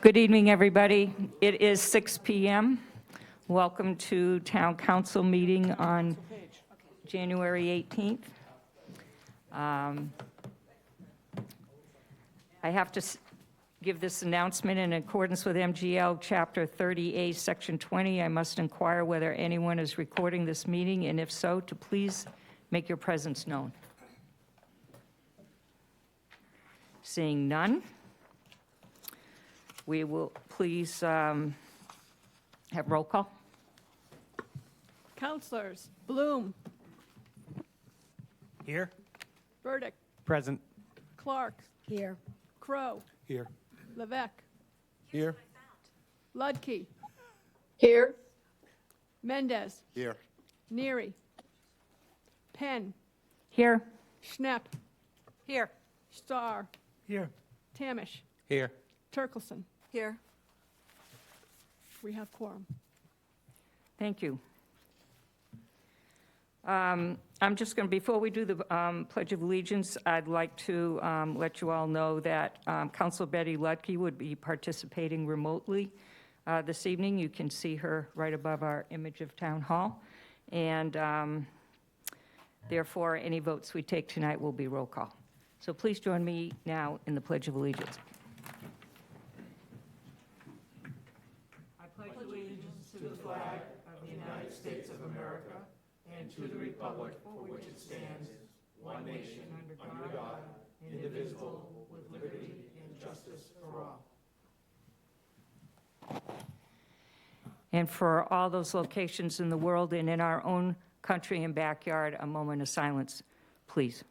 Good evening, everybody. It is 6 p.m. Welcome to Town Council meeting on January 18th. I have to give this announcement in accordance with MGL Chapter 30A, Section 20. I must inquire whether anyone is recording this meeting, and if so, to please make your presence known. Seeing none, we will please have roll call. Councilors: Bloom, Here. Burdick, Present. Clark, Here. Crow, Here. Levesque, Here. Ludke, Here. Mendez, Here. Neary, Penn, Here. Schnepp, Here. Starr, Here. Tamish, Here. Turkelson. Here. We have quorum. Thank you. I'm just going to, before we do the Pledge of Allegiance, I'd like to let you all know that Councilor Betty Ludke would be participating remotely this evening. You can see her right above our image of Town Hall. And therefore, any votes we take tonight will be roll call. So please join me now in the Pledge of Allegiance. I pledge allegiance to the flag of the United States of America and to the republic for which it stands, one nation, under God, indivisible, with liberty and justice for all. And for all those locations in the world and in our own country and backyard, a moment of silence, please.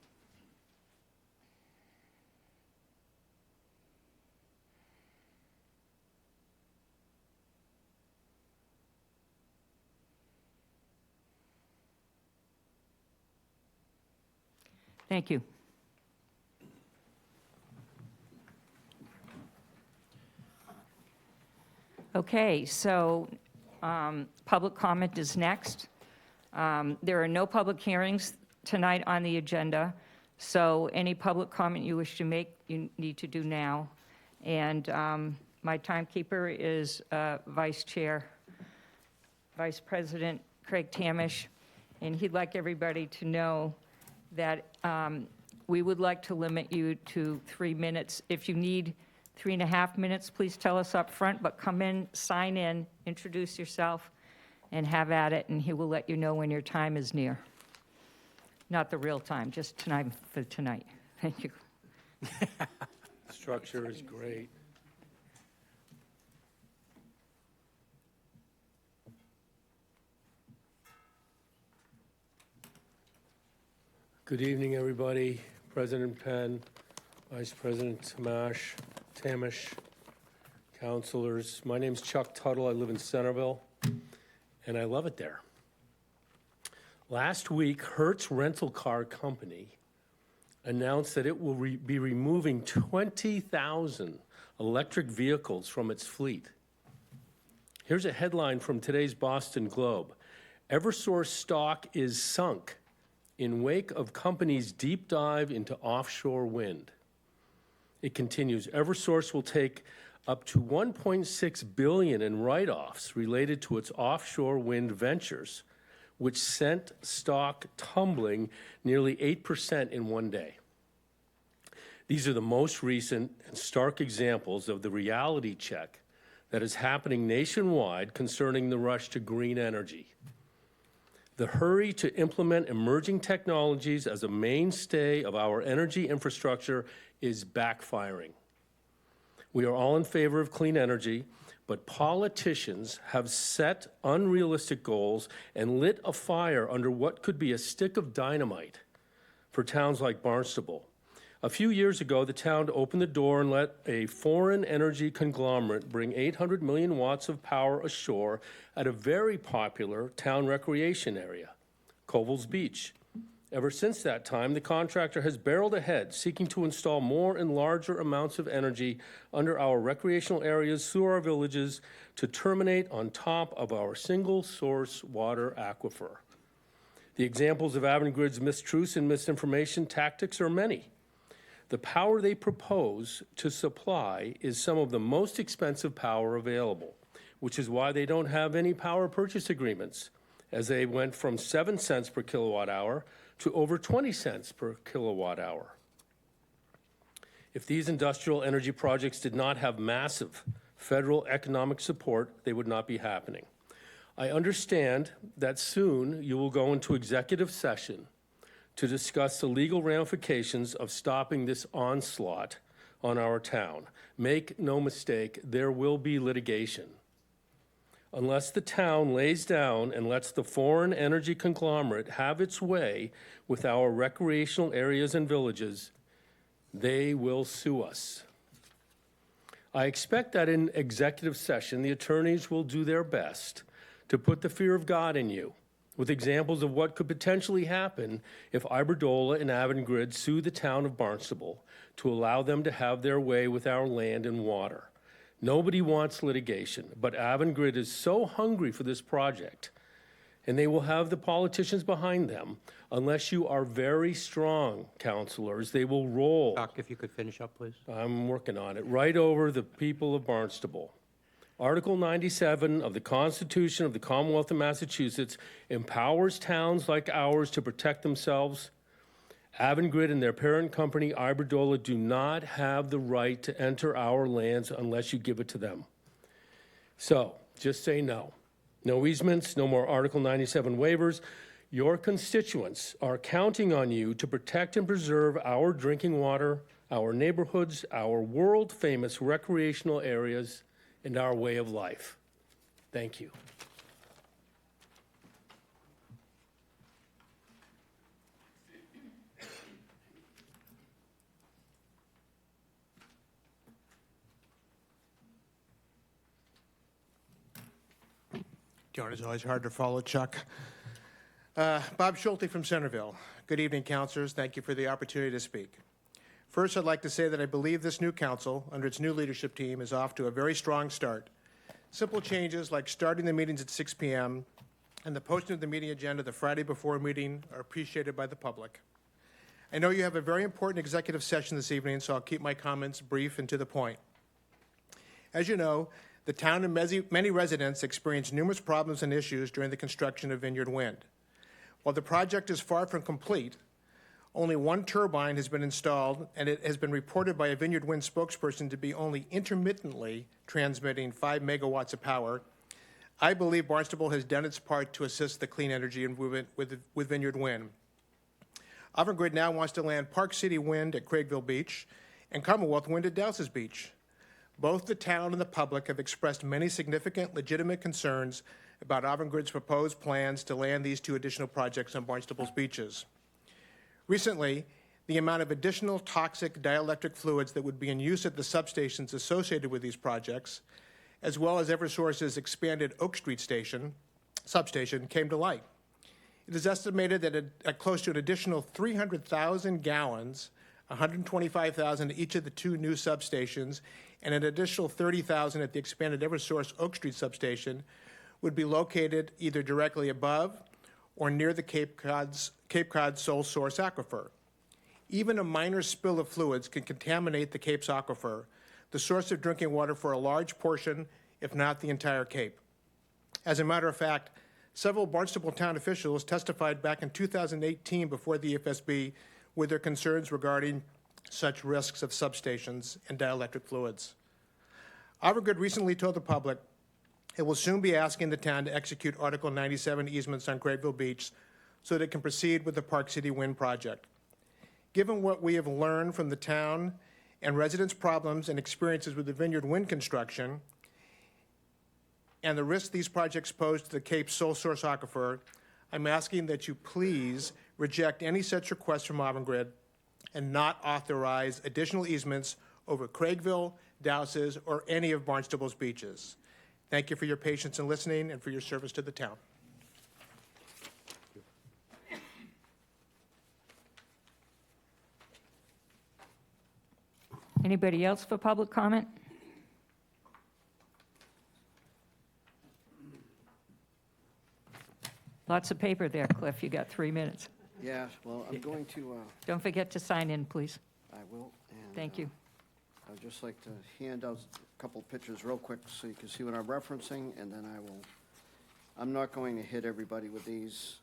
Thank you. Okay, so public comment is next. There are no public hearings tonight on the agenda, so any public comment you wish to make, you need to do now. And my timekeeper is Vice President Craig Tamish, and he'd like everybody to know that we would like to limit you to 3 minutes. If you need 3.5 minutes, please tell us up front, but come in, sign in, introduce yourself, and have at it, and he will let you know when your time is near. Not the real time, just tonight for tonight. Thank you. Structure is great. Good evening, everybody. President Penn, Vice President Tamish, councilors. My name's Chuck Tuttle. I live in Centerville, and I love it there. Last week, Hertz Rental Car Company announced that it will be removing 20,000 electric vehicles from its fleet. Here's a headline from today's Boston Globe. Eversource stock is sunk in wake of company's deep dive into offshore wind. It continues, Eversource will take up to $1.6 billion in write-offs related to its offshore wind ventures, which sent stock tumbling nearly 8% in one day. These are the most recent and stark examples of the reality check that is happening nationwide concerning the rush to green energy. The hurry to implement emerging technologies as a mainstay of our energy infrastructure is backfiring. We are all in favor of clean energy, but politicians have set unrealistic goals and lit a fire under what could be a stick of dynamite for towns like Barnstable. A few years ago, the town opened the door and let a foreign energy conglomerate bring 800 million watts of power ashore at a very popular town recreation area, Koval's Beach. Ever since that time, the contractor has barreled ahead, seeking to install more and larger amounts of energy under our recreational areas through our villages to terminate on top of our single-source water aquifer. The examples of Avangrid's mistruths and misinformation tactics are many. The power they propose to supply is some of the most expensive power available, which is why they don't have any power purchase agreements, as they went from 7 cents per kilowatt hour to over 20 cents per kilowatt hour. If these industrial energy projects did not have massive federal economic support, they would not be happening. I understand that soon you will go into executive session to discuss the legal ramifications of stopping this onslaught on our town. Make no mistake, there will be litigation. Unless the town lays down and lets the foreign energy conglomerate have its way with our recreational areas and villages, they will sue us. I expect that in executive session, the attorneys will do their best to put the fear of God in you, with examples of what could potentially happen if Iberdrola and Avangrid sue the town of Barnstable to allow them to have their way with our land and water. Nobody wants litigation, but Avangrid is so hungry for this project, and they will have the politicians behind them. Unless you are very strong, councilors, they will roll. Chuck, if you could finish up, please. I'm working on it. Right over the people of Barnstable. Article 97 of the Constitution of the Commonwealth of Massachusetts empowers towns like ours to protect themselves. Avangrid and their parent company, Iberdrola, do not have the right to enter our lands unless you give it to them. So, just say no. No easements, no more Article 97 waivers. Your constituents are counting on you to protect and preserve our drinking water, our neighborhoods, our world-famous recreational areas, and our way of life. Thank you. It's always hard to follow, Chuck. Bob Schulte from Centerville. Good evening, councilors. Thank you for the opportunity to speak. First, I'd like to say that I believe this new council, under its new leadership team, is off to a very strong start. Simple changes like starting the meetings at 6 p.m. and the posting of the meeting agenda the Friday before a meeting are appreciated by the public. I know you have a very important executive session this evening, so I'll keep my comments brief and to the point. As you know, the town and many residents experienced numerous problems and issues during the construction of Vineyard Wind. While the project is far from complete, only one turbine has been installed, and it has been reported by a Vineyard Wind spokesperson to be only intermittently transmitting 5 megawatts of power. I believe Barnstable has done its part to assist the clean energy movement with Vineyard Wind. Avangrid now wants to land Park City Wind at Craigville Beach and Commonwealth Wind at Dowses Beach. Both the town and the public have expressed many significant, legitimate concerns about Avangrid's proposed plans to land these 2 additional projects on Barnstable's beaches. Recently, the amount of additional toxic dielectric fluids that would be in use at the substations associated with these projects, as well as Eversource's expanded Oak Street substation, came to light. It is estimated that at close to an additional 300,000 gallons, 125,000 at each of the 2 new substations, and an additional 30,000 at the expanded Eversource Oak Street substation would be located either directly above or near the Cape Cod sole source aquifer. Even a minor spill of fluids can contaminate the Cape's aquifer, the source of drinking water for a large portion, if not the entire Cape. As a matter of fact, several Barnstable town officials testified back in 2018 before the EFSB with their concerns regarding such risks of substations and dielectric fluids. Avangrid recently told the public it will soon be asking the town to execute Article 97 easements on Craigville Beach so that it can proceed with the Park City Wind project. Given what we have learned from the town and residents' problems and experiences with the Vineyard Wind construction and the risks these projects pose to the Cape's sole source aquifer, I'm asking that you please reject any such request from Avangrid and not authorize additional easements over Craigville, Dowses, or any of Barnstable's beaches. Thank you for your patience in listening and for your service to the town. Anybody else for public comment? Lots of paper there, Cliff. You got 3 minutes. Yeah, well, I'm going to, Don't forget to sign in, please. I will. And, Thank you. I'd just like to hand out a couple pictures real quick so you can see what I'm referencing, and then I'm not going to hit everybody with these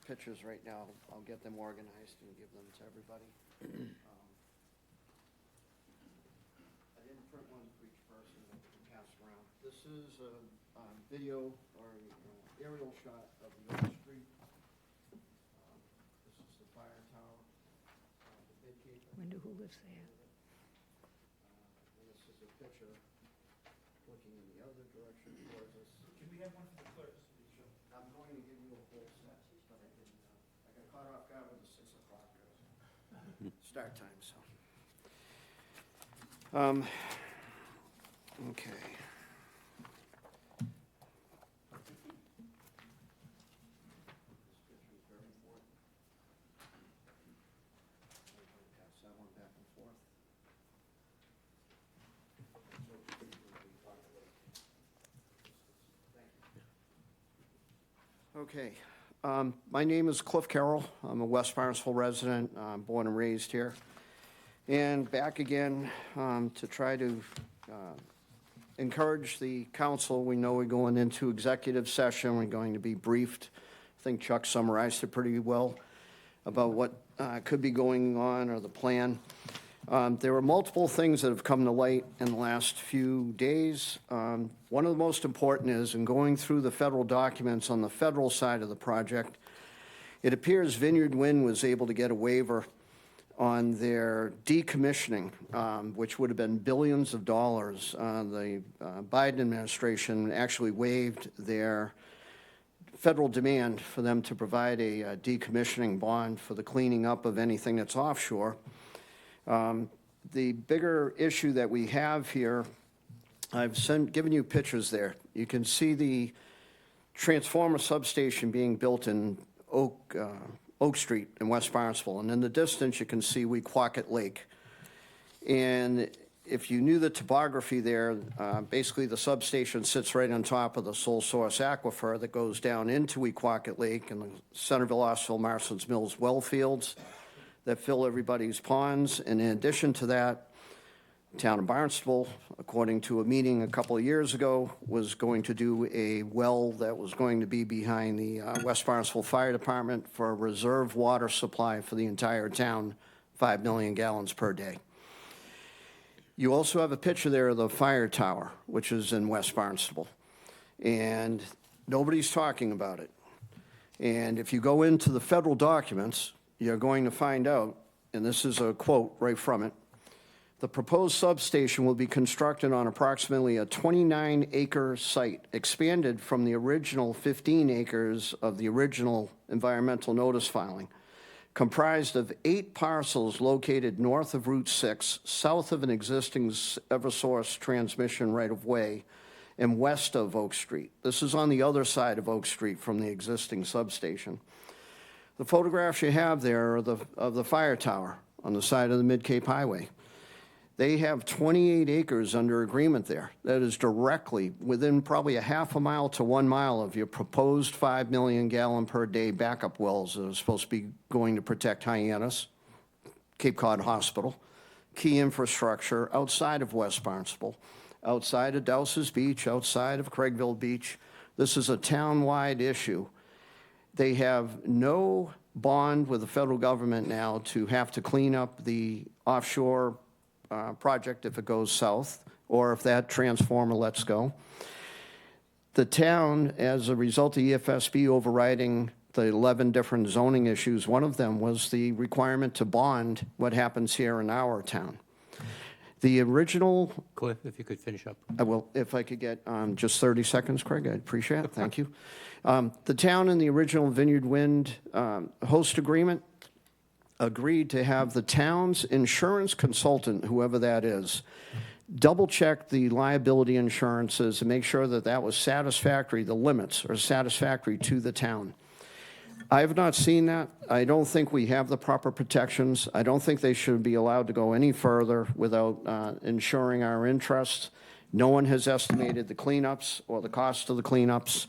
pictures right now. I'll get them organized and give them to everybody. I didn't print one for each person that we can pass around. This is a video or aerial shot of the Oak Street. This is the fire tower. The bid keeper. Wonder who lives there. And this is a picture looking in the other direction towards us. Can we have one for the clerks? I'm going to give you a whole set, but I didn't, I got caught off guard with the 6 o'clock start time, so. Okay. This picture is very important. I'm going to pass that one back and forth. Okay. My name is Cliff Carroll. I'm a West Barnstable resident, born and raised here. And back again to try to encourage the council. We know we're going into executive session. We're going to be briefed. I think Chuck summarized it pretty well about what could be going on or the plan. There are multiple things that have come to light in the last few days. One of the most important is, in going through the federal documents on the federal side of the project, it appears Vineyard Wind was able to get a waiver on their decommissioning, which would have been billions of dollars. The Biden administration actually waived their federal demand for them to provide a decommissioning bond for the cleaning up of anything that's offshore. The bigger issue that we have here, I've given you pictures there. You can see the transformer substation being built in Oak Street in West Barnstable, and in the distance you can see Wequacket Lake. And if you knew the topography there, basically the substation sits right on top of the sole source aquifer that goes down into Wequacket Lake and the Centerville, Ossville, Marston's Mills well fields that fill everybody's ponds. And in addition to that, town of Barnstable, according to a meeting a couple of years ago, was going to do a well that was going to be behind the West Barnstable Fire Department for a reserve water supply for the entire town, 5 million gallons per day. You also have a picture there of the fire tower, which is in West Barnstable, and nobody's talking about it. And if you go into the federal documents, you're going to find out, and this is a quote right from it, the proposed substation will be constructed on approximately a 29-acre site, expanded from the original 15 acres of the original environmental notice filing, comprised of 8 parcels located north of Route 6, south of an existing Eversource transmission right-of-way, and west of Oak Street. This is on the other side of Oak Street from the existing substation. The photographs you have there are of the fire tower on the side of the Mid-Cape Highway. They have 28 acres under agreement there. That is directly within probably a half a mile to 1 mile of your proposed 5 million gallon per day backup wells that are supposed to be going to protect Hyannis, Cape Cod Hospital, key infrastructure outside of West Barnstable, outside of Dowses Beach, outside of Craigville Beach. This is a town-wide issue. They have no bond with the federal government now to have to clean up the offshore project if it goes south, or if that transformer lets go. The town, as a result of EFSB overriding the 11 different zoning issues, one of them was the requirement to bond what happens here in our town. The original, Cliff, if you could finish up. I will, if I could get just 30 seconds, Craig, I'd appreciate it. Thank you. The town in the original Vineyard Wind host agreement agreed to have the town's insurance consultant, whoever that is, double-check the liability insurances and make sure that that was satisfactory, the limits are satisfactory to the town. I have not seen that. I don't think we have the proper protections. I don't think they should be allowed to go any further without ensuring our interests. No one has estimated the cleanups or the cost of the cleanups.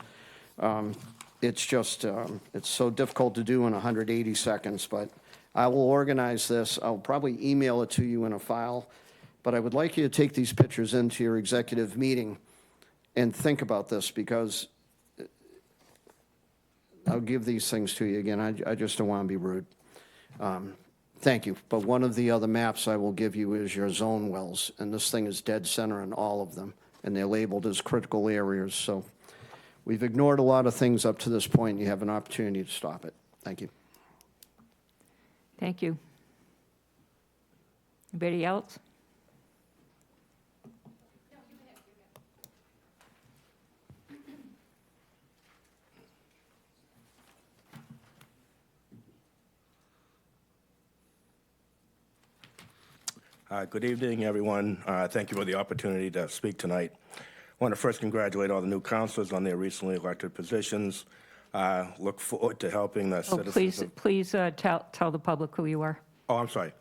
It's just, it's so difficult to do in 180 seconds, but I will organize this. I'll probably email it to you in a file, but I would like you to take these pictures into your executive meeting and think about this, because I'll give these things to you again. I just don't want to be rude. Thank you. But one of the other maps I will give you is your zone wells, and this thing is dead center in all of them, and they're labeled as critical areas. So we've ignored a lot of things up to this point, and you have an opportunity to stop it. Thank you. Thank you. Anybody else? Good evening, everyone. Thank you for the opportunity to speak tonight. I want to first congratulate all the new councilors on their recently elected positions. Look forward to helping the Oh, citizens. please tell the public who you are. Oh, I'm sorry.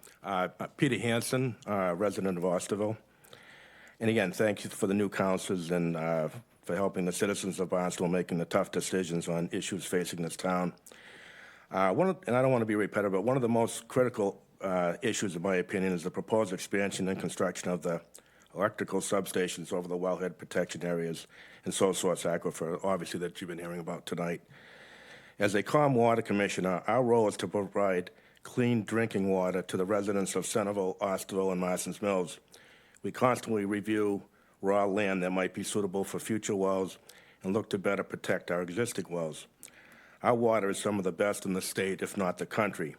Peter Hansen, resident of Barnstable. And again, thank you for the new councilors and for helping the citizens of Barnstable making the tough decisions on issues facing this town. And I don't want to be repetitive, but one of the most critical issues, in my opinion, is the proposed expansion and construction of the electrical substations over the wellhead protection areas and sole source aquifer, obviously, that you've been hearing about tonight. As a Calm Water Commissioner, our role is to provide clean drinking water to the residents of Centerville, Osterville, and Marston's Mills. We constantly review raw land that might be suitable for future wells and look to better protect our existing wells. Our water is some of the best in the state, if not the country.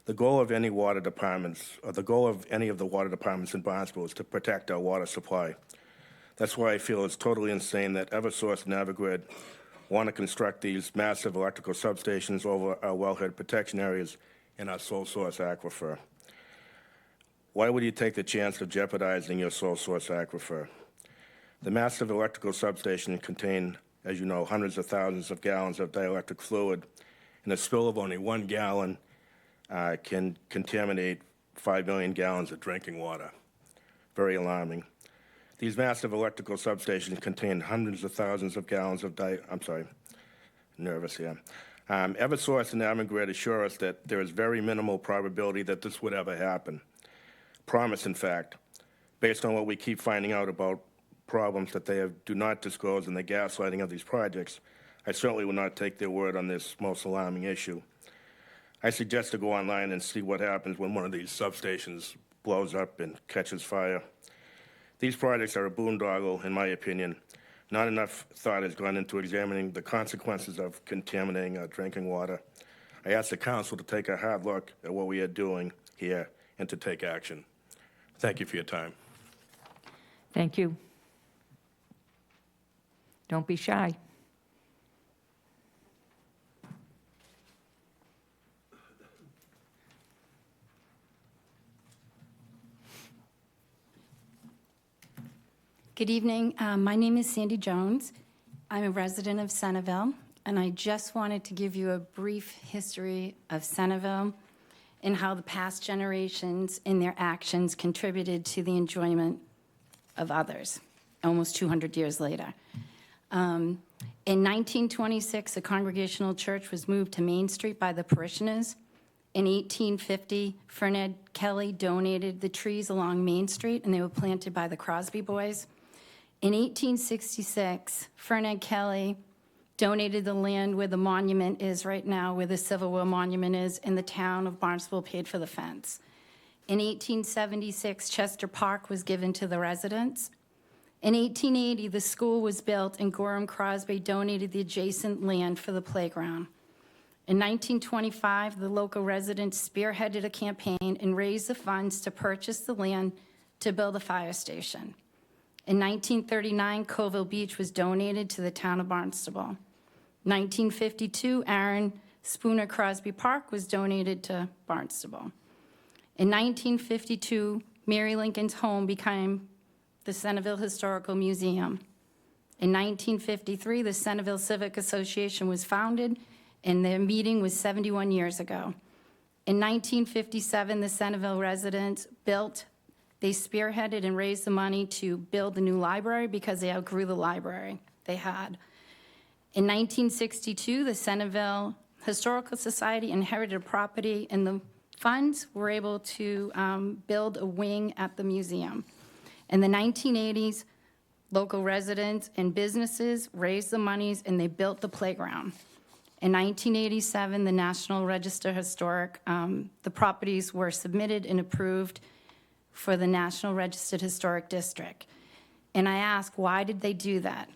The goal of any water departments, or the goal of any of the water departments in Barnstable, is to protect our water supply. That's why I feel it's totally insane that Eversource and Evergrid want to construct these massive electrical substations over our wellhead protection areas in our sole source aquifer. Why would you take the chance of jeopardizing your sole source aquifer? The massive electrical substation contain, as you know, hundreds of thousands of gallons of dielectric fluid, and a spill of only 1 gallon can contaminate 5 million gallons of drinking water. Very alarming. These massive electrical substations contain hundreds of thousands of gallons of Eversource and Evergrid assure us that there is very minimal probability that this would ever happen. Promise, in fact, based on what we keep finding out about problems that they do not disclose in the gaslighting of these projects, I certainly will not take their word on this most alarming issue. I suggest to go online and see what happens when one of these substations blows up and catches fire. These projects are a boondoggle, in my opinion. Not enough thought has gone into examining the consequences of contaminating our drinking water. I ask the council to take a hard look at what we are doing here and to take action. Thank you for your time. Thank you. Don't be shy. Good evening. My name is Sandy Jones. I'm a resident of Centerville, and I just wanted to give you a brief history of Centerville and how the past generations and their actions contributed to the enjoyment of others, almost 200 years later. In 1926, a congregational church was moved to Main Street by the parishioners. In 1850, Ferned Kelly donated the trees along Main Street, and they were planted by the Crosby boys. In 1866, Ferned Kelly donated the land where the monument is right now, where the Civil War monument is, and the town of Barnstable paid for the fence. In 1876, Chester Park was given to the residents. In 1880, the school was built, and Gorham Crosby donated the adjacent land for the playground. In 1925, the local residents spearheaded a campaign and raised the funds to purchase the land to build a fire station. In 1939, Colville Beach was donated to the town of Barnstable. 1952, Aaron Spooner Crosby Park was donated to Barnstable. In 1952, Mary Lincoln's home became the Centerville Historical Museum. In 1953, the Centerville Civic Association was founded, and their meeting was 71 years ago. In 1957, the Centerville residents they spearheaded and raised the money to build the new library because they outgrew the library they had. In 1962, the Centerville Historical Society inherited a property, and the funds were able to build a wing at the museum. In the 1980s, local residents and businesses raised the monies, and they built the playground. In 1987, the National Register Historic, the properties were submitted and approved for the National Registered Historic District. And I ask, why did they do that?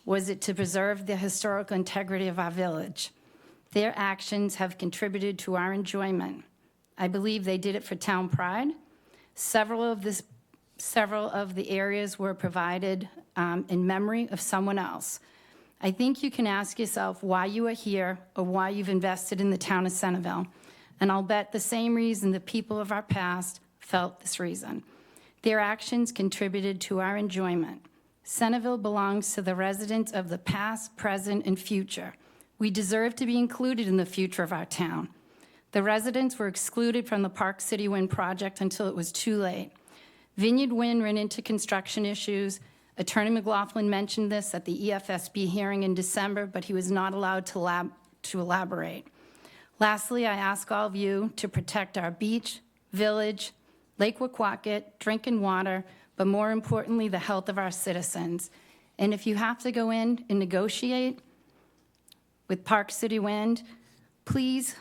Was it to preserve the historical integrity of our village? Their actions have contributed to our enjoyment. I believe they did it for town pride. Several of the areas were provided in memory of someone else. I think you can ask yourself why you are here or why you've invested in the town of Centerville. And I'll bet the same reason the people of our past felt this reason. Their actions contributed to our enjoyment. Centerville belongs to the residents of the past, present, and future. We deserve to be included in the future of our town. The residents were excluded from the Park City Wind project until it was too late. Vineyard Wind ran into construction issues. Attorney McLaughlin mentioned this at the EFSB hearing in December, but he was not allowed to elaborate. Lastly, I ask all of you to protect our beach, village, Lake Wequacket, drinking water, but more importantly, the health of our citizens. And if you have to go in and negotiate with Park City Wind, please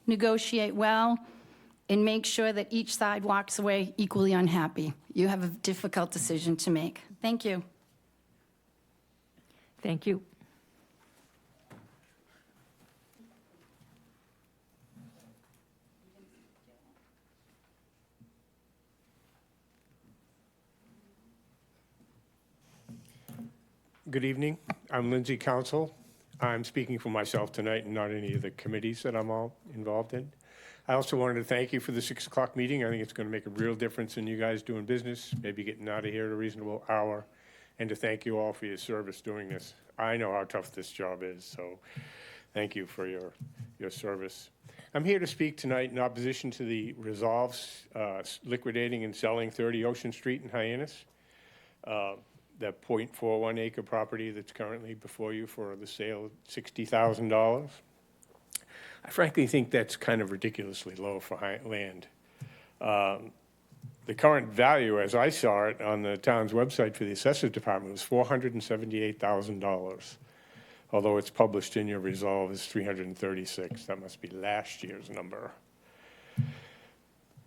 negotiate well and make sure that each side walks away equally unhappy. You have a difficult decision to make. Thank you. Thank you. Good evening. I'm Lindsay Council. I'm speaking for myself tonight and not any of the committees that I'm all involved in. I also wanted to thank you for the 6 o'clock meeting. I think it's going to make a real difference in you guys doing business, maybe getting out of here at a reasonable hour, and to thank you all for your service doing this. I know how tough this job is, so thank you for your service. I'm here to speak tonight in opposition to the resolves liquidating and selling 30 Ocean Street in Hyannis. That .41 acre property that's currently before you for the sale of $60,000. I frankly think that's kind of ridiculously low for land. The current value, as I saw it on the town's website for the assessors department, was $478,000. Although it's published in your resolve as $336,000. That must be last year's number.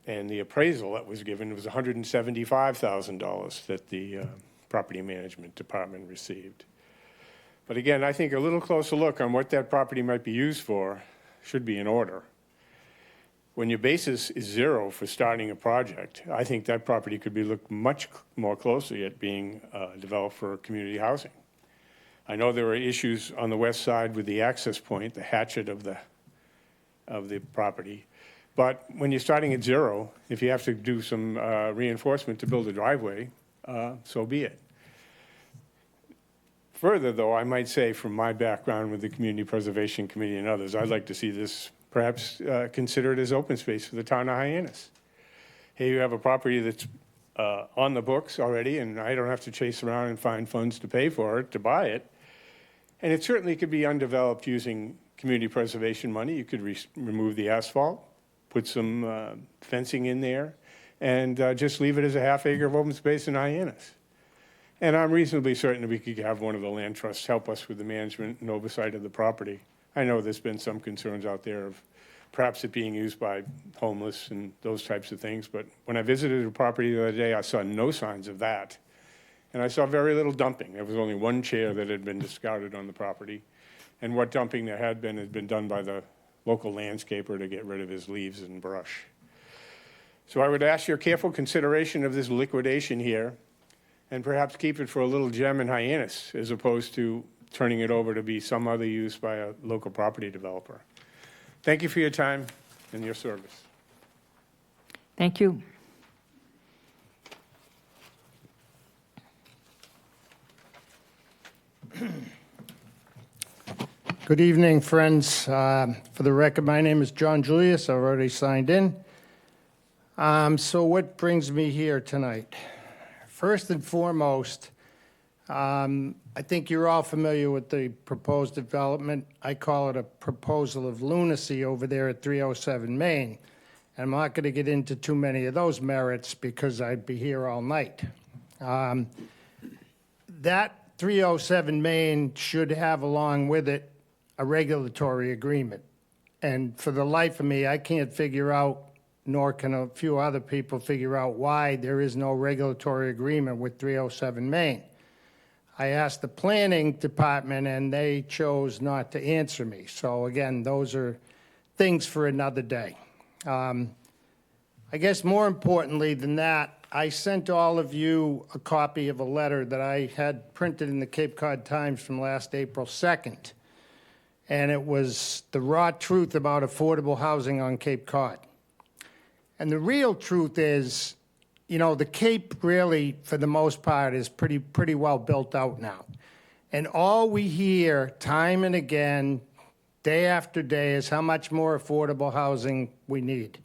And the appraisal that was given was $175,000 that the property management department received. But again, I think a little closer look on what that property might be used for should be in order. When your basis is 0 for starting a project, I think that property could be looked much more closely at being developed for community housing. I know there are issues on the west side with the access point, the hatchet of the property. But when you're starting at 0, if you have to do some reinforcement to build a driveway, so be it. Further, though, I might say from my background with the Community Preservation Committee and others, I'd like to see this perhaps considered as open space for the town of Hyannis. Hey, you have a property that's on the books already, and I don't have to chase around and find funds to pay for it, to buy it. And it certainly could be undeveloped using community preservation money. You could remove the asphalt, put some fencing in there, and just leave it as a half acre of open space in Hyannis. And I'm reasonably certain that we could have one of the land trusts help us with the management and oversight of the property. I know there's been some concerns out there of perhaps it being used by homeless and those types of things, but when I visited the property the other day, I saw no signs of that. And I saw very little dumping. There was only one chair that had been discarded on the property, and what dumping there had been done by the local landscaper to get rid of his leaves and brush. So I would ask your careful consideration of this liquidation here, and perhaps keep it for a little gem in Hyannis, as opposed to turning it over to be some other use by a local property developer. Thank you for your time and your service. Thank you. Good evening, friends. For the record, my name is John Julius. I've already signed in. So what brings me here tonight? First and foremost, I think you're all familiar with the proposed development. I call it a proposal of lunacy over there at 307 Main. And I'm not going to get into too many of those merits because I'd be here all night. That 307 Main should have along with it a regulatory agreement. And for the life of me, I can't figure out, nor can a few other people figure out why there is no regulatory agreement with 307 Main. I asked the planning department and they chose not to answer me. So again, those are things for another day. I guess more importantly than that, I sent all of you a copy of a letter that I had printed in the Cape Cod Times from last April 2nd. And it was the raw truth about affordable housing on Cape Cod. And the real truth is, you know, the Cape really, for the most part, is pretty well built out now. And all we hear time and again, day after day, is how much more affordable housing we need.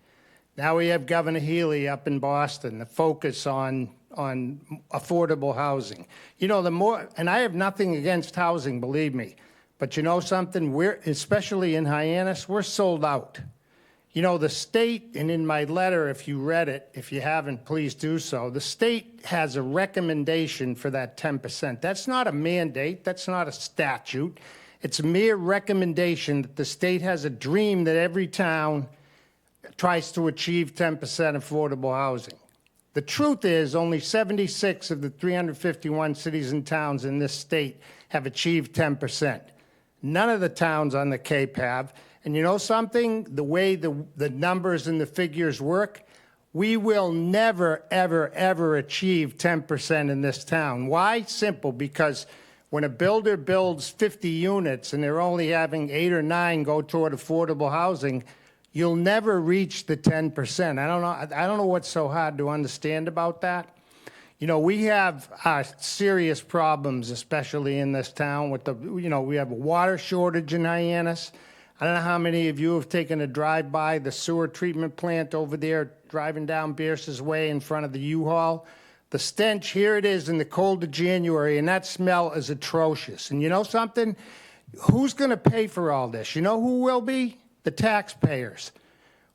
Now we have Governor Healy up in Boston, the focus on affordable housing. You know, the more, and I have nothing against housing, believe me, but you know something, we're, especially in Hyannis, we're sold out. You know, the state, and in my letter, if you read it, if you haven't, please do so, the state has a recommendation for that 10%. That's not a mandate, that's not a statute. It's a mere recommendation that the state has a dream that every town tries to achieve 10% affordable housing. The truth is only 76 of the 351 cities and towns in this state have achieved 10%. None of the towns on the Cape have. And you know something? The way the numbers and the figures work, we will never, ever, ever achieve 10% in this town. Why? Simple, because when a builder builds 50 units and they're only having 8 or 9 go toward affordable housing, you'll never reach the 10%. I don't know what's so hard to understand about that. You know, we have serious problems, especially in this town with the, you know, we have a water shortage in Hyannis. I don't know how many of you have taken a drive by the sewer treatment plant over there, driving down Bierce's Way in front of the U-Haul. The stench, here it is in the cold of January, and that smell is atrocious. And you know something? Who's going to pay for all this? You know who will be? The taxpayers.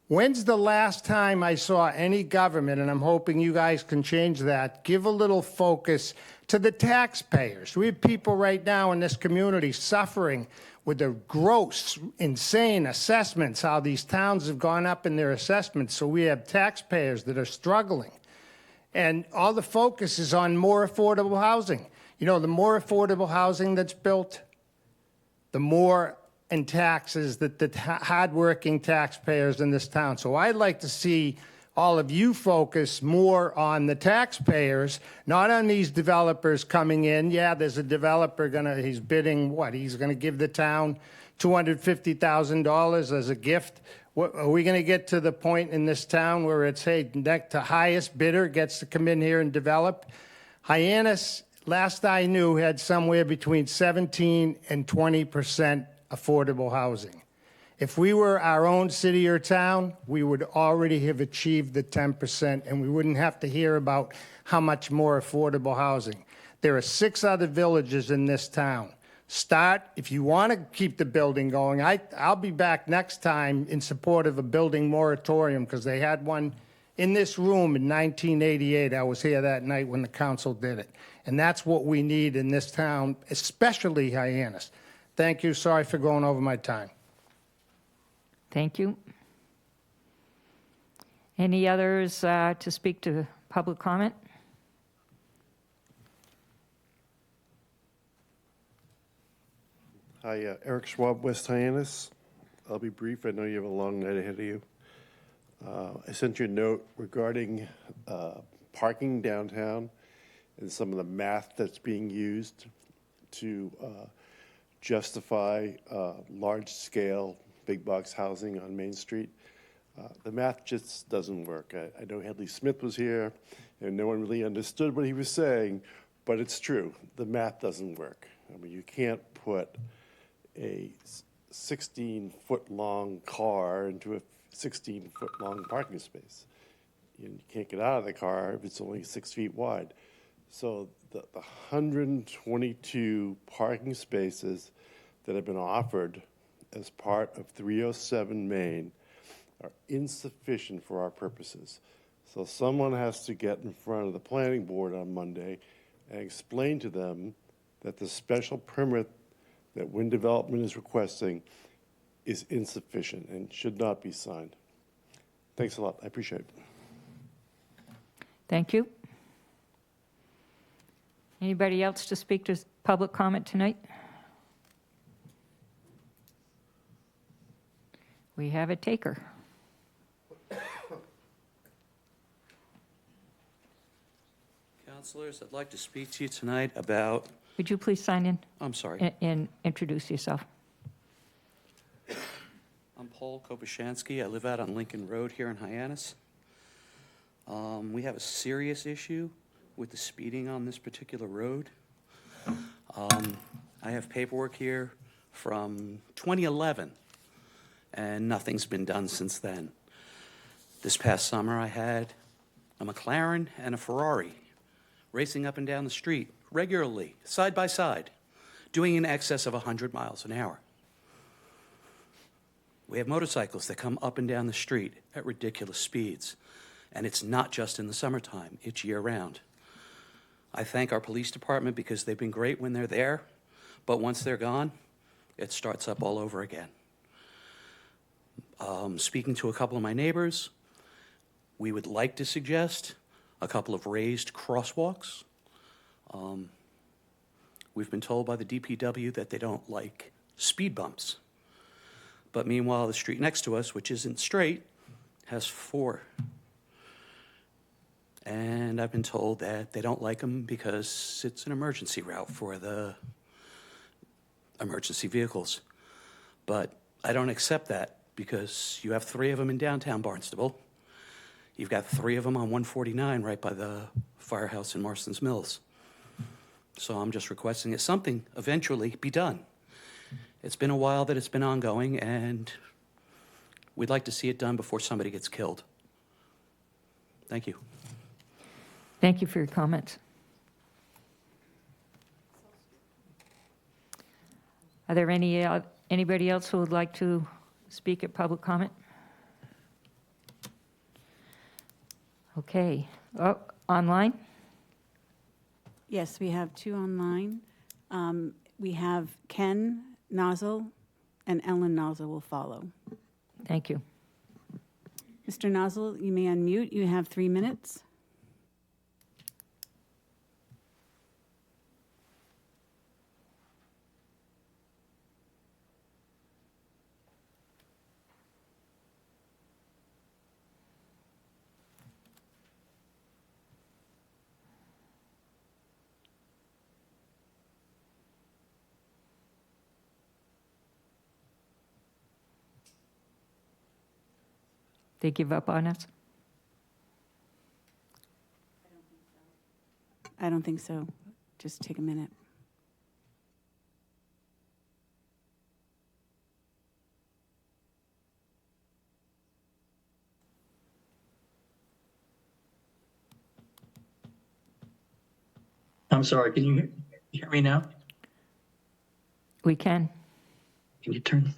When's the last time I saw any government, and I'm hoping you guys can change that, give a little focus to the taxpayers? We have people right now in this community suffering with the gross, insane assessments, how these towns have gone up in their assessments. So we have taxpayers that are struggling. And all the focus is on more affordable housing. You know, the more affordable housing that's built, the more in taxes that the hardworking taxpayers in this town. So I'd like to see all of you focus more on the taxpayers, not on these developers coming in. Yeah, there's a developer he's bidding what? He's gonna give the town $250,000 as a gift. What, are we gonna get to the point in this town where it's, hey, the highest bidder gets to come in here and develop? Hyannis, last I knew, had somewhere between 17 and 20% affordable housing. If we were our own city or town, we would already have achieved the 10%, and we wouldn't have to hear about how much more affordable housing. There are 6 other villages in this town. Start, if you want to keep the building going, I'll be back next time in support of a building moratorium, because they had one in this room in 1988. I was here that night when the council did it. And that's what we need in this town, especially Hyannis. Thank you. Sorry for going over my time. Thank you. Any others to speak to public comment? Hi, Eric Schwab, West Hyannis. I'll be brief. I know you have a long night ahead of you. I sent you a note regarding parking downtown and some of the math that's being used to justify large-scale big box housing on Main Street. The math just doesn't work. I know Hedley Smith was here, and no one really understood what he was saying, but it's true. The math doesn't work. I mean, you can't put a 16-foot-long car into a 16-foot-long parking space. You can't get out of the car if it's only 6 feet wide. So the 122 parking spaces that have been offered as part of 307 Main are insufficient for our purposes. So someone has to get in front of the planning board on Monday and explain to them that the special permit that Wind Development is requesting is insufficient and should not be signed. Thanks a lot. I appreciate it. Thank you. Anybody else to speak to public comment tonight? We have a taker. Councilors, I'd like to speak to you tonight about, Would you please sign in I'm sorry, and introduce yourself? I'm Paul Kopansky. I live out on Lincoln Road here in Hyannis. We have a serious issue with the speeding on this particular road. I have paperwork here from 2011, and nothing's been done since then. This past summer, I had a McLaren and a Ferrari racing up and down the street regularly, side by side, doing in excess of 100 miles an hour. We have motorcycles that come up and down the street at ridiculous speeds, and it's not just in the summertime, it's year-round. I thank our police department because they've been great when they're there, but once they're gone, it starts up all over again. Speaking to a couple of my neighbors, we would like to suggest a couple of raised crosswalks. We've been told by the DPW that they don't like speed bumps. But meanwhile, the street next to us, which isn't straight, has 4. And I've been told that they don't like them because it's an emergency route for the emergency vehicles. But I don't accept that because you have 3 of them in downtown Barnstable. You've got 3 of them on 149 right by the firehouse in Marston's Mills. So I'm just requesting that something eventually be done. It's been a while that it's been ongoing, and we'd like to see it done before somebody gets killed. Thank you. Thank you for your comments. Are there anybody else who would like to speak at public comment? Okay. Oh, online? Yes, we have 2 online. We have Ken Nozzle and Ellen Nozzle will follow. Thank you. Mr. Nozzle, you may unmute. You have 3 minutes. They give up on us? I don't think so. Just take a minute. I'm sorry, can you hear me now? We can. Can you turn?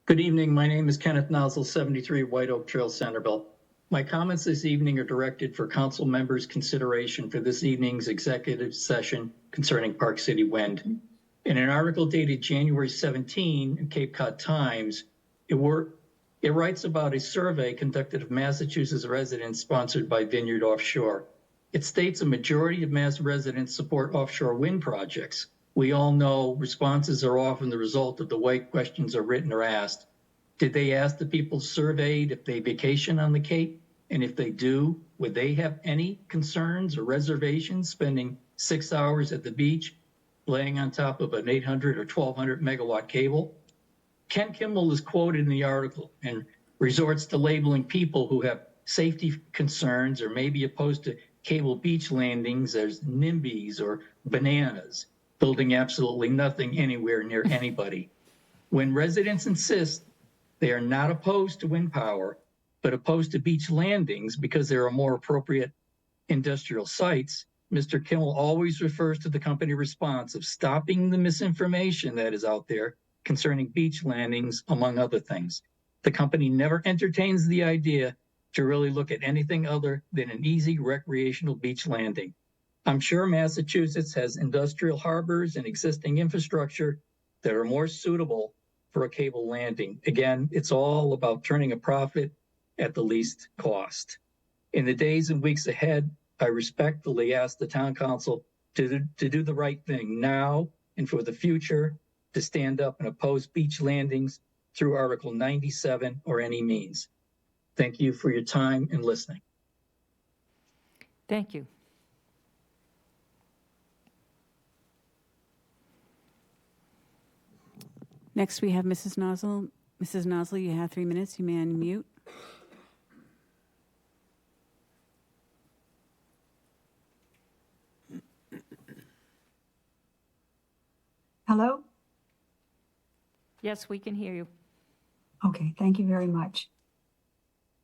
Good evening. My name is Kenneth Nozzle, 73 White Oak Trail, Centerville. My comments this evening are directed for council members' consideration for this evening's executive session concerning Park City Wind. In an article dated January 17 in Cape Cod Times, it writes about a survey conducted of Massachusetts residents sponsored by Vineyard Offshore. It states a majority of Mass residents support offshore wind projects. We all know responses are often the result of the way questions are written or asked. Did they ask the people surveyed if they vacation on the Cape? And if they do, would they have any concerns or reservations spending 6 hours at the beach, laying on top of an 800 or 1200 megawatt cable? Ken Kimball is quoted in the article and resorts to labeling people who have safety concerns or may be opposed to cable beach landings as NIMBYs or bananas, building absolutely nothing anywhere near anybody. When residents insist they are not opposed to wind power, but opposed to beach landings because there are more appropriate industrial sites, Mr. Kimmel always refers to the company response of stopping the misinformation that is out there concerning beach landings, among other things. The company never entertains the idea to really look at anything other than an easy recreational beach landing. I'm sure Massachusetts has industrial harbors and existing infrastructure that are more suitable for a cable landing. Again, it's all about turning a profit at the least cost. In the days and weeks ahead, I respectfully ask the town council to do the right thing now and for the future, to stand up and oppose beach landings through Article 97 or any means. Thank you for your time and listening. Thank you. Next, we have Mrs. Nozzle. Mrs. Nozzle, you have 3 minutes. You may unmute. Hello? Yes, we can hear you. Okay, thank you very much.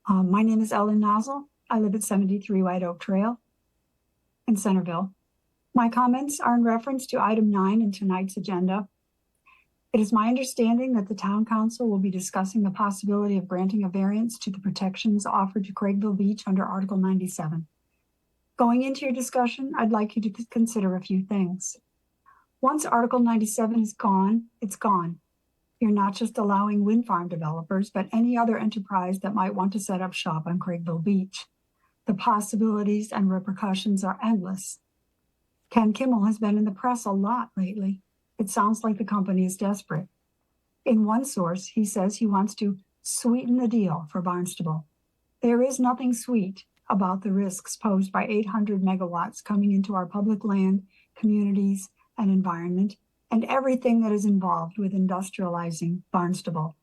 My name is Ellen Nozzle. I live at 73 White Oak Trail in Centerville. My comments are in reference to item 9 in tonight's agenda. It is my understanding that the town council will be discussing the possibility of granting a variance to the protections offered to Craigville Beach under Article 97. Going into your discussion, I'd like you to consider a few things. Once Article 97 is gone, it's gone. You're not just allowing wind farm developers, but any other enterprise that might want to set up shop on Craigville Beach. The possibilities and repercussions are endless. Ken Kimmel has been in the press a lot lately. It sounds like the company is desperate. In one source, he says he wants to sweeten the deal for Barnstable. There is nothing sweet about the risks posed by 800 megawatts coming into our public land, communities, and environment, and everything that is involved with industrializing Barnstable.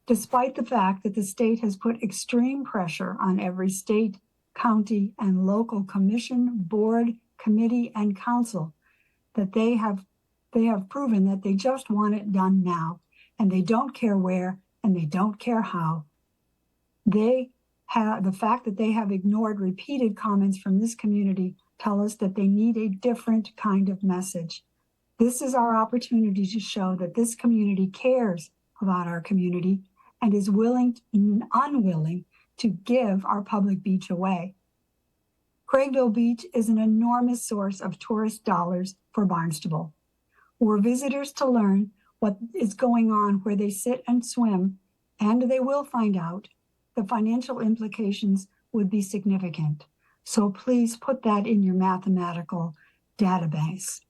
Despite the fact that the state has put extreme pressure on every state, county, and local commission, board, committee, and council, that they have proven that they just want it done now, and they don't care where, and they don't care how. The fact that they have ignored repeated comments from this community tell us that they need a different kind of message. This is our opportunity to show that this community cares about our community and is unwilling to give our public beach away. Craigville Beach is an enormous source of tourist dollars for Barnstable. Were visitors to learn what is going on where they sit and swim, and they will find out, the financial implications would be significant. So please put that in your mathematical database.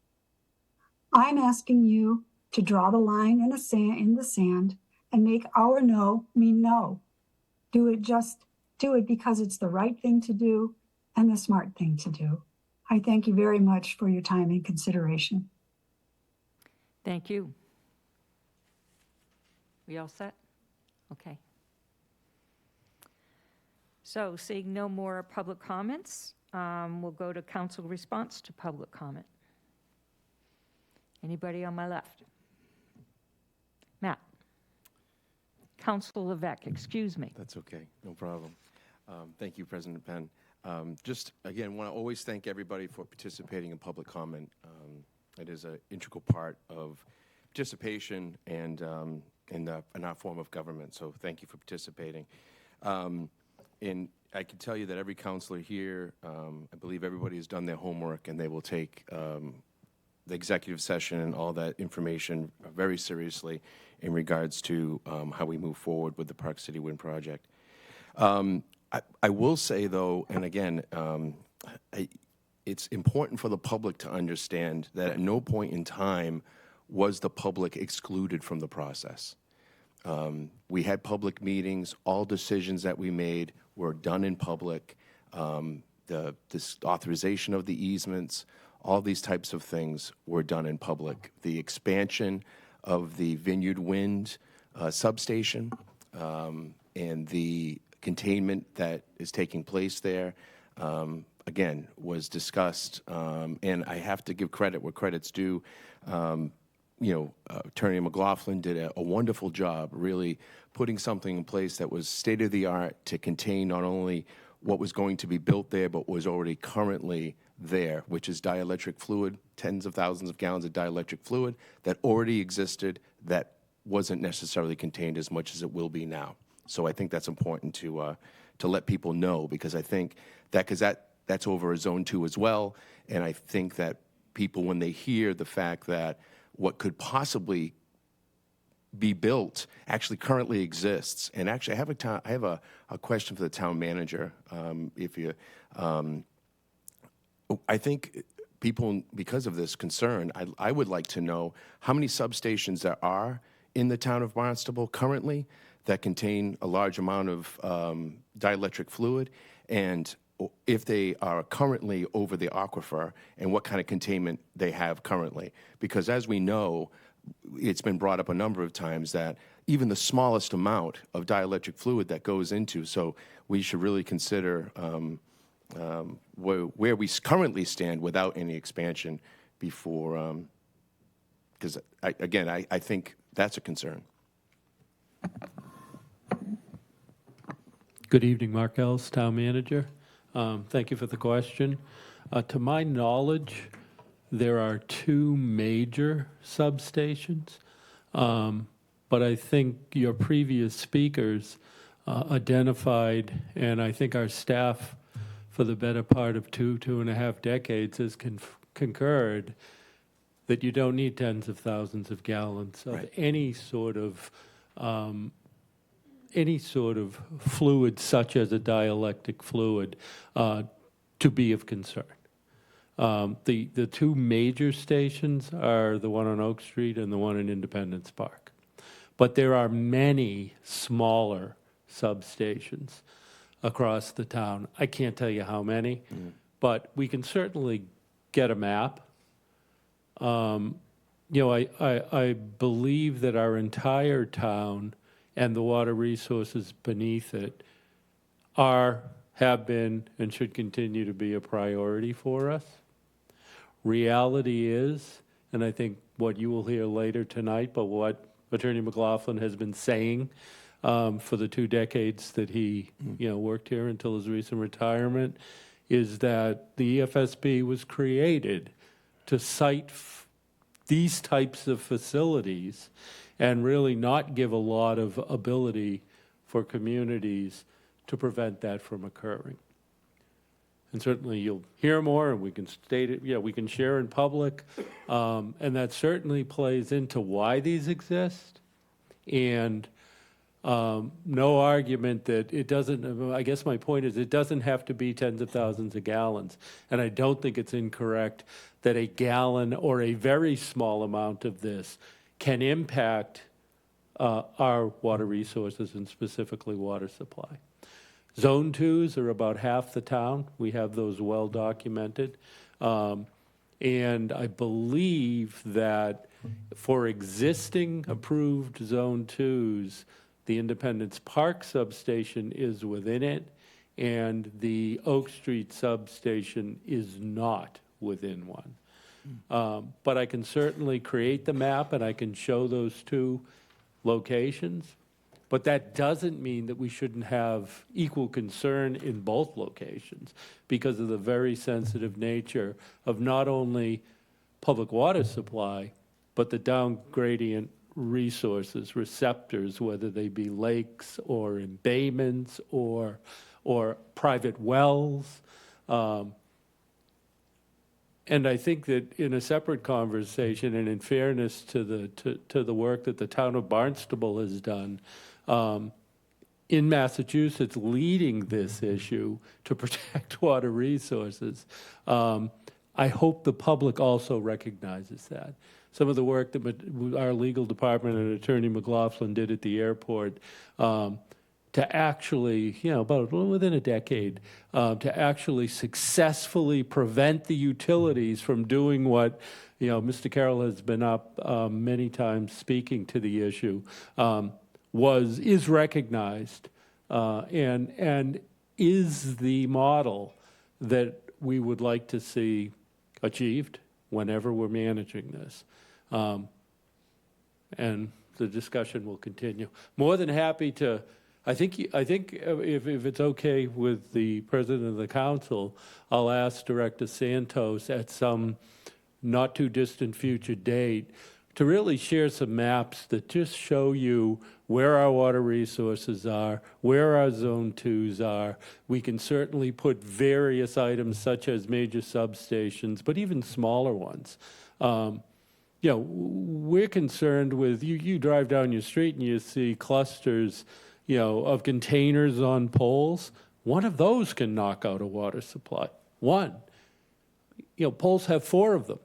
I'm asking you to draw the line in the sand and make our no mean no. Do it because it's the right thing to do and the smart thing to do. I thank you very much for your time and consideration. Thank you. We all set? Okay. So seeing no more public comments, we'll go to council response to public comment. Anybody on my left? Matt. Council Levesque, excuse me. That's okay, no problem. Thank you, President Penn. Just, again, want to always thank everybody for participating in public comment. It is an integral part of participation and in our form of government, so thank you for participating. And I can tell you that every counselor here, I believe everybody has done their homework, and they will take the executive session and all that information very seriously in regards to how we move forward with the Park City Wind Project. I will say, though, and again, it's important for the public to understand that at no point in time was the public excluded from the process. We had public meetings. All decisions that we made were done in public. This authorization of the easements, all these types of things were done in public. The expansion of the Vineyard Wind substation and the containment that is taking place there, again, was discussed, and I have to give credit where credit's due. Attorney McLaughlin did a wonderful job really putting something in place that was state-of-the-art to contain not only what was going to be built there, but was already currently there, which is dielectric fluid, tens of thousands of gallons of dielectric fluid that already existed that wasn't necessarily contained as much as it will be now. So I think that's important to let people know, because I think that's over a zone 2 as well, and I think that people, when they hear the fact that what could possibly be built actually currently exists. And actually, I have a question for the town manager. I think people, because of this concern, I would like to know how many substations there are in the town of Barnstable currently that contain a large amount of dielectric fluid, and if they are currently over the aquifer, and what kind of containment they have currently. Because as we know, it's been brought up a number of times that even the smallest amount of dielectric fluid that goes into, so we should really consider where we currently stand without any expansion before, because I think that's a concern. Good evening, Mark Ellis, Town Manager. Thank you for the question. To my knowledge, there are 2 major substations, but I think your previous speakers identified, and I think our staff for the better part of 2.5 decades has concurred that you don't need tens of thousands of gallons of any sort of fluid, such as a dielectric fluid, to be of concern. The 2 major stations are the one on Oak Street and the one in Independence Park. But there are many smaller substations across the town. I can't tell you how many, but we can certainly get a map. I believe that our entire town and the water resources beneath it have been, and should continue to be a priority for us. Reality is, and I think what you will hear later tonight, but what Attorney McLaughlin has been saying for the 2 decades that he worked here until his recent retirement, is that the EFSB was created to site these types of facilities and really not give a lot of ability for communities to prevent that from occurring. And certainly you'll hear more, and we can state it, we can share in public, and that certainly plays into why these exist. And no argument that it doesn't, I guess my point is it doesn't have to be tens of thousands of gallons. And I don't think it's incorrect that a gallon or a very small amount of this can impact our water resources and specifically water supply. Zone 2s are about half the town. We have those well documented. And I believe that for existing approved Zone 2s, the Independence Park substation is within it, and the Oak Street substation is not within one. But I can certainly create the map, and I can show those 2 locations. But that doesn't mean that we shouldn't have equal concern in both locations because of the very sensitive nature of not only public water supply, but the down gradient resources, receptors, whether they be lakes or embayments or private wells. And I think that in a separate conversation, and in fairness to the work that the town of Barnstable has done, in Massachusetts leading this issue to protect water resources, I hope the public also recognizes that. Some of the work that our legal department and Attorney McLaughlin did at the airport to actually, about within a decade, to actually successfully prevent the utilities from doing what, Mr. Carroll has been up many times speaking to the issue, is recognized and is the model that we would like to see achieved whenever we're managing this. And the discussion will continue. More than happy to, I think if it's okay with the president of the council, I'll ask Director Santos at some not too distant future date to really share some maps that just show you where our water resources are, where our zone twos are. We can certainly put various items such as major substations, but even smaller ones. You know, we're concerned with, you drive down your street and you see clusters, you know, of containers on poles. One of those can knock out a water supply. One. You know, poles have 4 of them,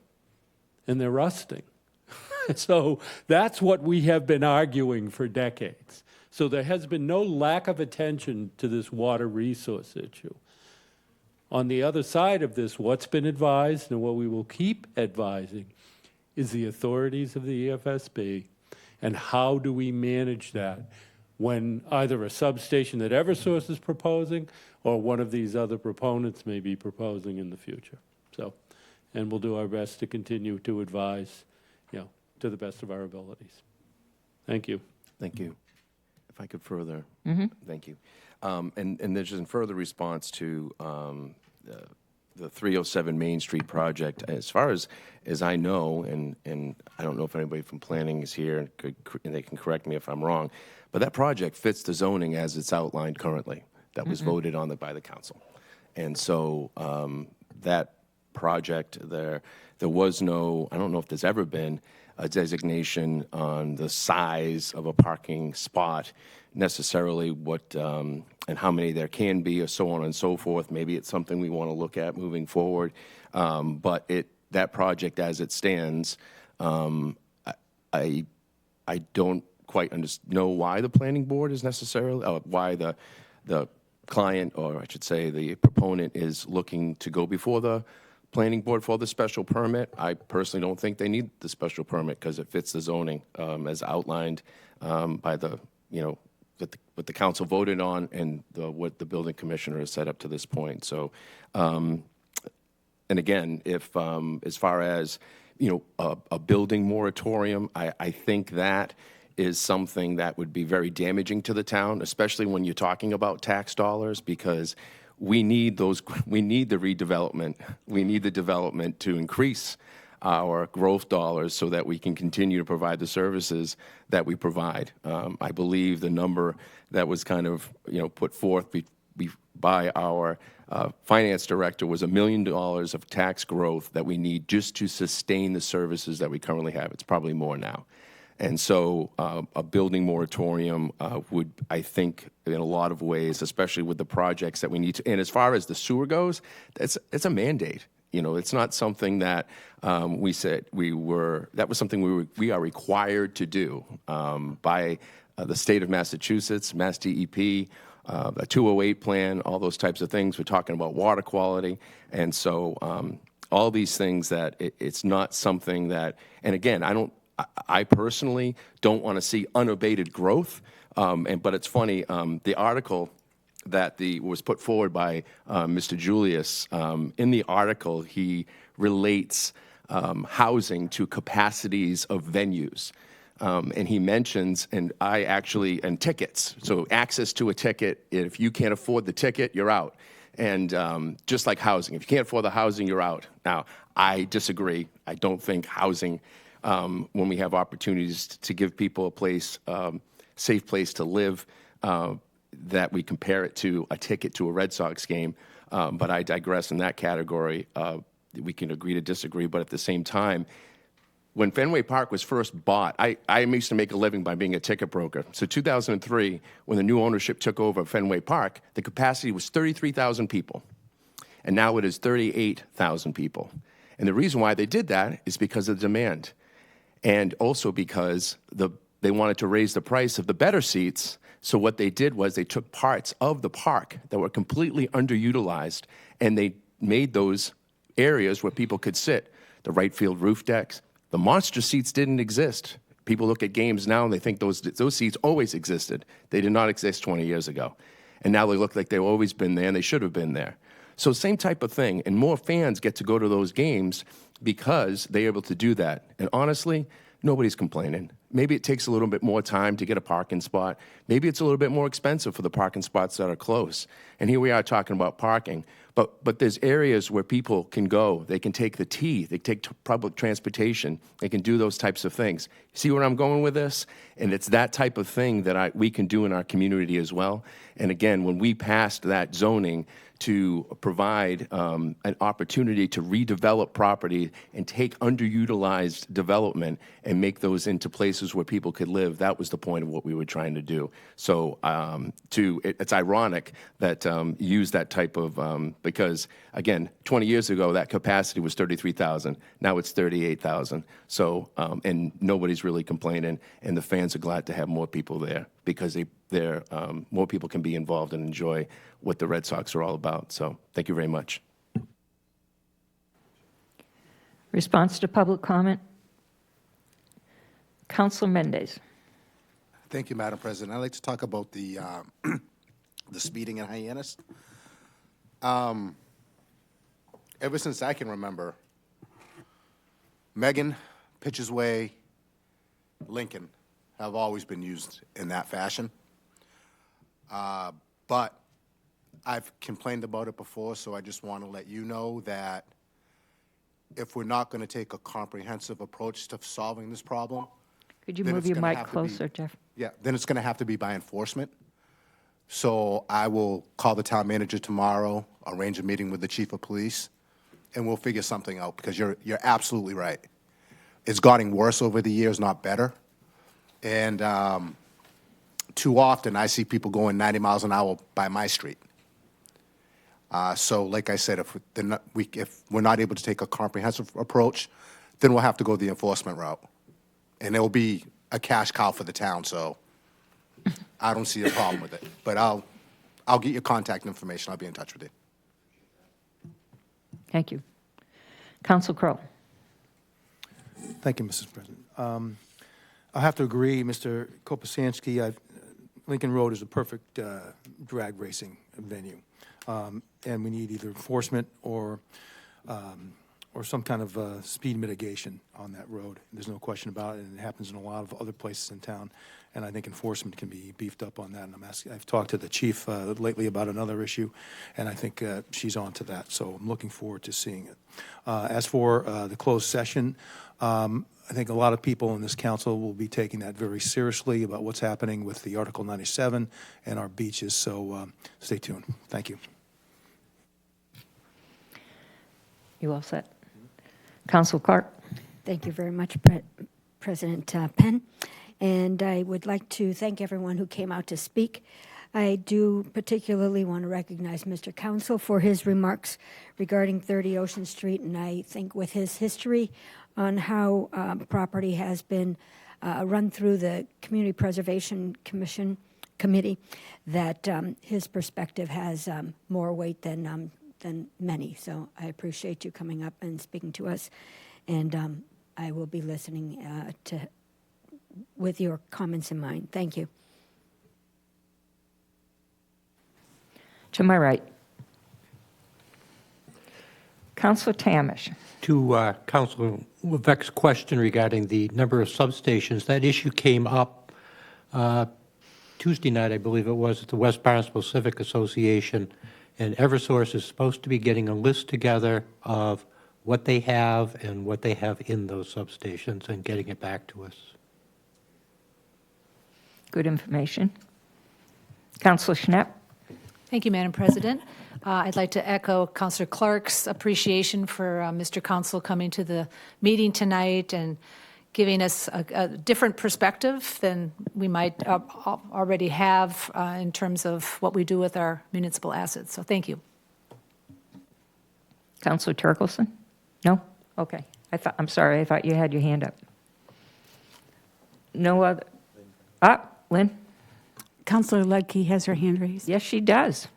and they're rusting. So that's what we have been arguing for decades. So there has been no lack of attention to this water resource issue. On the other side of this, what's been advised and what we will keep advising is the authorities of the EFSB and how do we manage that when either a substation that Eversource is proposing or one of these other proponents may be proposing in the future. So, and we'll do our best to continue to advise, you know, to the best of our abilities. Thank you. Thank you. If I could further, thank you. And this is in further response to the 307 Main Street project. As far as I know, and I don't know if anybody from planning is here, and they can correct me if I'm wrong, but that project fits the zoning as it's outlined currently, that was voted on by the council. And so that project, there was no, I don't know if there's ever been a designation on the size of a parking spot, necessarily what and how many there can be, or so on and so forth. Maybe it's something we want to look at moving forward. But that project as it stands, I don't quite know why the planning board is necessarily, why the client, or I should say the proponent, is looking to go before the planning board for the special permit. I personally don't think they need the special permit because it fits the zoning as outlined by the, you know, what the council voted on and what the building commissioner has set up to this point. So, and again, if as far as, you know, a building moratorium, I think that is something that would be very damaging to the town, especially when you're talking about tax dollars, because we need the redevelopment. We need the development to increase our growth dollars so that we can continue to provide the services that we provide. I believe the number that was kind of, you know, put forth by our finance director was $1 million of tax growth that we need just to sustain the services that we currently have. It's probably more now. And so a building moratorium would, I think, in a lot of ways, especially with the projects that we need to, and as far as the sewer goes, it's a mandate. You know, it's not something that we said that was something we are required to do by the state of Massachusetts, Mass DEP, a 208 plan, all those types of things. We're talking about water quality. And so all these things that it's not something that, and again, I personally don't want to see unabated growth. But it's funny, the article that was put forward by Mr. Julius, in the article, he relates housing to capacities of venues. And he mentions, and tickets. So access to a ticket, if you can't afford the ticket, you're out. And just like housing, if you can't afford the housing, you're out. Now, I disagree. I don't think housing, when we have opportunities to give people a place, safe place to live, that we compare it to a ticket to a Red Sox game. But I digress in that category. We can agree to disagree, but at the same time, when Fenway Park was first bought, I used to make a living by being a ticket broker. So 2003, when the new ownership took over Fenway Park, the capacity was 33,000 people. And now it is 38,000 people. And the reason why they did that is because of the demand. And also because they wanted to raise the price of the better seats. So what they did was they took parts of the park that were completely underutilized, and they made those areas where people could sit. The right field roof decks. The monster seats didn't exist. People look at games now and they think those seats always existed. They did not exist 20 years ago. And now they look like they've always been there, and they should have been there. So same type of thing, and more fans get to go to those games because they're able to do that. And honestly, nobody's complaining. Maybe it takes a little bit more time to get a parking spot. Maybe it's a little bit more expensive for the parking spots that are close. And here we are talking about parking. But there's areas where people can go. They can take the T. They take public transportation. They can do those types of things. See where I'm going with this? And it's that type of thing that we can do in our community as well. And again, when we passed that zoning to provide an opportunity to redevelop property and take underutilized development and make those into places where people could live, that was the point of what we were trying to do. So it's ironic that you use that type of, because again, 20 years ago, that capacity was 33,000. Now it's 38,000. So, and nobody's really complaining, and the fans are glad to have more people there because more people can be involved and enjoy what the Red Sox are all about. So thank you very much. Response to public comment? Councilor Mendez. Thank you, Madam President. I'd like to talk about the the speeding in Hyannis. Ever since I can remember, Megan, Pitches Way, Lincoln have always been used in that fashion. But I've complained about it before, so I just want to let you know that if we're not going to take a comprehensive approach to solving this problem, Could you then move it's your gonna mic have to closer, be- Jeff? Yeah, then it's going to have to be by enforcement. So I will call the town manager tomorrow, arrange a meeting with the chief of police, and we'll figure something out, because you're absolutely right. It's gotten worse over the years, not better. And too often I see people going 90 miles an hour by my street. So like I said, if we're not able to take a comprehensive approach, then we'll have to go the enforcement route. And it will be a cash cow for the town, so I don't see a problem with it. But I'll get your contact information. I'll be in touch with you. Thank you. Council Crowe. Thank you, Mrs. President. I have to agree, Mr. Kopansky, Lincoln Road is a perfect drag racing venue. And we need either enforcement or some kind of speed mitigation on that road. There's no question about it, and it happens in a lot of other places in town. And I think enforcement can be beefed up on that. And I've talked to the chief lately about another issue, and I think she's on to that. So I'm looking forward to seeing it. As for the closed session, I think a lot of people in this council will be taking that very seriously about what's happening with the Article 97 and our beaches. So stay tuned. Thank you. You all set? Council Clark. Thank you very much, President Penn. And I would like to thank everyone who came out to speak. I do particularly want to recognize Mr. Council for his remarks regarding 30 Ocean Street, and I think with his history on how property has been run through the Community Preservation Committee, that his perspective has more weight than many. So I appreciate you coming up and speaking to us, and I will be listening with your comments in mind. Thank you. To my right. Councilor Tamish. To Councilor Levesque's question regarding the number of substations, that issue came up Tuesday night, I believe it was, at the West Barnstable Civic Association, and Eversource is supposed to be getting a list together of what they have and what they have in those substations and getting it back to us. Good information. Councilor Schnapp. Thank you, Madam President. I'd like to echo Councilor Clark's appreciation for Mr. Council coming to the meeting tonight and giving us a different perspective than we might already have in terms of what we do with our municipal assets. So thank you. Councilor Turkelson? No? Okay. I'm sorry. I thought you had your hand up. No other. Lynn? Councilor Ludke has her hand raised. Yes, she does.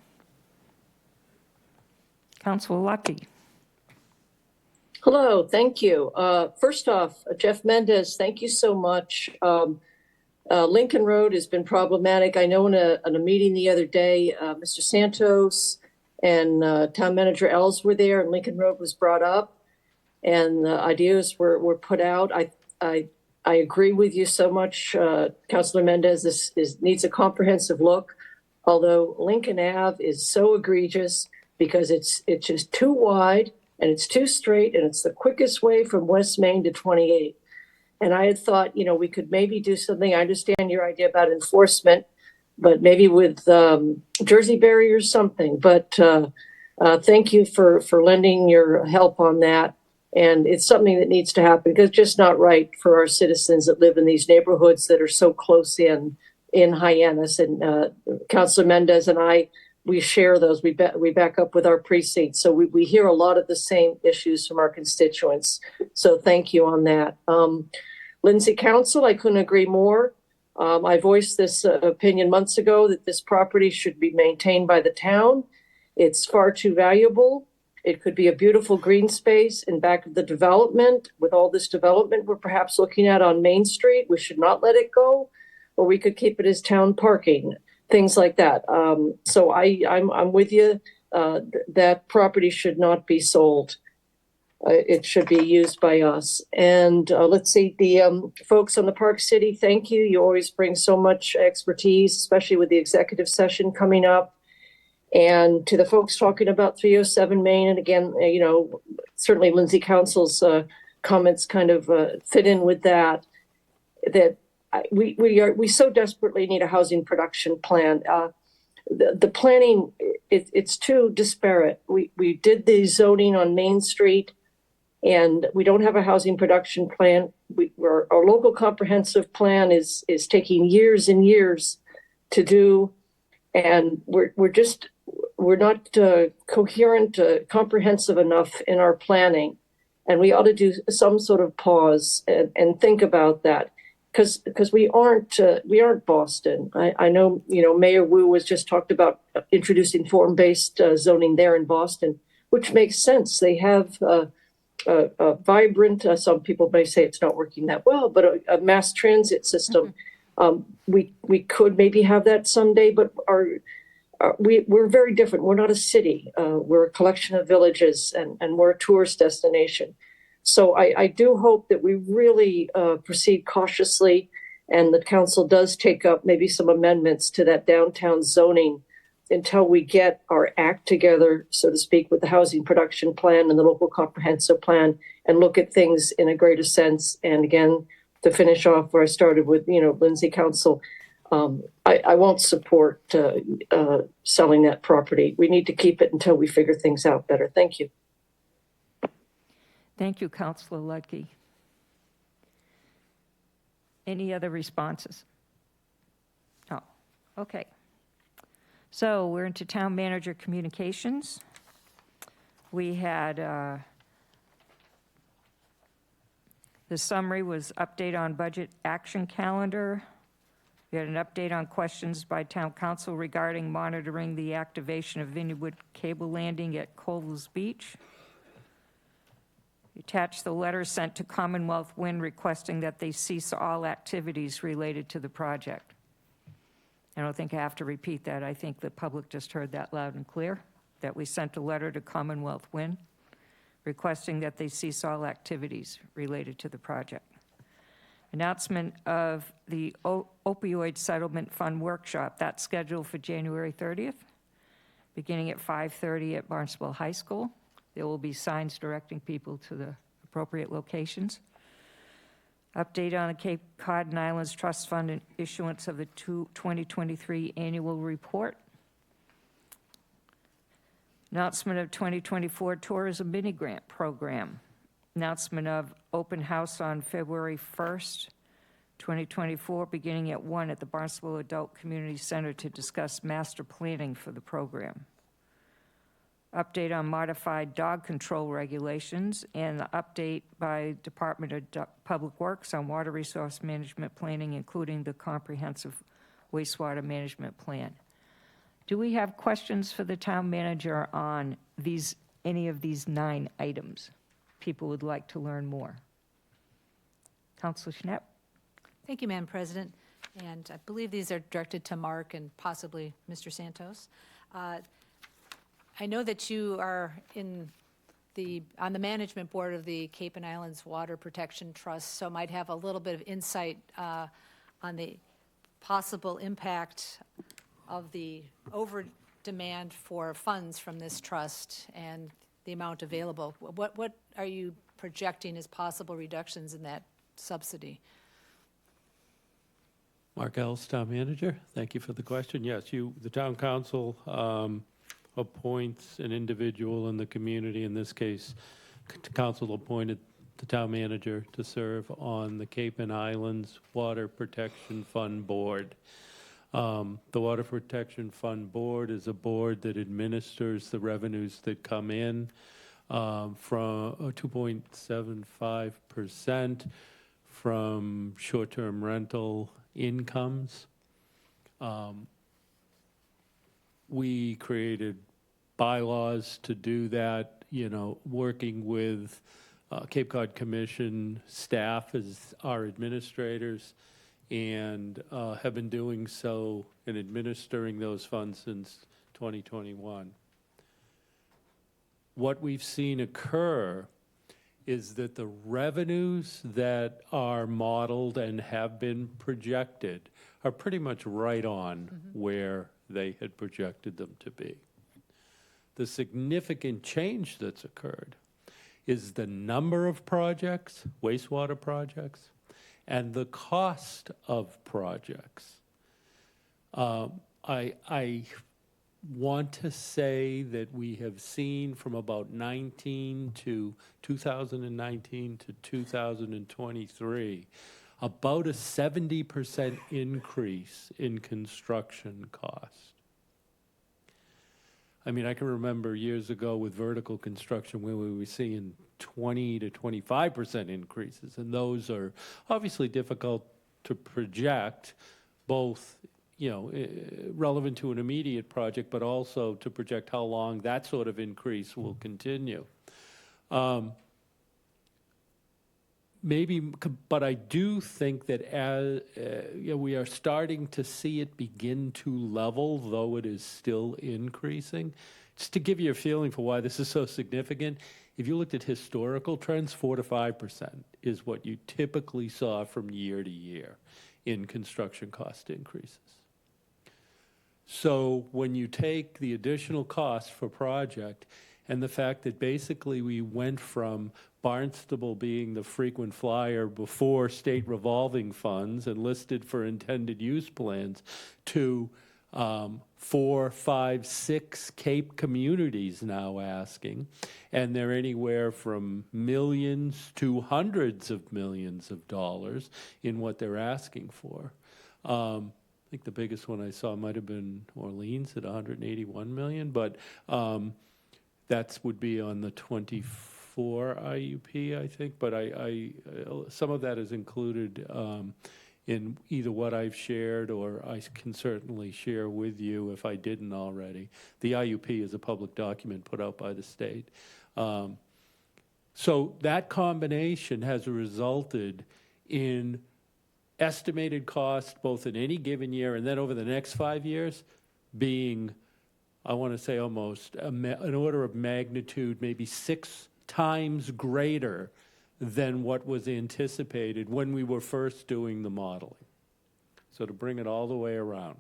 Councilor Lucky. Hello, thank you. First off, Jeff Mendez, thank you so much. Lincoln Road has been problematic. I know in a meeting the other day, Mr. Santos and Town Manager Ells were there, and Lincoln Road was brought up, and the ideas were put out. I agree with you so much, Councilor Mendez. This needs a comprehensive look. Although Lincoln Ave is so egregious because it's just too wide and it's too straight, and it's the quickest way from West Main to 28. And I had thought, we could maybe do something. I understand your idea about enforcement, but maybe with Jersey barriers, something. But thank you for lending your help on that. And it's something that needs to happen because it's just not right for our citizens that live in these neighborhoods that are so close in Hyannis. And Councilor Mendez and I, we share those. We back up with our precinct. So we hear a lot of the same issues from our constituents. So thank you on that. Lindsay Council, I couldn't agree more. I voiced this opinion months ago that this property should be maintained by the town. It's far too valuable. It could be a beautiful green space in back of the development. With all this development we're perhaps looking at on Main Street, we should not let it go, or we could keep it as town parking, things like that. So I'm with you. That property should not be sold. It should be used by us. And let's see, the folks on the Park City, thank you. You always bring so much expertise, especially with the executive session coming up. And to the folks talking about 307 Main, and again, certainly Lindsay Council's comments kind of fit in with that, we so desperately need a housing production plan. The planning, it's too disparate. We did the zoning on Main Street, and we don't have a housing production plan. Our local comprehensive plan is taking years and years to do, and we're not coherent, comprehensive enough in our planning, and we ought to do some sort of pause and think about that, because we aren't Boston. I know Mayor Wu was just talked about introducing form-based zoning there in Boston, which makes sense. They have a vibrant, some people may say it's not working that well, but a mass transit system. We could maybe have that someday, but we're very different. We're not a city. We're a collection of villages, and we're a tourist destination. So I do hope that we really proceed cautiously, and the council does take up maybe some amendments to that downtown zoning until we get our act together, so to speak, with the housing production plan and the local comprehensive plan, and look at things in a greater sense. And again, to finish off where I started with, Lindsay Council, I won't support selling that property. We need to keep it until we figure things out better. Thank you. Thank you, Councilor Ludke. Any other responses? No. Okay. So we're into town manager communications. We had, the summary was update on budget action calendar. We had an update on questions by town council regarding monitoring the activation of Vineywood Cable Landing at Coles Beach. Attached the letter sent to Commonwealth Wind requesting that they cease all activities related to the project. I don't think I have to repeat that. I think the public just heard that loud and clear, that we sent a letter to Commonwealth Wind requesting that they cease all activities related to the project. Announcement of the opioid settlement fund workshop, that's scheduled for January 30th, beginning at 5:30 at Barnstable High School. There will be signs directing people to the appropriate locations. Update on the Cape Cod and Islands Trust Fund and issuance of the 2023 annual report. Announcement of 2024 Tourism Mini Grant Program. Announcement of open house on February 1st, 2024, beginning at 1 at the Barnstable Adult Community Center to discuss master planning for the program. Update on modified dog control regulations, and the update by Department of Public Works on water resource management planning, including the comprehensive wastewater management plan. Do we have questions for the town manager on any of these 9 items? People would like to learn more. Councilor Schnapp? Thank you, Madam President. And I believe these are directed to Mark and possibly Mr. Santos. I know that you are on the management board of the Cape and Islands Water Protection Trust, so might have a little bit of insight on the possible impact of the over demand for funds from this trust and the amount available. What are you projecting as possible reductions in that subsidy? Mark Ellis, Town Manager. Thank you for the question. Yes, the Town Council appoints an individual in the community. In this case, Council appointed the Town Manager to serve on the Cape and Islands Water Protection Fund Board. The Water Protection Fund Board is a board that administers the revenues that come in from 2.75% from short-term rental incomes. We created bylaws to do that, working with Cape Cod Commission staff as our administrators, and have been doing so and administering those funds since 2021. What we've seen occur is that the revenues that are modeled and have been projected are pretty much right on where they had projected them to be. The significant change that's occurred is the number of projects, wastewater projects, and the cost of projects. I want to say that we have seen from about 2019 to 2023 about a 70% increase in construction cost. I mean, I can remember years ago with vertical construction where we were seeing 20 to 25% increases, and those are obviously difficult to project, both relevant to an immediate project, but also to project how long that sort of increase will continue. But I do think that as we are starting to see it begin to level, though it is still increasing. Just to give you a feeling for why this is so significant, if you looked at historical trends, 4 to 5% is what you typically saw from year to year in construction cost increases. So when you take the additional cost for project and the fact that basically we went from Barnstable being the frequent flyer before state revolving funds and listed for intended use plans to 4, 5, 6 Cape communities now asking, and they're anywhere from millions to hundreds of millions of dollars in what they're asking for. I think the biggest one I saw might have been Orleans at 181 million, but that would be on the 24 IUP, I think. But some of that is included in either what I've shared, or I can certainly share with you if I didn't already. The IUP is a public document put out by the state. So that combination has resulted in estimated cost, both in any given year and then over the next 5 years, being, I want to say, almost an order of magnitude, maybe 6 times greater than what was anticipated when we were first doing the modeling. So to bring it all the way around,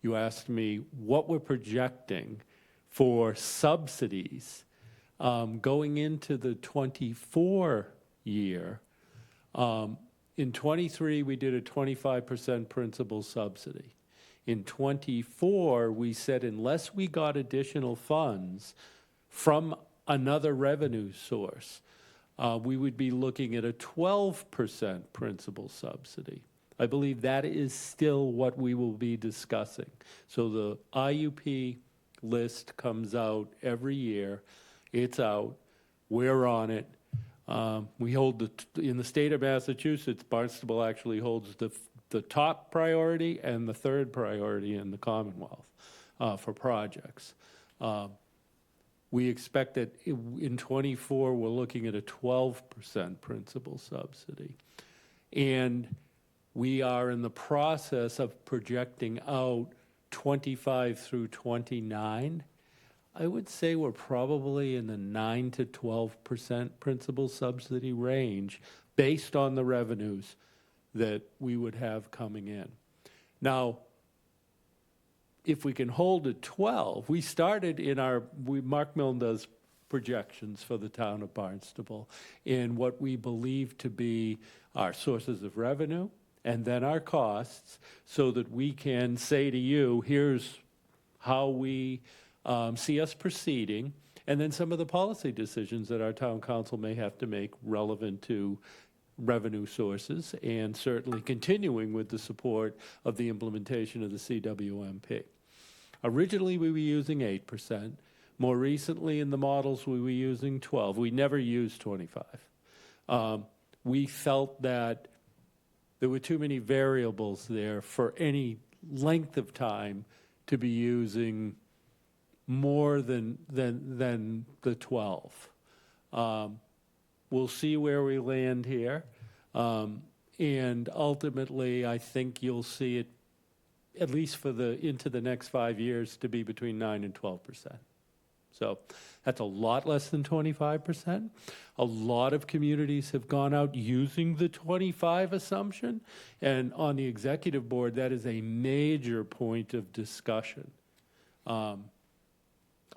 you asked me what we're projecting for subsidies going into the 24 year. In 23, we did a 25% principal subsidy. In 24, we said unless we got additional funds from another revenue source, we would be looking at a 12% principal subsidy. I believe that is still what we will be discussing. So the IUP list comes out every year. It's out. We're on it. We hold in the state of Massachusetts, Barnstable actually holds the top priority and the third priority in the Commonwealth for projects. We expect that in 24, we're looking at a 12% principal subsidy. And we are in the process of projecting out 25 through 29 I would say we're probably in the 9 to 12% principal subsidy range based on the revenues that we would have coming in. Now, if we can hold at 12, we started in Mark Milne does projections for the town of Barnstable in what we believe to be our sources of revenue and then our costs, so that we can say to you, here's how we see us proceeding, and then some of the policy decisions that our town council may have to make relevant to revenue sources, and certainly continuing with the support of the implementation of the CWMP. Originally, we were using 8%. More recently, in the models, we were using 12. We never used 25. We felt that there were too many variables there for any length of time to be using more than the 12. We'll see where we land here. And ultimately, I think you'll see it, at least for into the next 5 years, to be between 9 and 12%. So that's a lot less than 25%. A lot of communities have gone out using the 25 assumption, and on the executive board, that is a major point of discussion.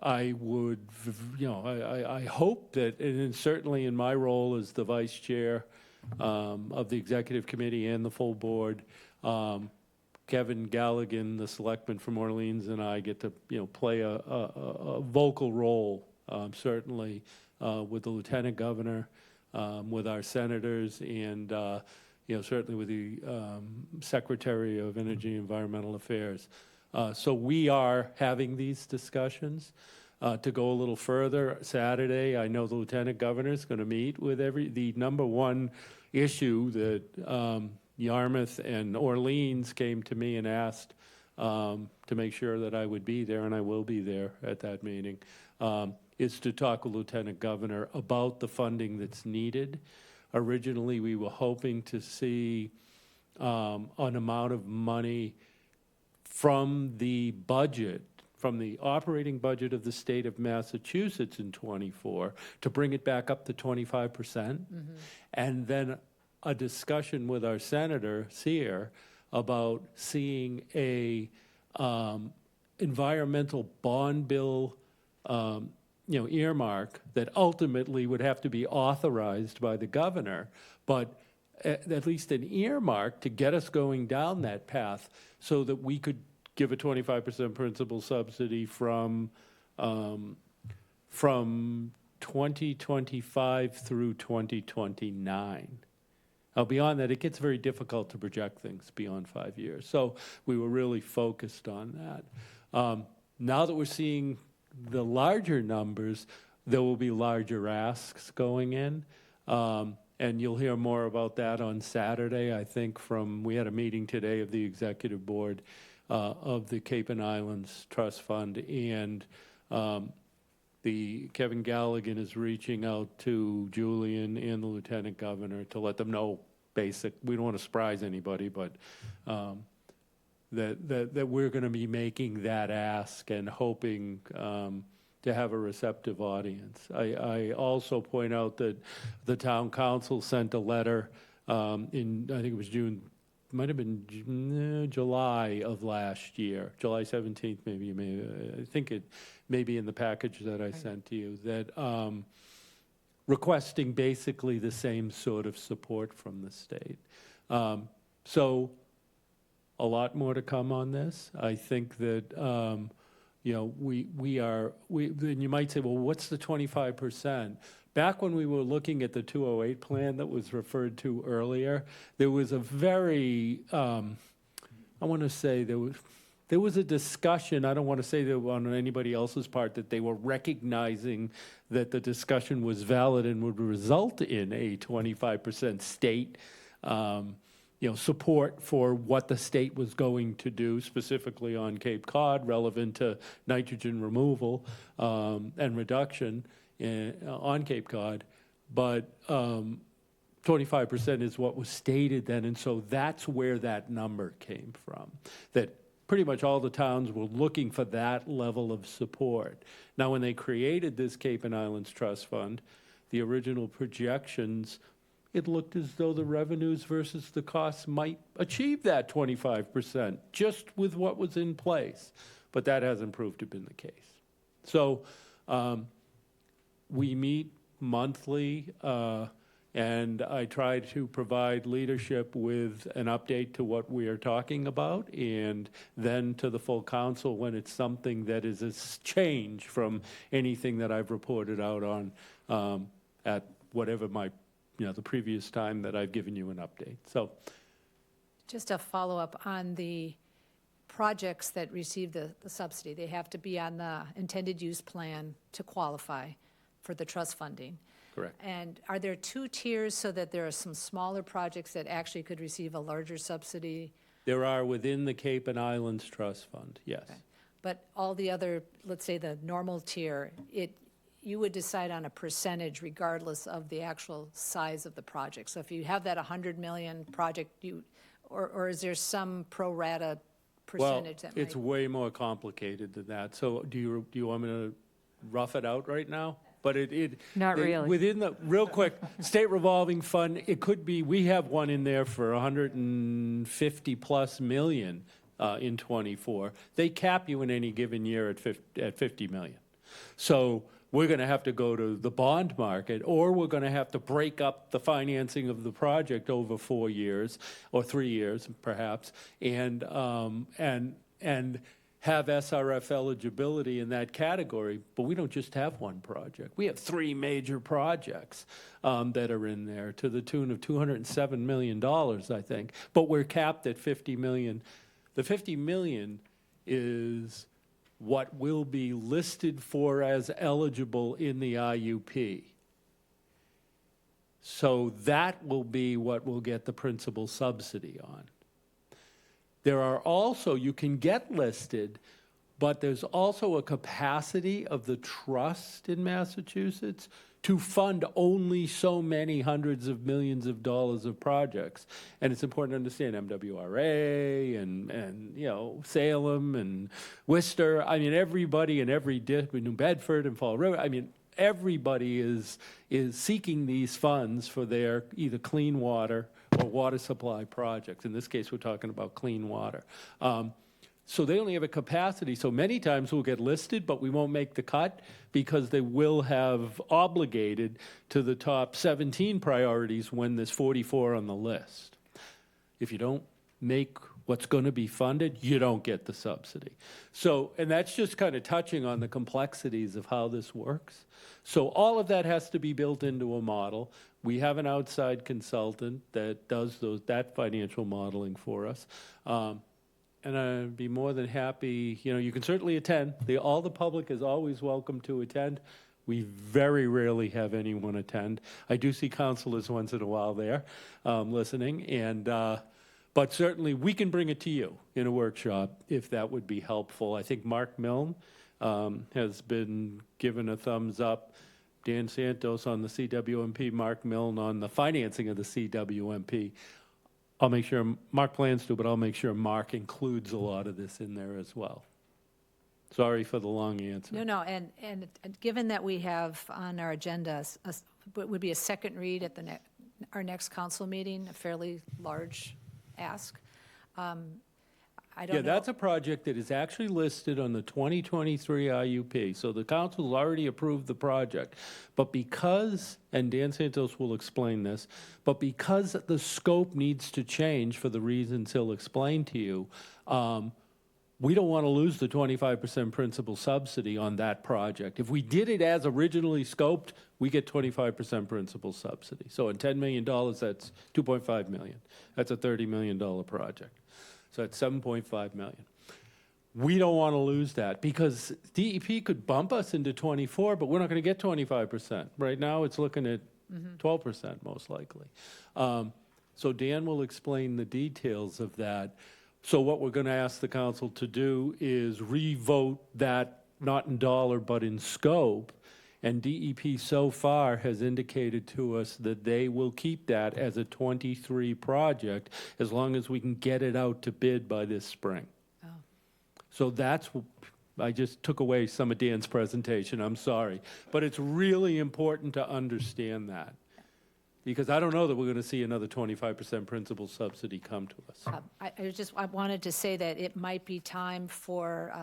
I would, I hope that, and certainly in my role as the vice chair of the executive committee and the full board, Kevin Galligan, the selectman from Orleans, and I get to, play a vocal role, certainly with the lieutenant governor, with our senators, and certainly with the Secretary of Energy and Environmental Affairs. So we are having these discussions. To go a little further, Saturday, I know the lieutenant governor is going to meet with the number one issue that Yarmouth and Orleans came to me and asked to make sure that I would be there, and I will be there at that meeting, is to talk with Lieutenant Governor about the funding that's needed. Originally, we were hoping to see an amount of money from the budget, from the operating budget of the state of Massachusetts in '24, to bring it back up to 25%, and then a discussion with our senator, Sear, about seeing a environmental bond bill, earmark that ultimately would have to be authorized by the governor, but at least an earmark to get us going down that path, so that we could give a 25% principal subsidy from 2025 through 2029. Now, beyond that, it gets very difficult to project things beyond 5 years. So we were really focused on that. Now that we're seeing the larger numbers, there will be larger asks going in. And you'll hear more about that on Saturday, I think, we had a meeting today of the executive board of the Cape and Islands Trust Fund, and Kevin Galligan is reaching out to Julian and the lieutenant governor to let them know we don't want to surprise anybody, but that we're going to be making that ask and hoping to have a receptive audience. I also point out that the town council sent a letter in, I think it was June, might have been July of last year, July 17th, maybe. I think it may be in the package that I sent to you, that requesting basically the same sort of support from the state. So a lot more to come on this. I think that, then you might say, well, what's the 25%? Back when we were looking at the 208 plan that was referred to earlier, there was a very, I want to say there was a discussion, I don't want to say that on anybody else's part, that they were recognizing that the discussion was valid and would result in a 25% state support for what the state was going to do, specifically on Cape Cod, relevant to nitrogen removal and reduction on Cape Cod. But 25% is what was stated then, and so that's where that number came from. That pretty much all the towns were looking for that level of support. Now, when they created this Cape and Islands Trust Fund, the original projections, it looked as though the revenues versus the costs might achieve that 25%, just with what was in place. But that hasn't proved to have been the case. So we meet monthly, and I try to provide leadership with an update to what we are talking about, and then to the full council when it's something that is a change from anything that I've reported out on at whatever my, the previous time that I've given you an update. So, Just a follow-up on the projects that receive the subsidy. They have to be on the intended use plan to qualify for the trust funding. correct. And are there two tiers so that there are some smaller projects that actually could receive a larger subsidy? There are within the Cape and Islands Trust Fund, yes. Okay. But all the other, let's say the normal tier, you would decide on a percentage regardless of the actual size of the project. So if you have that 100 million project, or is there some pro rata percentage that Well, it's way more complicated than that. So do you want me to rough it out right now? But Not really. Within the, real quick, state revolving fund, it could be, we have one in there for 150 plus million in '24. They cap you in any given year at 50 million. So we're going to have to go to the bond market, or we're going to have to break up the financing of the project over 4 years or 3 years, perhaps, and have SRF eligibility in that category. But we don't just have one project. We have 3 major projects that are in there to the tune of $207 million, I think. But we're capped at 50 million. The 50 million is what will be listed for as eligible in the IUP. So that will be what will get the principal subsidy on. There are also, you can get listed, but there's also a capacity of the trust in Massachusetts to fund only so many hundreds of millions of dollars of projects. And it's important to understand MWRA and Salem and Worcester. I mean, everybody in every district, New Bedford and Fall River, I mean, everybody is seeking these funds for their either clean water or water supply projects. In this case, we're talking about clean water. So they only have a capacity. So many times we'll get listed, but we won't make the cut because they will have obligated to the top 17 priorities when there's 44 on the list. If you don't make what's going to be funded, you don't get the subsidy. So, and that's just kind of touching on the complexities of how this works. So all of that has to be built into a model. We have an outside consultant that does that financial modeling for us. And I'd be more than happy, you can certainly attend. All the public is always welcome to attend. We very rarely have anyone attend. I do see counselors once in a while there listening, but certainly we can bring it to you in a workshop if that would be helpful. I think Mark Milne has been given a thumbs up. Dan Santos on the CWMP, Mark Milne on the financing of the CWMP. I'll make sure, Mark plans to, but I'll make sure Mark includes a lot of this in there as well. Sorry for the long answer. No, and given that we have on our agenda, what would be a second read at our next council meeting, a fairly large ask. I don't know. Yeah, that's a project that is actually listed on the 2023 IUP. So the council's already approved the project. But because, and Dan Santos will explain this, but because the scope needs to change for the reasons he'll explain to you, we don't want to lose the 25% principal subsidy on that project. If we did it as originally scoped, we get 25% principal subsidy. So in $10 million, that's $2.5 million. That's a $30 million project. So that's $7.5 million. We don't want to lose that because DEP could bump us into 24, but we're not going to get 25%. Right now, it's looking at 12% most likely. So Dan will explain the details of that. So what we're going to ask the council to do is re-vote that, not in dollar, but in scope. And DEP so far has indicated to us that they will keep that as a 23 project as long as we can get it out to bid by this spring. Oh, So I just took away some of Dan's presentation, I'm sorry. But it's really important to understand that, because I don't know that we're going to see another 25% principal subsidy come to us. I wanted to say that it might be time for,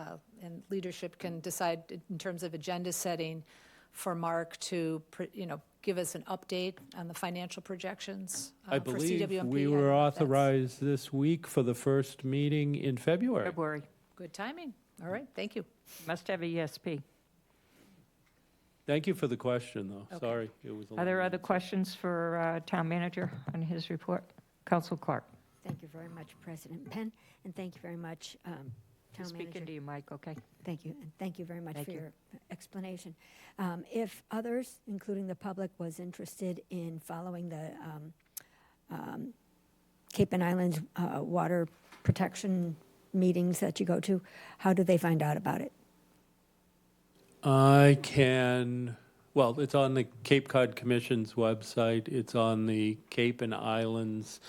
and leadership can decide in terms of agenda setting, for Mark to, give us an update on the financial projections I for believe CWMP. we were authorized this week for the first meeting in February. February. Good timing. All right, thank you. Must have a ESP. Thank you for the question, though. Okay. Sorry, it was a Are there long other questions for town manager on his report? Council Clark. Thank you very much, President Penn, and thank you very much, Town Speak Manager. into your mic, okay? Thank you, and thank you very much Thank for you. your explanation. If others, including the public, was interested in following the Cape and Islands water protection meetings that you go to, how do they find out about it? I can, well, it's on the Cape Cod Commission's website. It's on the Cape and Islands.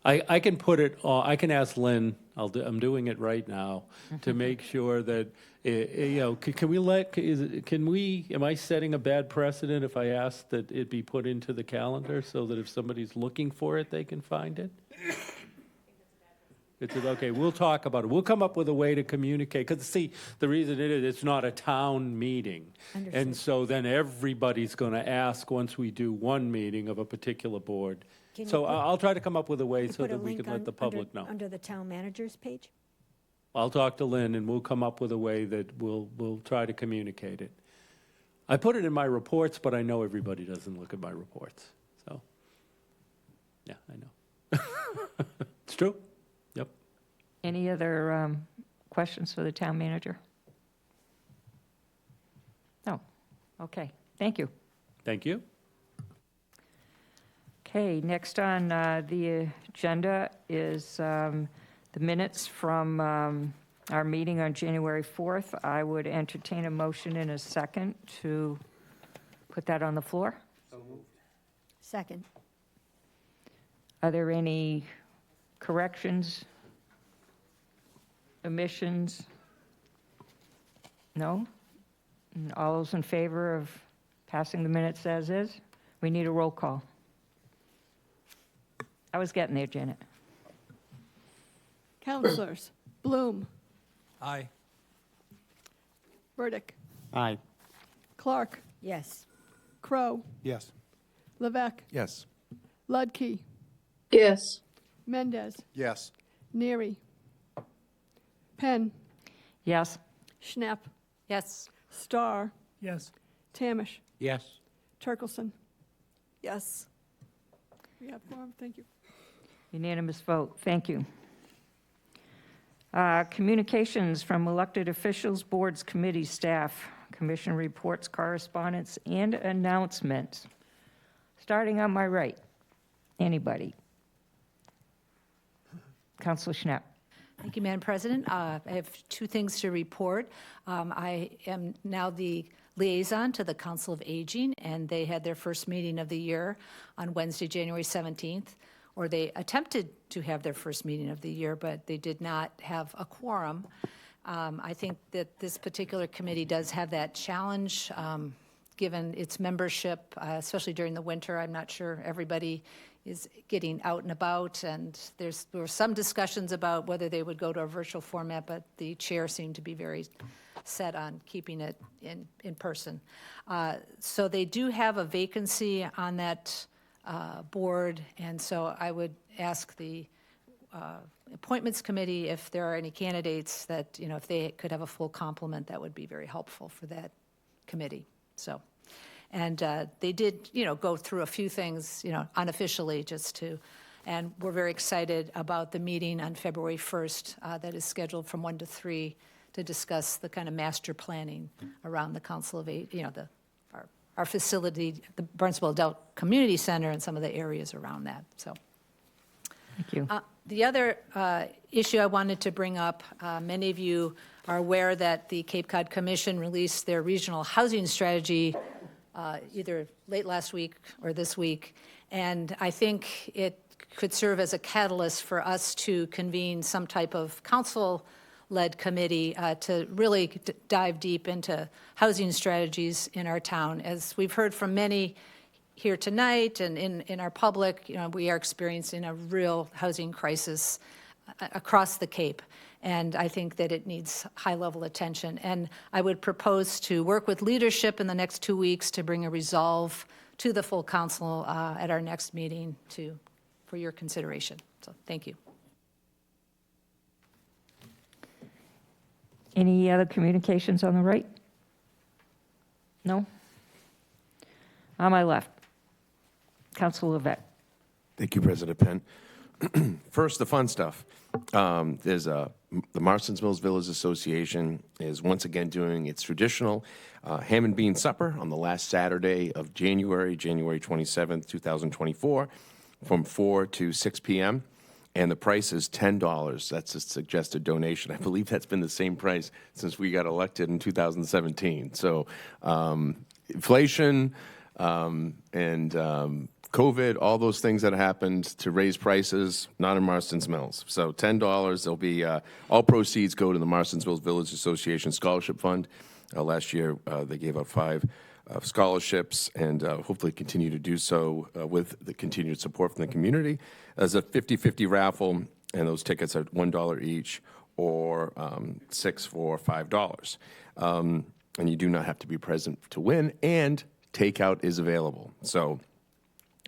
I can put it on, I can ask Lynn, I'm doing it right now, to make sure that, am I setting a bad precedent if I ask that it be put into the calendar so that if somebody's looking for it, they can find it? Okay, we'll talk about it. We'll come up with a way to communicate, because see, the reason it is, it's not a town meeting. Understood. And so then everybody's going to ask once we do one meeting of a particular board. Can you So put- I'll try to come up with a way You so put a that we link can let on- the public know. Under the town manager's page? I'll talk to Lynn and we'll come up with a way that we'll try to communicate it. I put it in my reports, but I know everybody doesn't look at my reports, so. Yeah, I know. It's true. Yep. Any other questions for the town manager? No. Okay, thank you. Thank you. Okay, next on the agenda is the minutes from our meeting on January 4th. I would entertain a motion in a second to put that on the floor. Second. Are there any corrections, omissions? No? And all those in favor of passing the minutes as is? We need a roll call. I was getting there, Janet. Councilors: Bloom, Aye. Burdick, Aye. Clark, Yes. Crow, Yes. Levesque, Yes. Ludke, Yes. Mendez, Yes. Neary, Penn, Yes? Schnapp, Yes. Starr, Yes. Tamish, Yes. Turkelson. Yes. We have quorum, thank you. Unanimous vote, thank you. Communications from elected officials, boards, committees, staff, commission reports, correspondence, and announcements. Starting on my right, anybody? Councilor Schnapp. Thank you, Madam President. I have two things to report. I am now the liaison to the Council of Aging, and they had their first meeting of the year on Wednesday, January 17th, or they attempted to have their first meeting of the year, but they did not have a quorum. I think that this particular committee does have that challenge, given its membership, especially during the winter. I'm not sure everybody is getting out and about, and there were some discussions about whether they would go to a virtual format, but the chair seemed to be very set on keeping it in person. So they do have a vacancy on that board, and so I would ask the appointments committee if there are any candidates that, if they could have a full complement, that would be very helpful for that committee. So, and they did, go through a few things, unofficially and we're very excited about the meeting on February 1st that is scheduled from 1 to 3 to discuss the kind of master planning around the Council of Eight, our facility, the Barnstable Adult Community Center, and some of the areas around that. So, Thank you. The other issue I wanted to bring up, many of you are aware that the Cape Cod Commission released their regional housing strategy either late last week or this week, and I think it could serve as a catalyst for us to convene some type of council led committee to really dive deep into housing strategies in our town. As we've heard from many here tonight and in our public, we are experiencing a real housing crisis across the Cape. And I think that it needs high-level attention. And I would propose to work with leadership in the next 2 weeks to bring a resolve to the full council at our next meeting for your consideration. So thank you. Any other communications on the right? No? On my left, Councilor Levesque. Thank you, President Penn. First, the fun stuff. There's the Marston's Mills Village Association is once again doing its traditional ham and bean supper on the last Saturday of January 27th, 2024, from 4 to 6 p.m. And the price is $10. That's a suggested donation. I believe that's been the same price since we got elected in 2017. So inflation and COVID, all those things that happened to raise prices, not in Marston's Mills. So $10, there'll be, all proceeds go to the Marston's Mills Village Association Scholarship Fund. Last year, they gave out 5 scholarships and hopefully continue to do so with the continued support from the community. There's a 50-50 raffle, and those tickets are $1 each or 6 for $5. And you do not have to be present to win, and takeout is available. So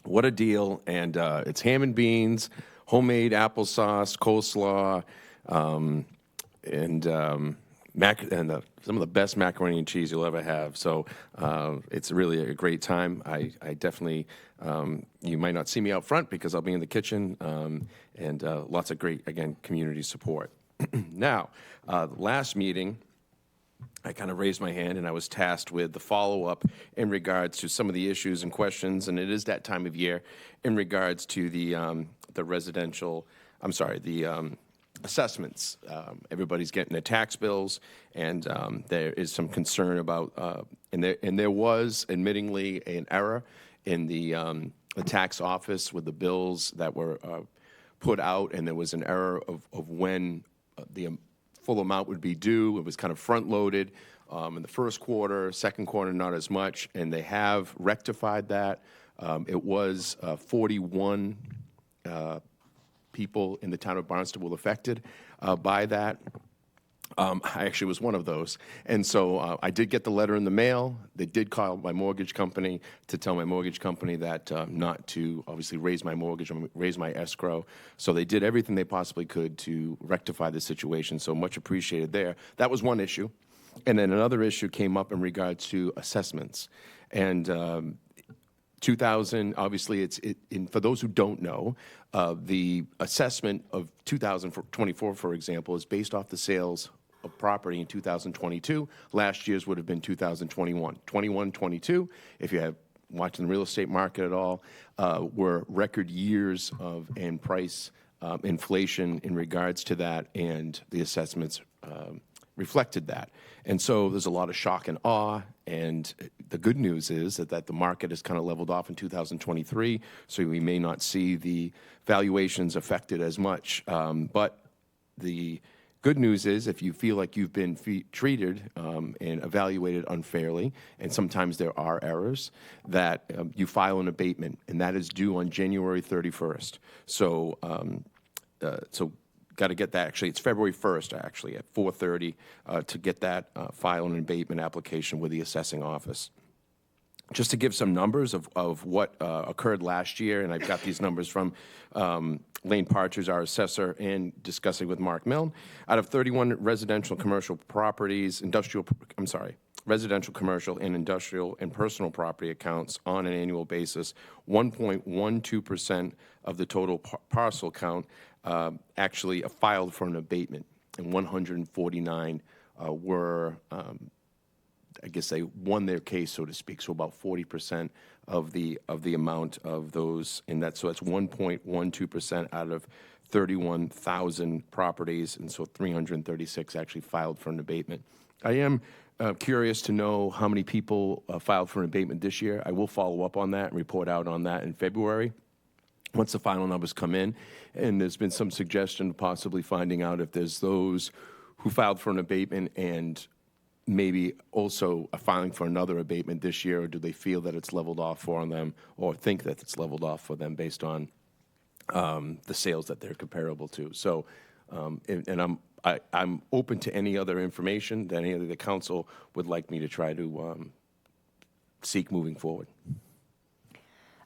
what a deal. And it's ham and beans, homemade applesauce, coleslaw, and some of the best macaroni and cheese you'll ever have. So it's really a great time. I definitely, you might not see me out front because I'll be in the kitchen, and lots of great, again, community support. Now, last meeting, I kind of raised my hand and I was tasked with the follow-up in regards to some of the issues and questions, and it is that time of year in regards to the assessments. Everybody's getting their tax bills, and there is some concern about, and there was admittingly an error in the tax office with the bills that were put out, and there was an error of when the full amount would be due. It was kind of front-loaded in the first quarter, second quarter not as much, and they have rectified that. It was 41 people in the town of Barnstable affected by that. I actually was one of those. And so I did get the letter in the mail. They did call my mortgage company to tell my mortgage company that not to obviously raise my mortgage, raise my escrow. So they did everything they possibly could to rectify the situation. So much appreciated there. That was one issue. And then another issue came up in regards to assessments. And 2000, obviously, for those who don't know, the assessment of 2024, for example, is based off the sales of property in 2022. Last year's would have been 2021. 21, 22, if you have watching the real estate market at all, were record years of and price inflation in regards to that, and the assessments reflected that. And so there's a lot of shock and awe, and the good news is that the market has kind of leveled off in 2023, so we may not see the valuations affected as much. But the good news is if you feel like you've been treated and evaluated unfairly, and sometimes there are errors, that you file an abatement, and that is due on January 31st. So got to get that. Actually, it's February 1st, actually, at 4:30 to get that file an abatement application with the assessing office. Just to give some numbers of what occurred last year, and I've got these numbers from Lane Partridge, our assessor, and discussing with Mark Milne. Out of 31 residential commercial properties, residential, commercial, and industrial and personal property accounts on an annual basis, 1.12% of the total parcel count actually filed for an abatement, and 149 were, I guess they won their case, so to speak. So about 40% of the amount of those, and that's 1.12% out of 31,000 properties, and so 336 actually filed for an abatement. I am curious to know how many people filed for an abatement this year. I will follow up on that and report out on that in February, once the final numbers come in. And there's been some suggestion of possibly finding out if there's those who filed for an abatement and maybe also a filing for another abatement this year, or do they feel that it's leveled off for them, or think that it's leveled off for them based on the sales that they're comparable to? So, and I'm open to any other information that any of the council would like me to try to seek moving forward.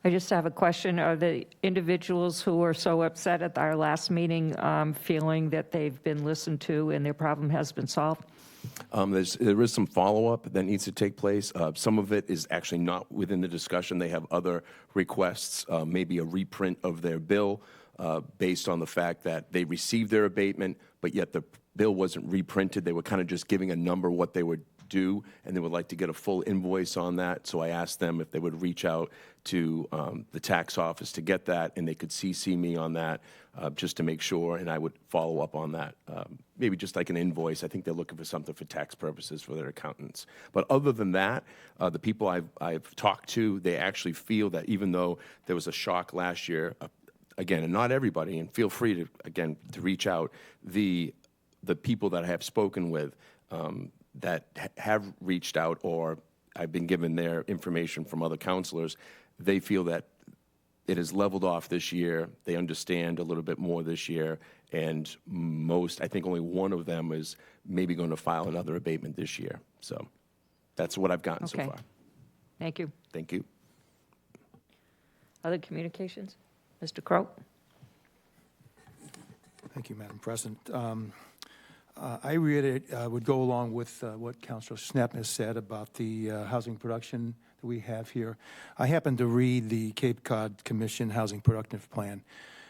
I just have a question. Are the individuals who were so upset at our last meeting feeling that they've been listened to and their problem has been solved? There is some follow-up that needs to take place. Some of it is actually not within the discussion. They have other requests, maybe a reprint of their bill based on the fact that they received their abatement, but yet the bill wasn't reprinted. They were kind of just giving a number what they would do, and they would like to get a full invoice on that. So I asked them if they would reach out to the tax office to get that, and they could CC me on that just to make sure, and I would follow up on that. Maybe just like an invoice. I think they're looking for something for tax purposes for their accountants. But other than that, the people I've talked to, they actually feel that even though there was a shock last year, again, and not everybody, and feel free to, again, to reach out, the people that I have spoken with that have reached out, or I've been given their information from other counselors, they feel that it has leveled off this year. They understand a little bit more this year, and I think only one of them is maybe going to file another abatement this year. So that's what I've gotten so Okay. far. Thank you. Thank you. Other communications? Mr. Crow? Thank you, Madam President. I really would go along with what Councilor Schnepp has said about the housing production that we have here. I happened to read the Cape Cod Commission Housing Productive Plan,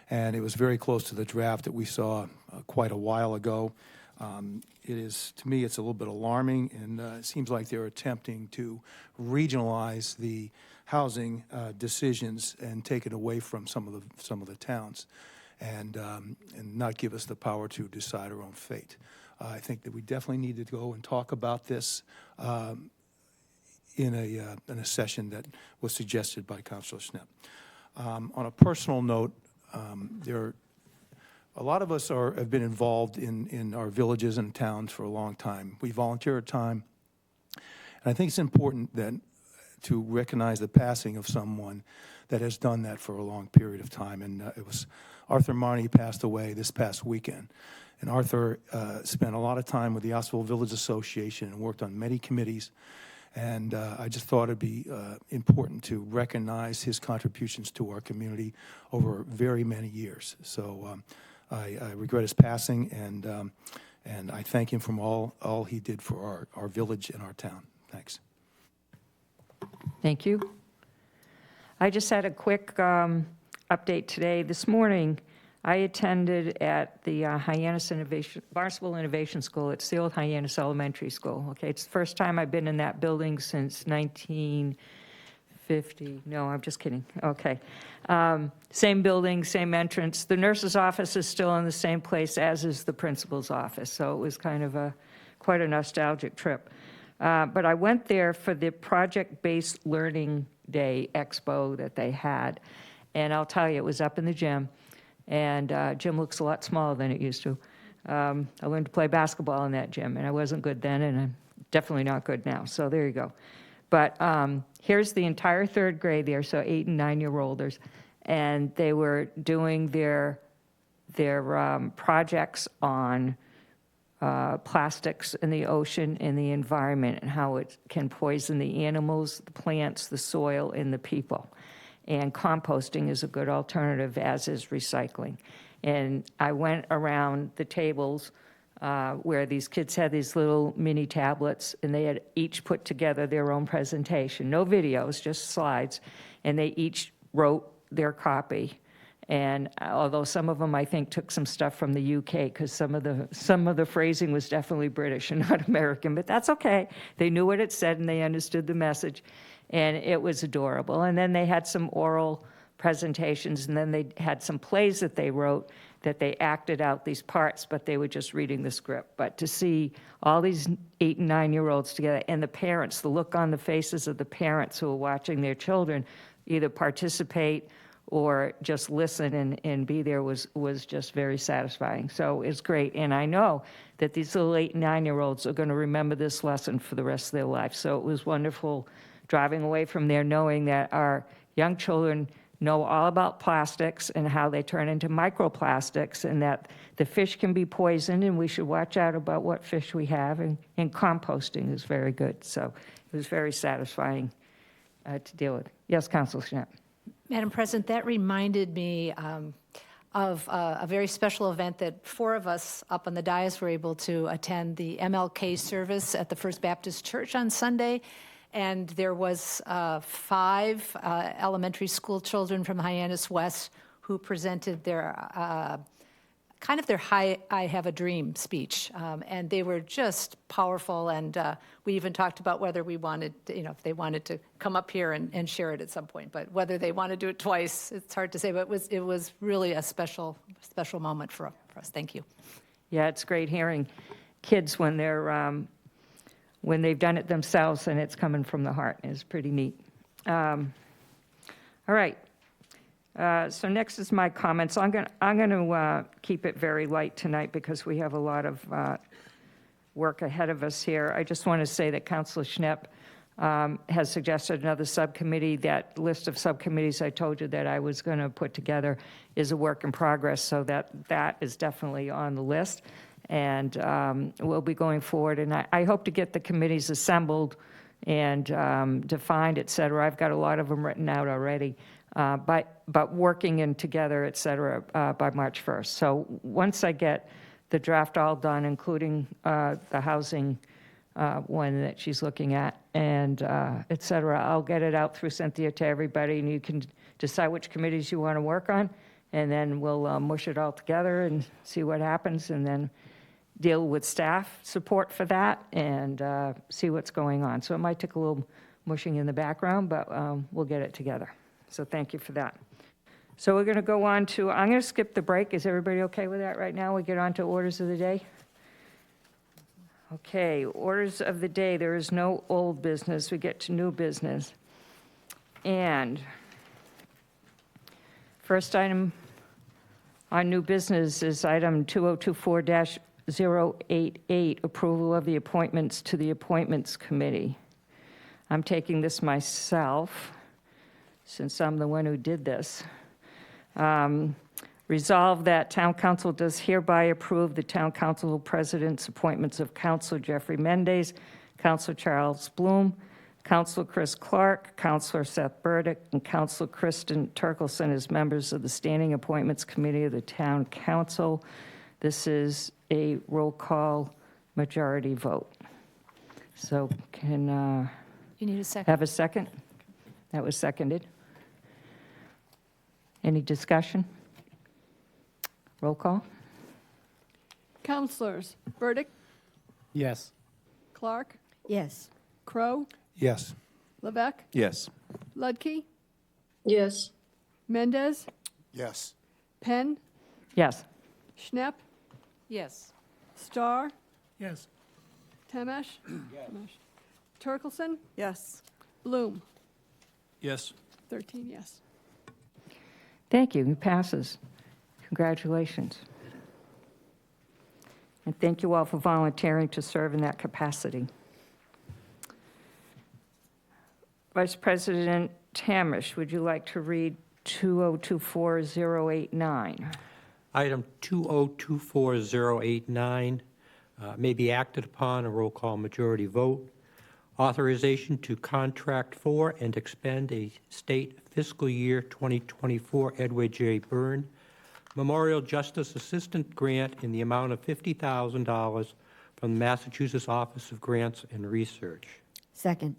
and it was very close to the draft that we saw quite a while ago. It is, to me, it's a little bit alarming, and it seems like they're attempting to regionalize the housing decisions and take it away from some of the towns, and not give us the power to decide our own fate. I think that we definitely need to go and talk about this in a session that was suggested by Councilor Schnepp. On a personal note, a lot of us have been involved in our villages and towns for a long time. We volunteer our time, and I think it's important to recognize the passing of someone that has done that for a long period of time. And it was Arthur Marnie passed away this past weekend. And Arthur spent a lot of time with the Oswald Village Association and worked on many committees. And I just thought it'd be important to recognize his contributions to our community over very many years. So I regret his passing, and I thank him for all he did for our village and our town. Thanks. Thank you. I just had a quick update today. This morning, I attended at the Barnstable Innovation School. It's the old Hyannis Elementary School. Okay, it's the first time I've been in that building since 1950. No, I'm just kidding. Okay. Same building, same entrance. The nurse's office is still in the same place as is the principal's office, so it was kind of quite a nostalgic trip. But I went there for the Project-Based Learning Day Expo that they had, and I'll tell you, it was up in the gym, and gym looks a lot smaller than it used to. I learned to play basketball in that gym, and I wasn't good then, and I'm definitely not good now, so there you go. But here's the entire third grade there, so 8- and 9-year-olders, and they were doing their projects on plastics in the ocean and the environment and how it can poison the animals, the plants, the soil, and the people. And composting is a good alternative, as is recycling. And I went around the tables where these kids had these little mini tablets, and they had each put together their own presentation. No videos, just slides. And they each wrote their copy. And although some of them, I think, took some stuff from the UK, because some of the phrasing was definitely British and not American, but that's okay. They knew what it said and they understood the message, and it was adorable. And then they had some oral presentations, and then they had some plays that they wrote that they acted out these parts, but they were just reading the script. But to see all these 8- and 9-year-olds together, and the parents, the look on the faces of the parents who are watching their children either participate or just listen and be there was just very satisfying. So it's great. And I know that these little 8 and 9-year-olds are going to remember this lesson for the rest of their life. So it was wonderful driving away from there knowing that our young children know all about plastics and how they turn into microplastics, and that the fish can be poisoned and we should watch out about what fish we have, and composting is very good. So it was very satisfying to deal with. Yes, Councilor Schnapp. Madam President, that reminded me of a very special event that 4 of us up on the dais were able to attend, the MLK service at the First Baptist Church on Sunday. And there was 5 elementary school children from Hyannis West who presented their kind of their I Have a Dream speech. And they were just powerful. And we even talked about whether we wanted, if they wanted to come up here and share it at some point. But whether they want to do it twice, it's hard to say. But it was really a special moment for us. Thank you. Yeah, it's great hearing kids when they've done it themselves and it's coming from the heart. It's pretty neat. All right. So next is my comments. I'm going to keep it very light tonight because we have a lot of work ahead of us here. I just want to say that Councilor Schnapp has suggested another subcommittee. That list of subcommittees I told you that I was going to put together is a work in progress, so that is definitely on the list. And we'll be going forward. And I hope to get the committees assembled and defined, et cetera. I've got a lot of them written out already, but working in together, et cetera, by March 1st. So once I get the draft all done, including the housing one that she's looking at, and et cetera, I'll get it out through Cynthia to everybody, and you can decide which committees you want to work on, and then we'll mush it all together and see what happens, and then deal with staff support for that and see what's going on. So it might take a little mushing in the background, but we'll get it together. So thank you for that. So we're going to go on to, I'm going to skip the break. Is everybody okay with that right now? We get on to orders of the day. Okay, orders of the day. There is no old business. We get to new business. And first item on new business is item 2024-088, approval of the appointments to the Appointments Committee. I'm taking this myself, since I'm the one who did this. Resolve that Town Council does hereby approve the Town Council President's appointments of Councilor Jeffrey Mendez, Councilor Charles Bloom, Councilor Chris Clark, Councilor Seth Burdick, and Councilor Kristen Turkelson as members of the Standing Appointments Committee of the Town Council. This is a roll call majority vote. So can You need a second. have a second? That was seconded. Any discussion? Roll call? Counselors Burdick, Yes. Clark, Yes. Crow, Yes. Levesque, Yes. Ludke, Yes. Mendez, Yes. Penn, Yes. Schnapp, Yes. Starr, Yes. Temesh, Turkelson, Yes. Bloom, Yes. 13 yes. Thank you. It passes. Congratulations. And thank you all for volunteering to serve in that capacity. Vice President Tamish, would you like to read 2024-089? Item 2024-089 may be acted upon a roll call majority vote. Authorization to contract for and expend a state fiscal year 2024 Edward J. Byrne Memorial Justice Assistant Grant in the amount of $50,000 from the Massachusetts Office of Grants and Research. Second.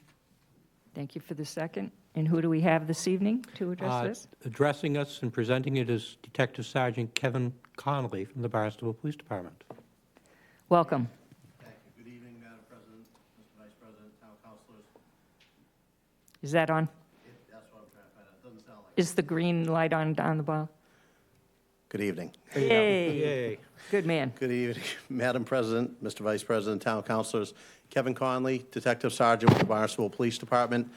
Thank you for the second. And who do we have this evening to address this? Addressing us and presenting it is Detective Sergeant Kevin Connolly from the Barnstable Police Department. Welcome. Thank you. Good evening, Madam President, Mr. Vice President, Town Councilors. Is that on? That's what I'm trying to find out. It doesn't sound like Is the green light on down the bottom? Good evening. Yay. Good man. Good evening, Madam President, Mr. Vice President, Town Councilors. Kevin Conley, Detective Sergeant with the Barnstable Police Department.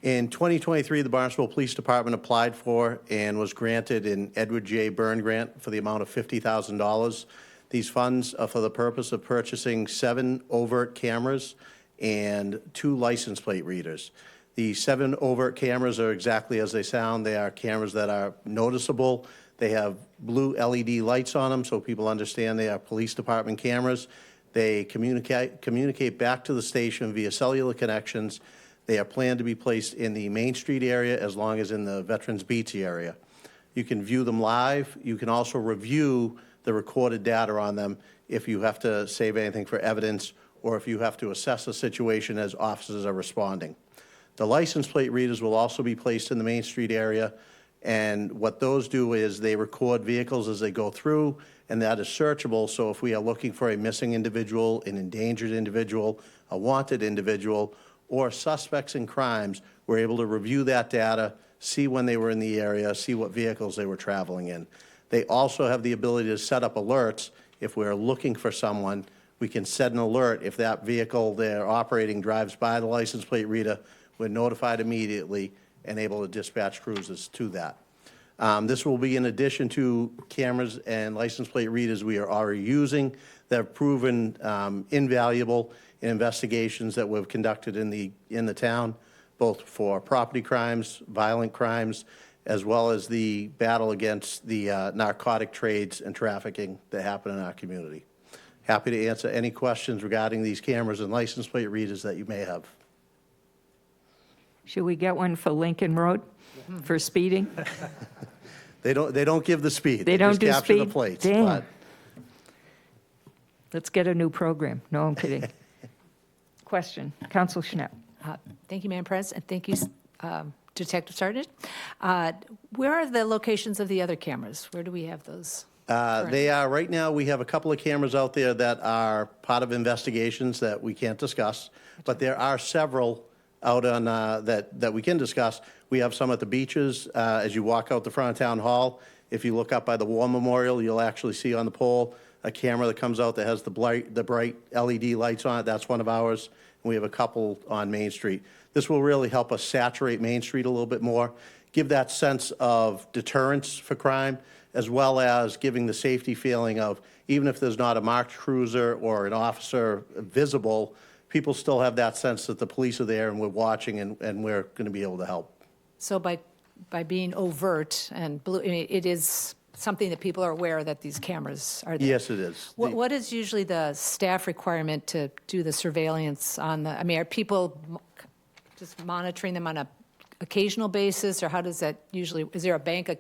In 2023, the Barnstable Police Department applied for and was granted an Edward J. Byrne grant for the amount of $50,000. These funds are for the purpose of purchasing 7 overt cameras and 2 license plate readers. The 7 overt cameras are exactly as they sound. They are cameras that are noticeable. They have blue LED lights on them so people understand they are police department cameras. They communicate back to the station via cellular connections. They are planned to be placed in the Main Street area as long as in the Veterans Beach area. You can view them live. You can also review the recorded data on them if you have to save anything for evidence or if you have to assess a situation as officers are responding. The license plate readers will also be placed in the Main Street area, and what those do is they record vehicles as they go through, and that is searchable. So if we are looking for a missing individual, an endangered individual, a wanted individual, or suspects in crimes, we're able to review that data, see when they were in the area, see what vehicles they were traveling in. They also have the ability to set up alerts. If we're looking for someone, we can set an alert. If that vehicle they're operating drives by the license plate reader, we're notified immediately and able to dispatch cruisers to that. This will be in addition to cameras and license plate readers we are already using that have proven invaluable in investigations that we've conducted in the town, both for property crimes, violent crimes, as well as the battle against the narcotic trades and trafficking that happen in our community. Happy to answer any questions regarding these cameras and license plate readers that you may have. Should we get one for Lincoln Road for speeding? They don't give the speed. They don't just do capture the speed? plates. Damn. But Let's get a new program. No, I'm kidding. Question, Council Schnapp. Thank you, Madam President, and thank you, Detective Sergeant. Where are the locations of the other cameras? Where do we have those? They are, right now, we have a couple of cameras out there that are part of investigations that we can't discuss, but there are several out on, that we can discuss. We have some at the beaches. As you walk out the front of Town Hall, if you look up by the War Memorial, you'll actually see on the pole a camera that comes out that has the bright LED lights on it. That's one of ours. And we have a couple on Main Street. This will really help us saturate Main Street a little bit more, give that sense of deterrence for crime, as well as giving the safety feeling of, even if there's not a marked cruiser or an officer visible, people still have that sense that the police are there and we're watching and we're going to be able to help. So by being overt and blue, I mean, it is something that people are aware that these cameras are there. Yes, it is. What is usually the staff requirement to do the surveillance on the, I mean, are people just monitoring them on a occasional basis, or how does that usually, is there a bank of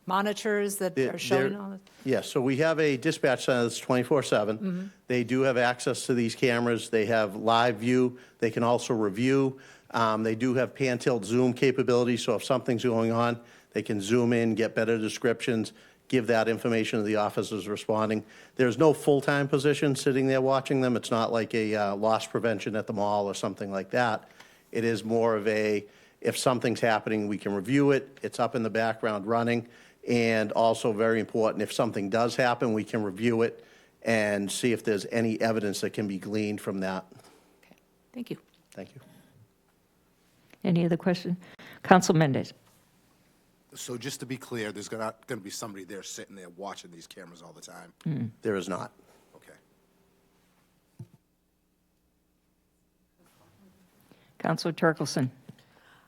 monitors that are showing all this? Yes, so we have a dispatch center that's 24/7. They do have access to these cameras. They have live view. They can also review. They do have pan-tilt zoom capability, so if something's going on, they can zoom in, get better descriptions, give that information to the officers responding. There's no full-time position sitting there watching them. It's not like a loss prevention at the mall or something like that. It is more of a, if something's happening, we can review it. It's up in the background running. And also very important, if something does happen, we can review it and see if there's any evidence that can be gleaned from that. Okay, thank you. Thank you. Any other question? Council Mendez. So just to be clear, there's not going to be somebody there sitting there watching these cameras all the time? There is not. Okay. Councilor Turkelson.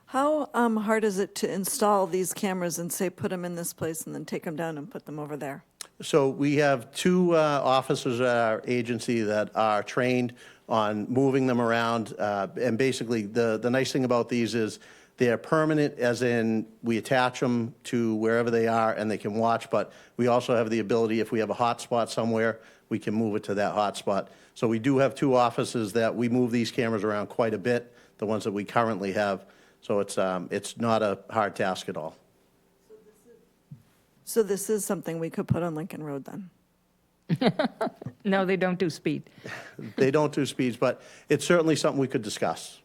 How hard is it to install these cameras and say, put them in this place and then take them down and put them over there? So we have 2 officers at our agency that are trained on moving them around. And basically, the nice thing about these is they're permanent, as in we attach them to wherever they are and they can watch. But we also have the ability, if we have a hot spot somewhere, we can move it to that hot spot. So we do have 2 offices that we move these cameras around quite a bit, the ones that we currently have. So it's not a hard task at all. So this is something we could put on Lincoln Road then? No, they don't do speed. They don't do speeds, but it's certainly something we could discuss.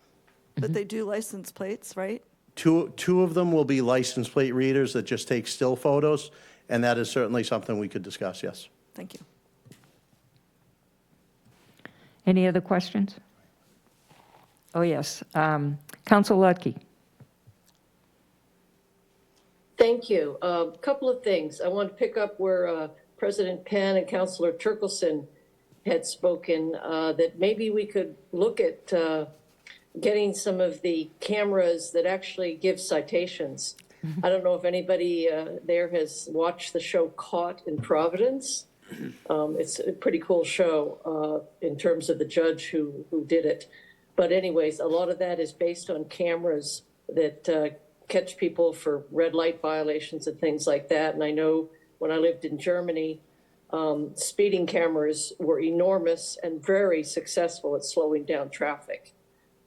But they do license plates, right? Two of them will be license plate readers that just take still photos, and that is certainly something we could discuss, yes. Thank you. Any other questions? Oh, yes. Council Lutke. Thank you. A couple of things. I want to pick up where President Penn and Councilor Turkelson had spoken, that maybe we could look at getting some of the cameras that actually give citations. I don't know if anybody there has watched the show Caught in Providence. It's a pretty cool show in terms of the judge who did it. But anyways, a lot of that is based on cameras that catch people for red light violations and things like that. And I know when I lived in Germany, speeding cameras were enormous and very successful at slowing down traffic.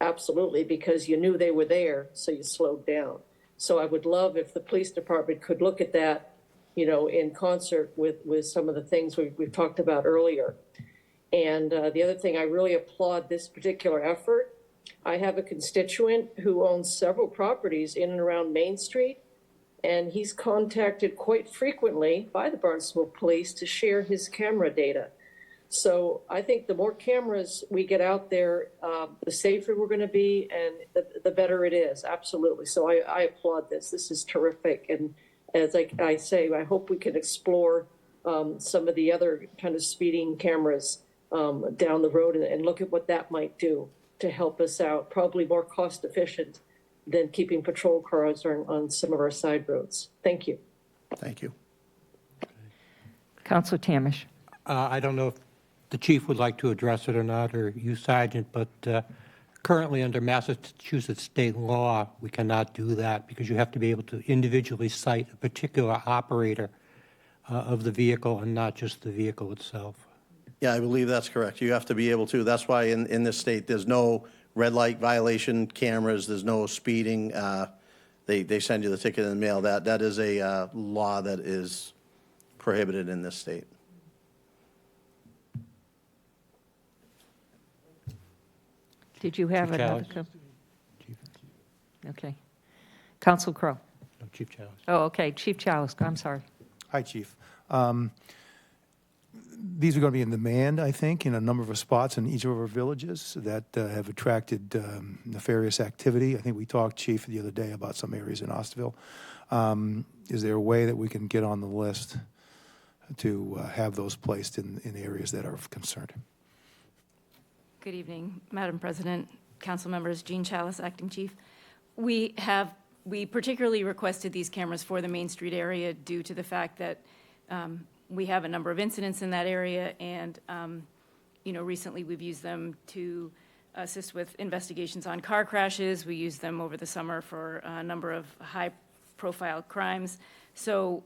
Absolutely, because you knew they were there, so you slowed down. So I would love if the police department could look at that, you know, in concert with some of the things we've talked about earlier. And the other thing, I really applaud this particular effort. I have a constituent who owns several properties in and around Main Street, and he's contacted quite frequently by the Barnstable Police to share his camera data. So I think the more cameras we get out there, the safer we're going to be, and the better it is. Absolutely. So I applaud this. This is terrific. And as I say, I hope we can explore some of the other kind of speeding cameras down the road and look at what that might do to help us out. Probably more cost efficient than keeping patrol cars on some of our side roads. Thank you. Thank you. Councilor Tamish. I don't know if the chief would like to address it or not, or you, Sergeant, but currently under Massachusetts state law, we cannot do that because you have to be able to individually cite a particular operator of the vehicle and not just the vehicle itself. Yeah, I believe that's correct. You have to be able to. That's why in this state, there's no red light violation cameras. There's no speeding. They send you the ticket in the mail. That is a law that is prohibited in this state. Did you have Chief another? Chalice. Okay. Council Crowe. No, Chief Chalice. Oh, okay. Chief Chalice, I'm sorry. Hi, Chief. These are going to be in demand, I think, in a number of spots in each of our villages that have attracted nefarious activity. I think we talked, Chief, the other day about some areas in Osterville. Is there a way that we can get on the list to have those placed in areas that are of concern? Good evening, Madam President, council members, Jean Chalice, Acting Chief. We particularly requested these cameras for the Main Street area due to the fact that we have a number of incidents in that area, and recently we've used them to assist with investigations on car crashes. We used them over the summer for a number of high-profile crimes. So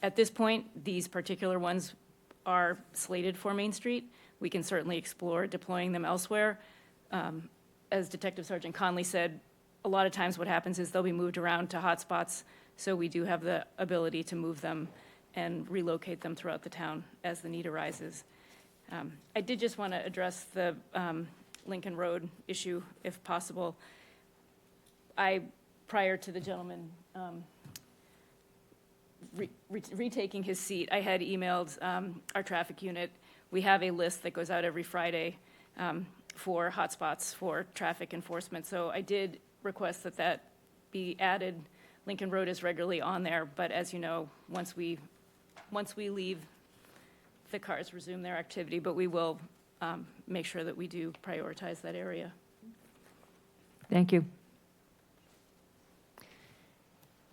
at this point, these particular ones are slated for Main Street. We can certainly explore deploying them elsewhere. As Detective Sergeant Conley said, a lot of times what happens is they'll be moved around to hotspots, so we do have the ability to move them and relocate them throughout the town as the need arises. I did just want to address the Lincoln Road issue, if possible. Prior to the gentleman retaking his seat, I had emailed our traffic unit. We have a list that goes out every Friday for hotspots for traffic enforcement. So I did request that be added. Lincoln Road is regularly on there, but as you know, once we leave, the cars resume their activity, but we will make sure that we do prioritize that area. Thank you.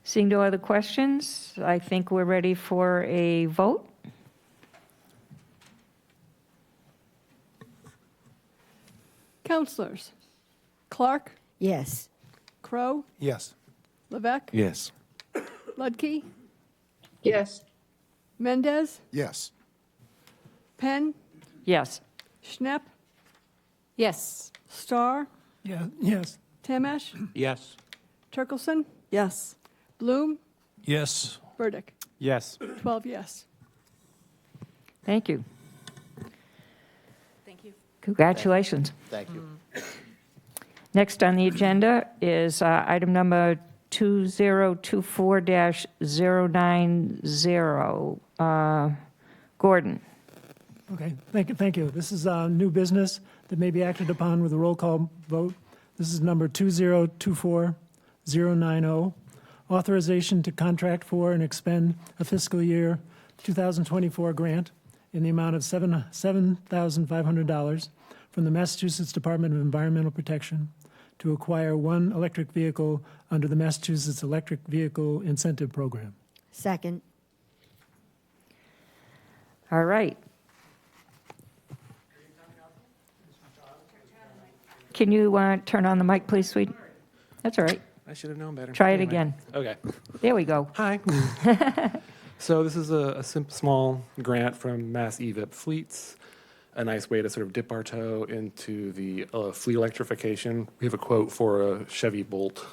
Seeing no other questions, I think we're ready for a vote. Councilors: Clark, Yes. Crow, Yes. Levesque, Yes. Ludke, Yes. Mendez, Yes. Penn, Yes. Schnepp, Yes. Starr, Yes. Tamash, Yes. Turkelson, Yes. Bloom, Yes. Burdick. Yes. 12 yes. Thank you. Thank you. Congratulations. Thank you. Next on the agenda is item number 2024-090. Gordon. Okay, thank you. This is new business that may be acted upon with a roll call vote. This is number 2024-090. authorization to contract for and expend a fiscal year 2024 grant in the amount of $7,500 from the Massachusetts Department of Environmental Protection to acquire one electric vehicle under the Massachusetts Electric Vehicle Incentive Program. Second. All right. Can you turn on the mic, please, sweetie? That's all right. I should have known better. Try it Anyway. again. Okay. There we go. Hi. So this is a small grant from Mass EVIP Fleets, a nice way to sort of dip our toe into the fleet electrification. We have a quote for a Chevy Bolt,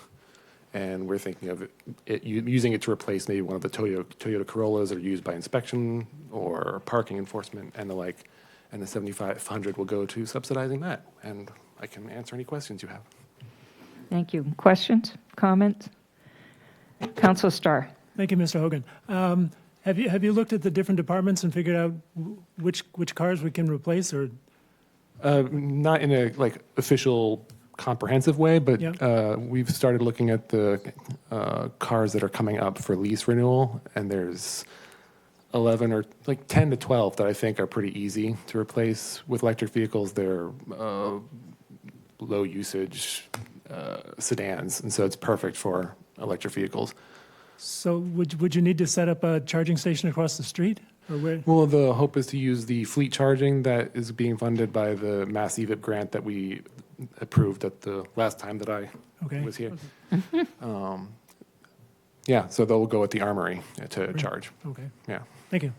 and we're thinking of using it to replace maybe one of the Toyota Corollas that are used by inspection or parking enforcement and the like. And the $7,500 will go to subsidizing that. And I can answer any questions you have. Thank you. Questions, comments? Councilor Starr. Thank you, Mr. Hogan. Have you looked at the different departments and figured out which cars we can replace, or? Not in a official comprehensive way, but we've started looking at the cars that are coming up for lease renewal, and there's 11 or 10 to 12 that I think are pretty easy to replace with electric vehicles. They're low usage sedans, and so it's perfect for electric vehicles. So would you need to set up a charging station across the street, or where? Well, the hope is to use the fleet charging that is being funded by the Mass EVIP grant that we approved at the last time that I was here. Yeah, so they'll go at the armory to charge. Okay. Yeah. Thank you.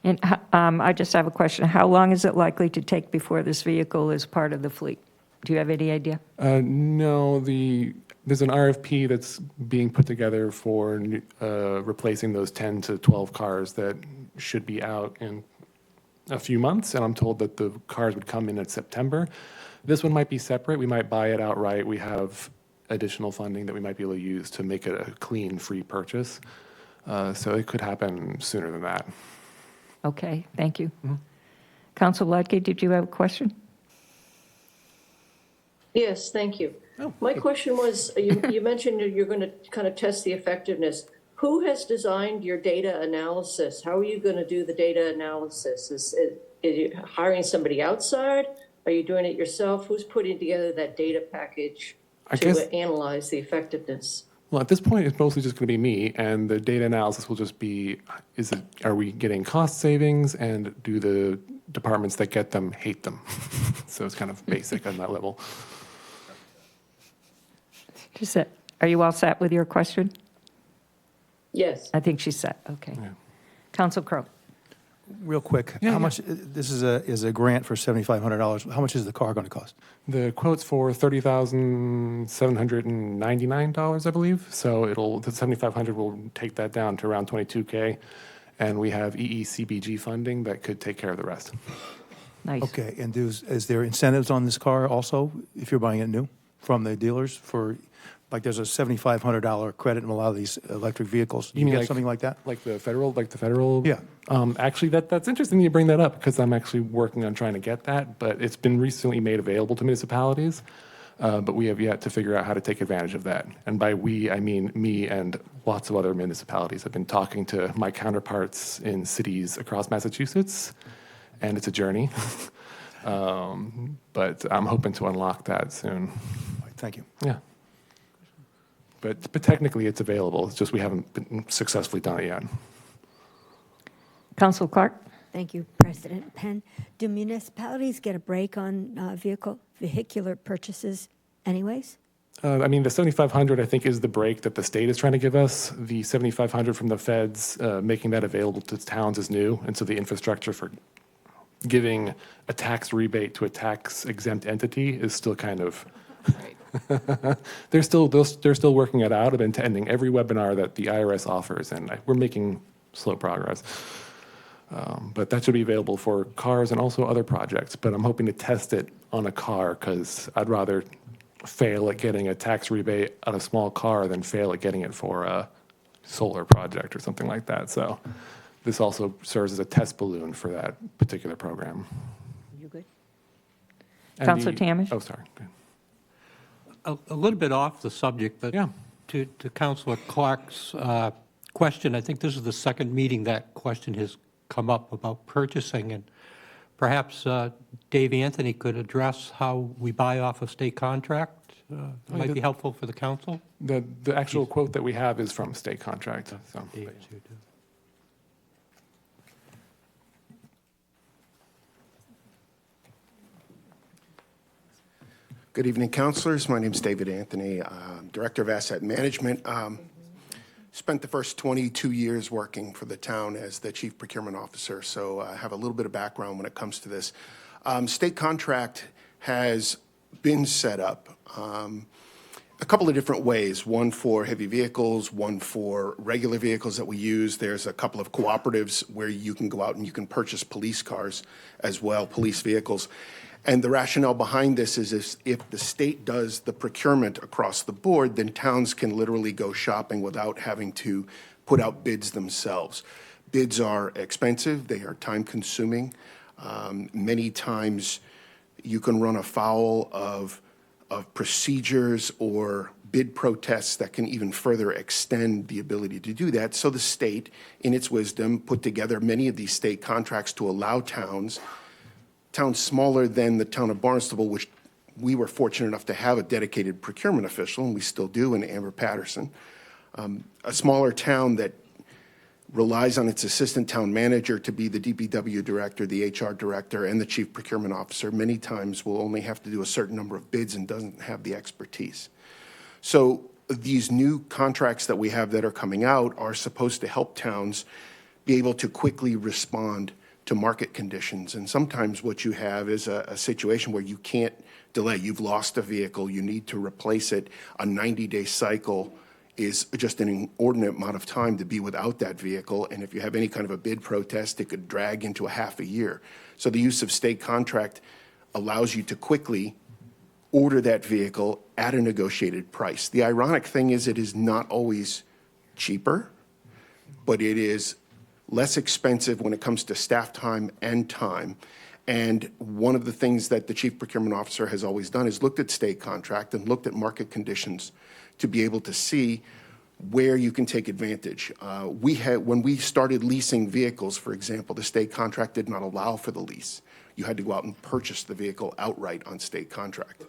And I just have a question. How long is it likely to take before this vehicle is part of the fleet? Do you have any idea? No, there's an RFP that's being put together for replacing those 10 to 12 cars that should be out in a few months, and I'm told that the cars would come in September. This one might be separate. We might buy it outright. We have additional funding that we might be able to use to make it a clean, free purchase. So it could happen sooner than that. Okay, thank you. Councilor Ledke, did you have a question? Yes, thank you. My question was, you mentioned you're going to kind of test the effectiveness. Who has designed your data analysis? How are you going to do the data analysis? Is you hiring somebody outside? Are you doing it yourself? Who's putting together that data package to analyze the effectiveness? Well, at this point, it's mostly just going to be me, and the data analysis will just be, are we getting cost savings, and do the departments that get them hate them? So it's kind of basic on that level. Are you all set with your question? Yes. I think she's set, okay. Council Crowe. Real quick, how much, this is a grant for $7,500. How much is the car going to cost? The quote's for $30,799, I believe. So the $7,500 will take that down to around $22K, and we have EECBG funding that could take care of the rest. Nice. Okay, and is there incentives on this car also, if you're buying it new, from the dealers for, there's a $7,500 credit in a lot of these electric vehicles? You mean get something like that? Like the federal? Yeah. Actually, that's interesting you bring that up, because I'm actually working on trying to get that, but it's been recently made available to municipalities, but we have yet to figure out how to take advantage of that. And by we, I mean me and lots of other municipalities. I've been talking to my counterparts in cities across Massachusetts, and it's a journey. But I'm hoping to unlock that soon. Thank you. Yeah. But technically it's available. It's just we haven't been successfully done it yet. Councilor Clark. Thank you, President Penn. Do municipalities get a break on vehicular purchases anyways? I mean, the $7,500, I think, is the break that the state is trying to give us. The $7,500 from the feds, making that available to towns is new. And so the infrastructure for giving a tax rebate to a tax-exempt entity is still kind of... they're still working it out. I've been attending every webinar that the IRS offers, and we're making slow progress. But that should be available for cars and also other projects. But I'm hoping to test it on a car, because I'd rather fail at getting a tax rebate on a small car than fail at getting it for a solar project or something like that. So this also serves as a test balloon for that particular program. You good? And Councilor Tamish? Oh, sorry. A little bit off the subject, but to Councilor Clark's question, I think this is the second meeting that question has come up about purchasing, and perhaps Dave Anthony could address how we buy off a state contract. It might be helpful for the council. The actual quote that we have is from state contract. So. Good evening, councilors. My name is David Anthony, Director of Asset Management. Spent the first 22 years working for the town as the Chief Procurement Officer, so I have a little bit of background when it comes to this. State contract has been set up a couple of different ways, one for heavy vehicles, one for regular vehicles that we use. There's a couple of cooperatives where you can go out and you can purchase police cars as well, police vehicles. And the rationale behind this is if the state does the procurement across the board, then towns can literally go shopping without having to put out bids themselves. Bids are expensive, they are time-consuming. Many times you can run afoul of procedures or bid protests that can even further extend the ability to do that. So the state, in its wisdom, put together many of these state contracts to allow towns smaller than the town of Barnstable, which we were fortunate enough to have a dedicated procurement official, and we still do in Amber Patterson. A smaller town that relies on its assistant town manager to be the DPW director, the HR director, and the chief procurement officer, many times will only have to do a certain number of bids and doesn't have the expertise. So these new contracts that we have that are coming out are supposed to help towns be able to quickly respond to market conditions. And sometimes what you have is a situation where you can't delay. You've lost a vehicle, you need to replace it. A 90-day cycle is just an inordinate amount of time to be without that vehicle. And if you have any kind of a bid protest, it could drag into a half a year. So the use of state contract allows you to quickly order that vehicle at a negotiated price. The ironic thing is it is not always cheaper, but it is less expensive when it comes to staff time and time. And one of the things that the chief procurement officer has always done is looked at state contract and looked at market conditions to be able to see where you can take advantage. When we started leasing vehicles, for example, the state contract did not allow for the lease. You had to go out and purchase the vehicle outright on state contract.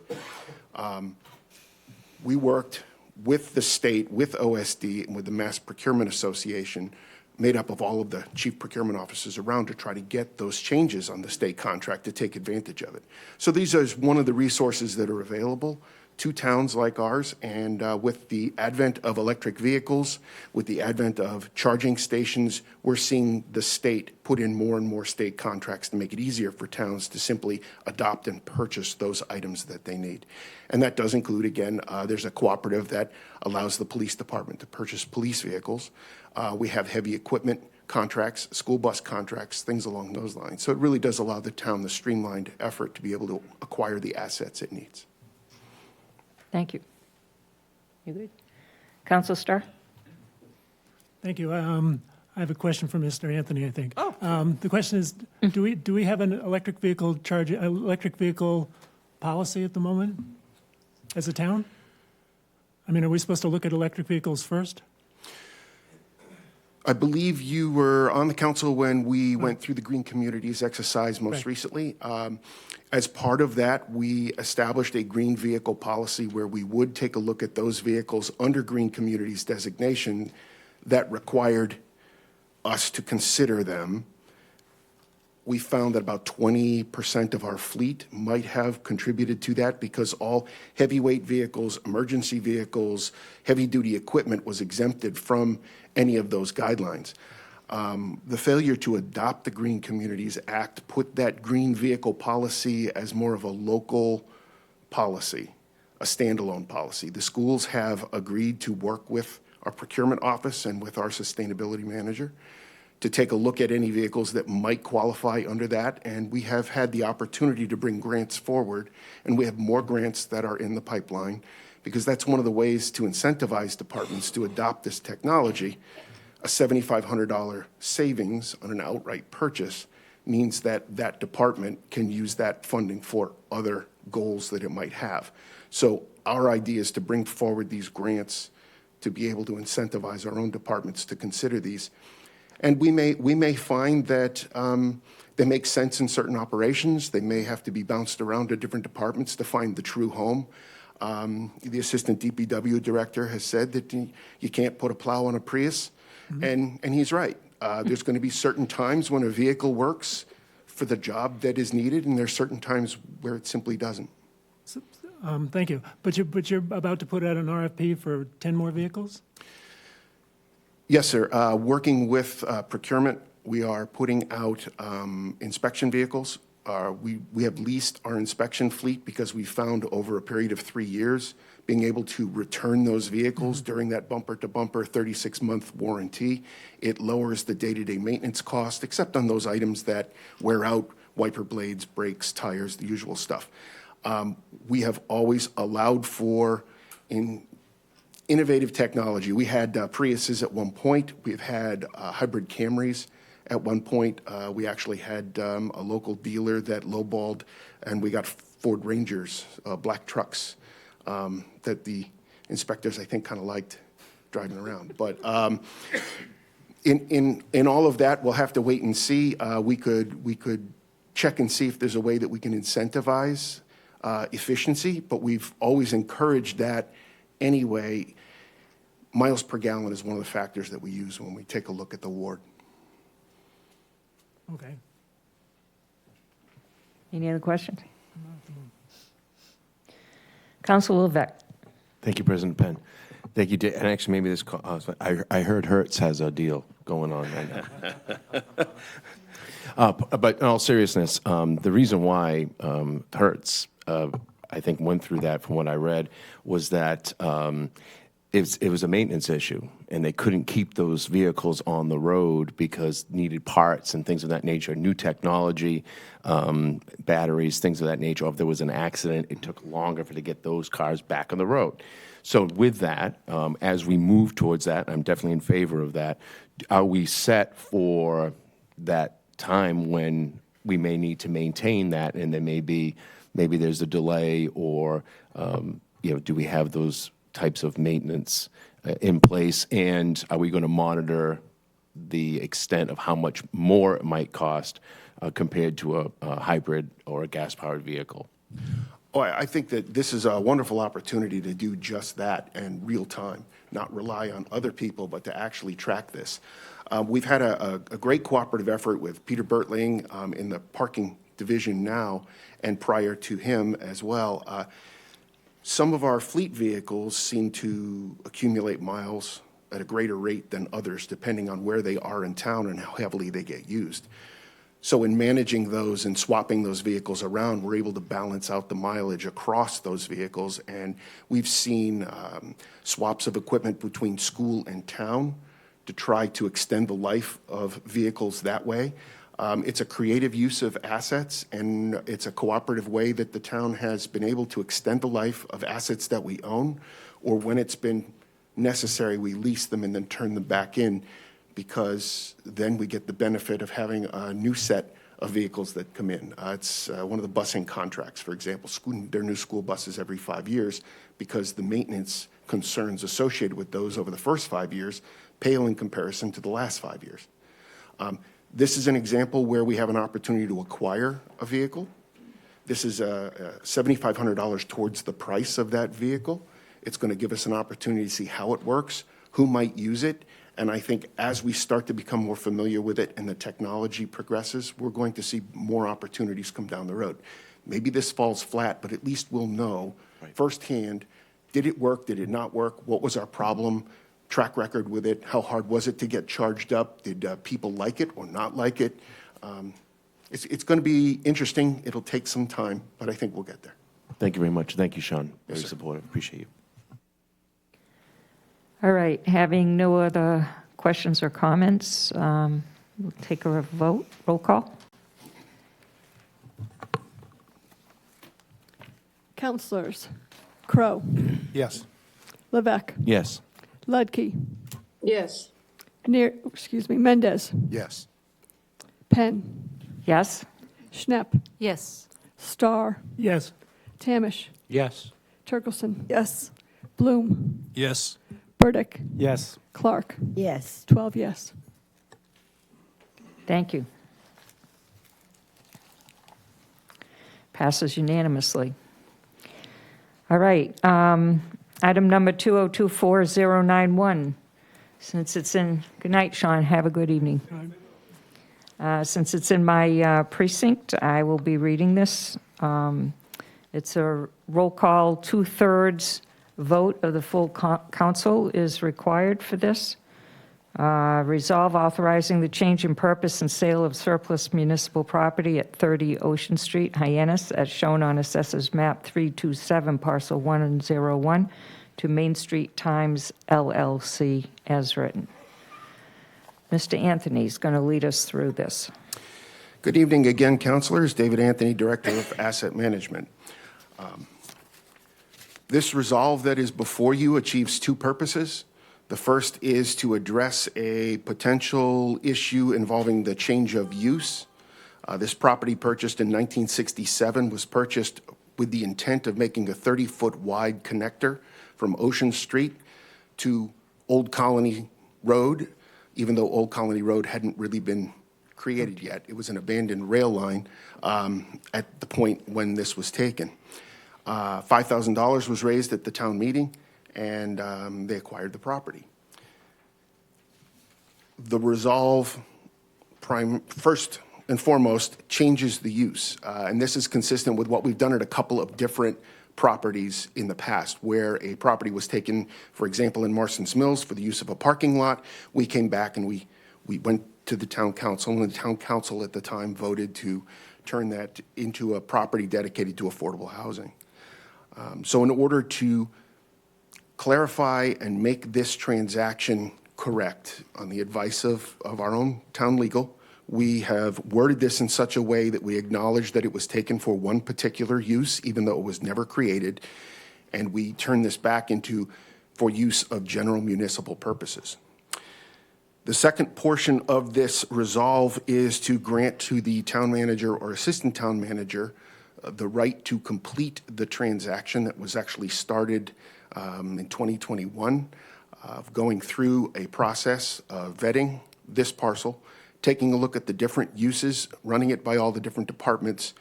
We worked with the state, with OSD, and with the Mass Procurement Association, made up of all of the chief procurement officers around to try to get those changes on the state contract to take advantage of it. So these are one of the resources that are available to towns like ours, and with the advent of electric vehicles, with the advent of charging stations, we're seeing the state put in more and more state contracts to make it easier for towns to simply adopt and purchase those items that they need. And that does include, again, there's a cooperative that allows the police department to purchase police vehicles. We have heavy equipment contracts, school bus contracts, things along those lines. So it really does allow the town the streamlined effort to be able to acquire the assets it needs. Thank you. You good? Council Starr? Thank you. I have a question for Mr. Anthony, I think. The question is, do we have an electric vehicle policy at the moment as a town? I mean, are we supposed to look at electric vehicles first? I believe you were on the council when we went through the Green Communities exercise most recently. As part of that, we established a green vehicle policy where we would take a look at those vehicles under Green Communities designation that required us to consider them. We found that about 20% of our fleet might have contributed to that because all heavyweight vehicles, emergency vehicles, heavy-duty equipment was exempted from any of those guidelines. The failure to adopt the Green Communities Act put that green vehicle policy as more of a local policy, a standalone policy. The schools have agreed to work with our procurement office and with our sustainability manager to take a look at any vehicles that might qualify under that, and we have had the opportunity to bring grants forward, and we have more grants that are in the pipeline, because that's one of the ways to incentivize departments to adopt this technology. A $7,500 savings on an outright purchase means that that department can use that funding for other goals that it might have. So our idea is to bring forward these grants to be able to incentivize our own departments to consider these. And we may find that they make sense in certain operations. They may have to be bounced around to different departments to find the true home. The assistant DPW director has said that you can't put a plow on a Prius, and he's right. There's going to be certain times when a vehicle works for the job that is needed, and there's certain times where it simply doesn't. Thank you. But you're about to put out an RFP for 10 more vehicles? Yes, sir. Working with procurement, we are putting out inspection vehicles. We have leased our inspection fleet because we found over a period of 3 years being able to return those vehicles during that bumper-to-bumper 36-month warranty. It lowers the day-to-day maintenance cost, except on those items that wear out, wiper blades, brakes, tires, the usual stuff. We have always allowed for innovative technology. We had Priuses at one point. We've had hybrid Camrys. At one point, we actually had a local dealer that lowballed, and we got Ford Rangers, black trucks, that the inspectors, I think, kind of liked driving around. But in all of that, we'll have to wait and see. We could check and see if there's a way that we can incentivize efficiency, but we've always encouraged that anyway. Miles per gallon is one of the factors that we use when we take a look at the ward. Okay. Any other questions? Councilor Levesque. Thank you, President Penn. Thank you, and actually, maybe this, I heard Hertz has a deal going on right now. But in all seriousness, the reason why Hertz, I think, went through that, from what I read, was that it was a maintenance issue, and they couldn't keep those vehicles on the road because needed parts and things of that nature, new technology, batteries, things of that nature. If there was an accident, it took longer to get those cars back on the road. So with that, as we move towards that, I'm definitely in favor of that. Are we set for that time when we may need to maintain that, and there maybe there's a delay, or do we have those types of maintenance in place, and are we going to monitor the extent of how much more it might cost compared to a hybrid or a gas-powered vehicle? Oh, I think that this is a wonderful opportunity to do just that in real time, not rely on other people, but to actually track this. We've had a great cooperative effort with Peter Bertling in the parking division now, and prior to him as well. Some of our fleet vehicles seem to accumulate miles at a greater rate than others, depending on where they are in town and how heavily they get used. So in managing those and swapping those vehicles around, we're able to balance out the mileage across those vehicles. And we've seen swaps of equipment between school and town to try to extend the life of vehicles that way. It's a creative use of assets, and it's a cooperative way that the town has been able to extend the life of assets that we own, or when it's been necessary, we lease them and then turn them back in, because then we get the benefit of having a new set of vehicles that come in. It's one of the busing contracts, for example. They're new school buses every 5 years, because the maintenance concerns associated with those over the first 5 years pale in comparison to the last 5 years. This is an example where we have an opportunity to acquire a vehicle. This is $7,500 towards the price of that vehicle. It's going to give us an opportunity to see how it works, who might use it, and I think as we start to become more familiar with it and the technology progresses, we're going to see more opportunities come down the road. Maybe this falls flat, but at least we'll know firsthand, did it work, did it not work, what was our problem, track record with it, how hard was it to get charged up, did people like it or not like it. It's going to be interesting. It'll take some time, but I think we'll get there. Thank you very much. Thank you, Sean. Very Yes, sir. supportive. Appreciate you. All right, having no other questions or comments, we'll take a vote. Roll call. Councilors Crow, Yes. Levesque, Yes. Ludke, Yes. Mendez, Yes. Penn, Yes? Schnepp, Yes. Starr, Yes. Tamish, Yes. Turkelson, Yes. Bloom, Yes. Burdick. Yes. Clark. Yes. 12 yes. Thank you. Passes unanimously. All right, item number 2024091. Since it's in, good night, Sean, have a good evening. Since it's in my precinct, I will be reading this. It's a roll call, 2/3 vote of the full council is required for this. Resolve authorizing the change in purpose and sale of surplus municipal property at 30 Ocean Street, Hyannis, as shown on Assessors Map 327, Parcel 101, to Main Street Times LLC, as written. Mr. Anthony is going to lead us through this. Good evening again, councilors. David Anthony, Director of Asset Management. This resolve that is before you achieves two purposes. The first is to address a potential issue involving the change of use. This property, purchased in 1967, was purchased with the intent of making a 30-foot wide connector from Ocean Street to Old Colony Road, even though Old Colony Road hadn't really been created yet. It was an abandoned rail line at the point when this was taken. $5,000 was raised at the town meeting, and they acquired the property. The resolve, first and foremost, changes the use. And this is consistent with what we've done at a couple of different properties in the past, where a property was taken, for example, in Marston's Mills for the use of a parking lot. We came back and we went to the town council, and the town council at the time voted to turn that into a property dedicated to affordable housing. So in order to clarify and make this transaction correct, on the advice of our own town legal, we have worded this in such a way that we acknowledge that it was taken for one particular use, even though it was never created, and we turn this back into for use of general municipal purposes. The second portion of this resolve is to grant to the town manager or assistant town manager the right to complete the transaction that was actually started in 2021, of going through a process of vetting this parcel, taking a look at the different uses, running it by all the different departments,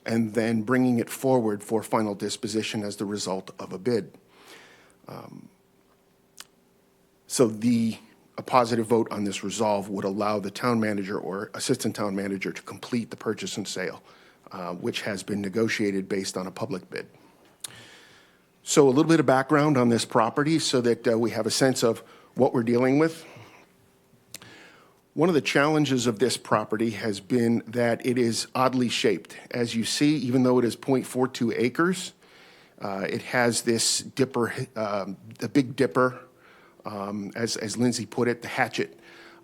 and then bringing it forward for final disposition as the result of a bid. So a positive vote on this resolve would allow the town manager or assistant town manager to complete the purchase and sale, which has been negotiated based on a public bid. So a little bit of background on this property so that we have a sense of what we're dealing with. One of the challenges of this property has been that it is oddly shaped. As you see, even though it is 0.42 acres, it has this dipper, the Big Dipper, as Lindsay put it, the hatchet.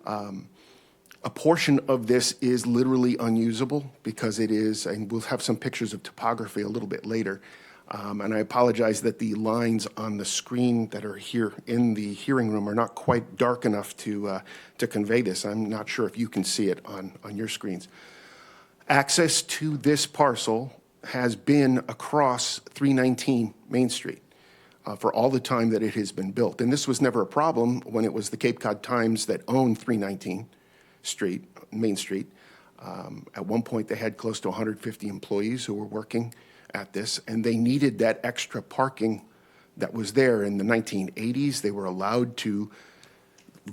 A portion of this is literally unusable because it is, and we'll have some pictures of topography a little bit later. And I apologize that the lines on the screen that are here in the hearing room are not quite dark enough to convey this. I'm not sure if you can see it on your screens. Access to this parcel has been across 319 Main Street for all the time that it has been built. And this was never a problem when it was the Cape Cod Times that owned 319 Main Street. At one point, they had close to 150 employees who were working at this, and they needed that extra parking that was there. In the 1980s, they were allowed to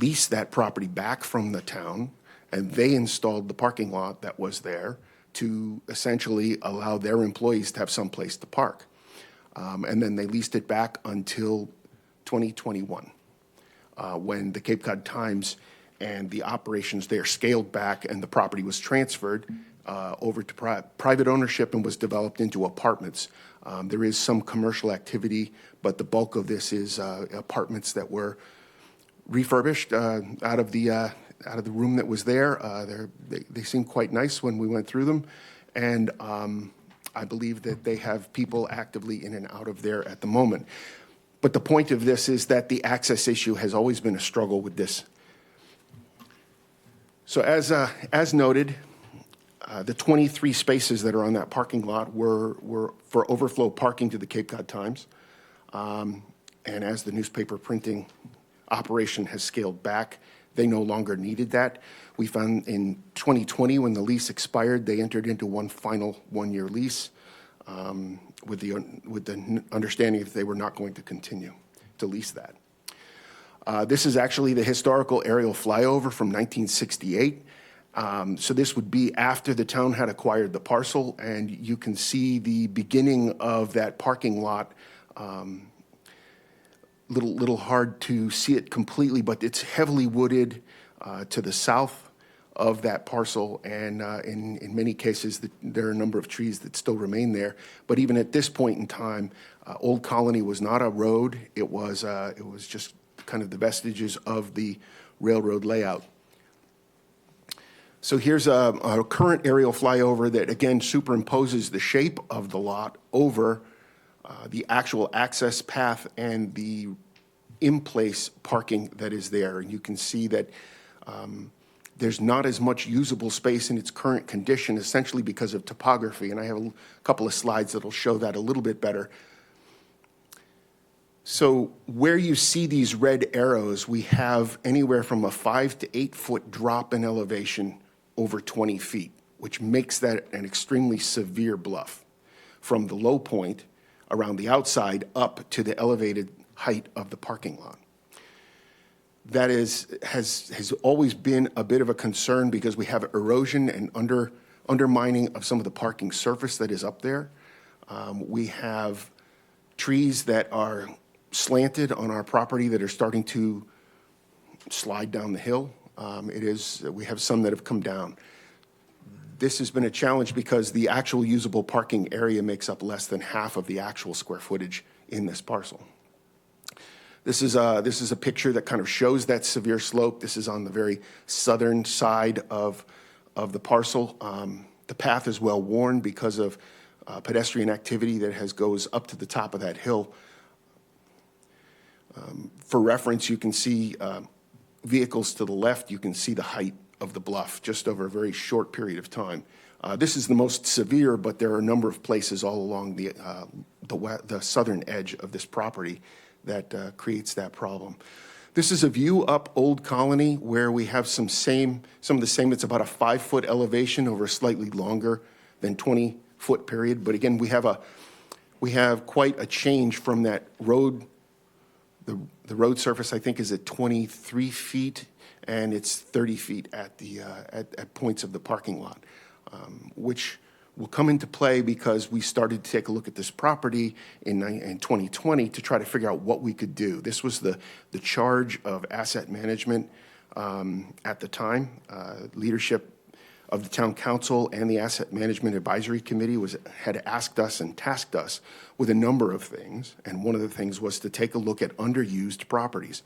lease that property back from the town, and they installed the parking lot that was there to essentially allow their employees to have some place to park. And then they leased it back until 2021, when the Cape Cod Times and the operations there scaled back and the property was transferred over to private ownership and was developed into apartments. There is some commercial activity, but the bulk of this is apartments that were refurbished out of the room that was there. They seemed quite nice when we went through them, and I believe that they have people actively in and out of there at the moment. But the point of this is that the access issue has always been a struggle with this. So as noted, the 23 spaces that are on that parking lot were for overflow parking to the Cape Cod Times. And as the newspaper printing operation has scaled back. They no longer needed that. We found in 2020, when the lease expired, they entered into one final one-year lease with the understanding that they were not going to continue to lease that. This is actually the historical aerial flyover from 1968. So this would be after the town had acquired the parcel, and you can see the beginning of that parking lot. Little hard to see it completely, but it's heavily wooded to the south of that parcel, and in many cases, there are a number of trees that still remain there. But even at this point in time, Old Colony was not a road. It was just kind of the vestiges of the railroad layout. So here's a current aerial flyover that, again, superimposes the shape of the lot over the actual access path and the in-place parking that is there. And you can see that there's not as much usable space in its current condition, essentially because of topography. And I have a couple of slides that'll show that a little bit better. So where you see these red arrows, we have anywhere from a 5 to 8 foot drop in elevation over 20 feet, which makes that an extremely severe bluff from the low point around the outside up to the elevated height of the parking lot. That has always been a bit of a concern because we have erosion and undermining of some of the parking surface that is up there. We have trees that are slanted on our property that are starting to slide down the hill. We have some that have come down. This has been a challenge because the actual usable parking area makes up less than half of the actual square footage in this parcel. This is a picture that kind of shows that severe slope. This is on the very southern side of the parcel. The path is well worn because of pedestrian activity that goes up to the top of that hill. For reference, you can see vehicles to the left. You can see the height of the bluff just over a very short period of time. This is the most severe, but there are a number of places all along the southern edge of this property that creates that problem. This is a view up Old Colony where we have some of the same. It's about a 5 foot elevation over a slightly longer than 20 foot period. But again, we have quite a change from that road. The road surface, I think, is at 23 feet, and it's 30 feet at points of the parking lot, which will come into play because we started to take a look at this property in 2020 to try to figure out what we could do. This was the charge of asset management at the time. Leadership of the town council and the asset management advisory committee had asked us and tasked us with a number of things, and one of the things was to take a look at underused properties.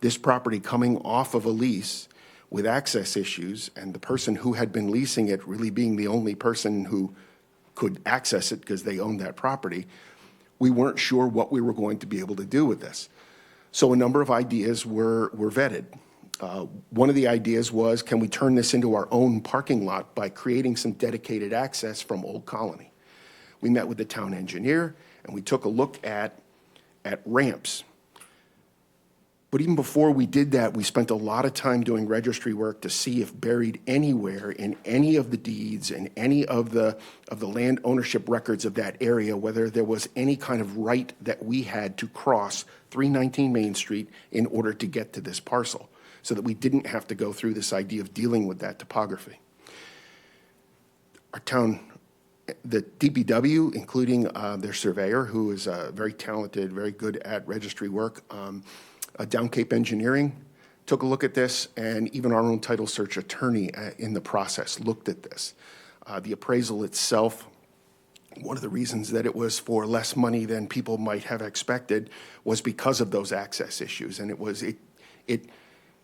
This property coming off of a lease with access issues, and the person who had been leasing it really being the only person who could access it because they owned that property, we weren't sure what we were going to be able to do with this. So a number of ideas were vetted. One of the ideas was, can we turn this into our own parking lot by creating some dedicated access from Old Colony? We met with the town engineer, and we took a look at ramps. But even before we did that, we spent a lot of time doing registry work to see if buried anywhere in any of the deeds and any of the land ownership records of that area, whether there was any kind of right that we had to cross 319 Main Street in order to get to this parcel, so that we didn't have to go through this idea of dealing with that topography. Our town, the DPW, including their surveyor, who is very talented, very good at registry work, Down Cape Engineering took a look at this, and even our own title search attorney in the process looked at this. The appraisal itself, one of the reasons that it was for less money than people might have expected was because of those access issues, and it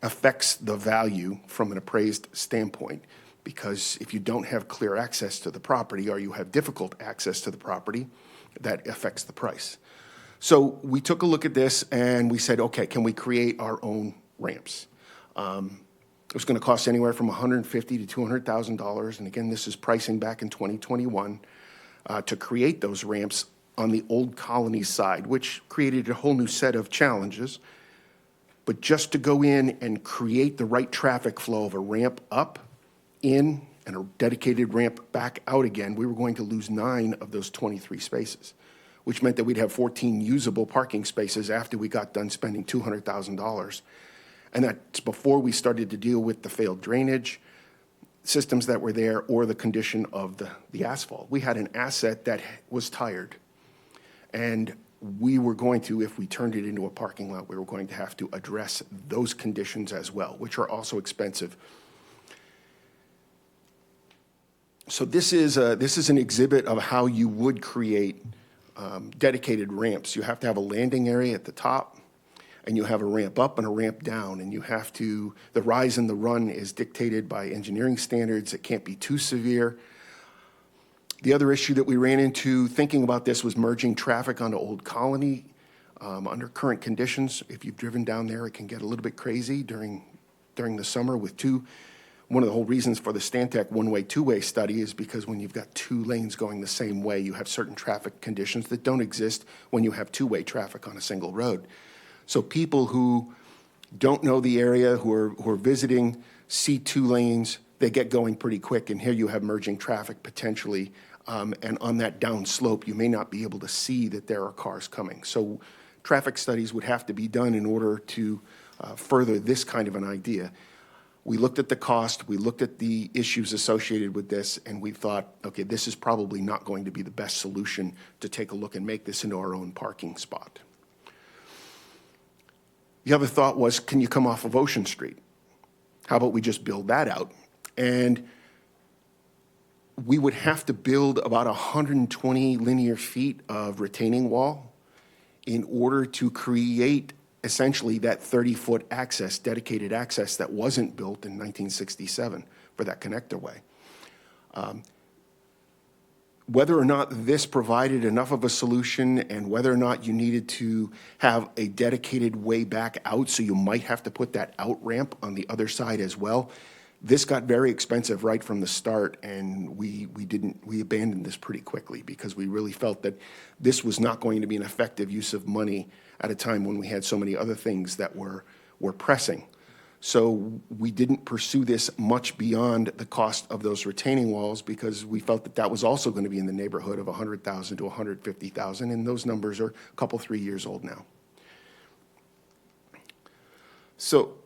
affects the value from an appraised standpoint, because if you don't have clear access to the property or you have difficult access to the property, that affects the price. So we took a look at this and we said, okay, can we create our own ramps? It was going to cost anywhere from $150,000 to $200,000, and again, this is pricing back in 2021, to create those ramps on the Old Colony side, which created a whole new set of challenges. But just to go in and create the right traffic flow of a ramp up, in, and a dedicated ramp back out again, we were going to lose 9 of those 23 spaces, which meant that we'd have 14 usable parking spaces after we got done spending $200,000. And that's before we started to deal with the failed drainage systems that were there or the condition of the asphalt. We had an asset that was tired. And we were going to, if we turned it into a parking lot, we were going to have to address those conditions as well, which are also expensive. So this is an exhibit of how you would create dedicated ramps. You have to have a landing area at the top, and you have a ramp up and a ramp down, and you have to, the rise and the run is dictated by engineering standards. It can't be too severe. The other issue that we ran into thinking about this was merging traffic onto Old Colony. Under current conditions, if you've driven down there, it can get a little bit crazy during the summer with one of the whole reasons for the Stantec one-way, two-way study is because when you've got 2 lanes going the same way, you have certain traffic conditions that don't exist when you have 2-way traffic on a single road. So people who don't know the area, who are visiting, see 2 lanes, they get going pretty quick, and here you have merging traffic potentially, and on that down slope, you may not be able to see that there are cars coming. So traffic studies would have to be done in order to further this kind of an idea. We looked at the cost, we looked at the issues associated with this, and we thought, okay, this is probably not going to be the best solution to take a look and make this into our own parking spot. The other thought was, can you come off of Ocean Street? How about we just build that out? And we would have to build about 120 linear feet of retaining wall in order to create essentially that 30-foot access, dedicated access that wasn't built in 1967 for that connector way. Whether or not this provided enough of a solution and whether or not you needed to have a dedicated way back out, so you might have to put that out ramp on the other side as well, this got very expensive right from the start, and we abandoned this pretty quickly because we really felt that this was not going to be an effective use of money at a time when we had so many other things that were pressing. So we didn't pursue this much beyond the cost of those retaining walls because we felt that that was also going to be in the neighborhood of $100,000 to $150,000, and those numbers are a couple, 3 years old now. So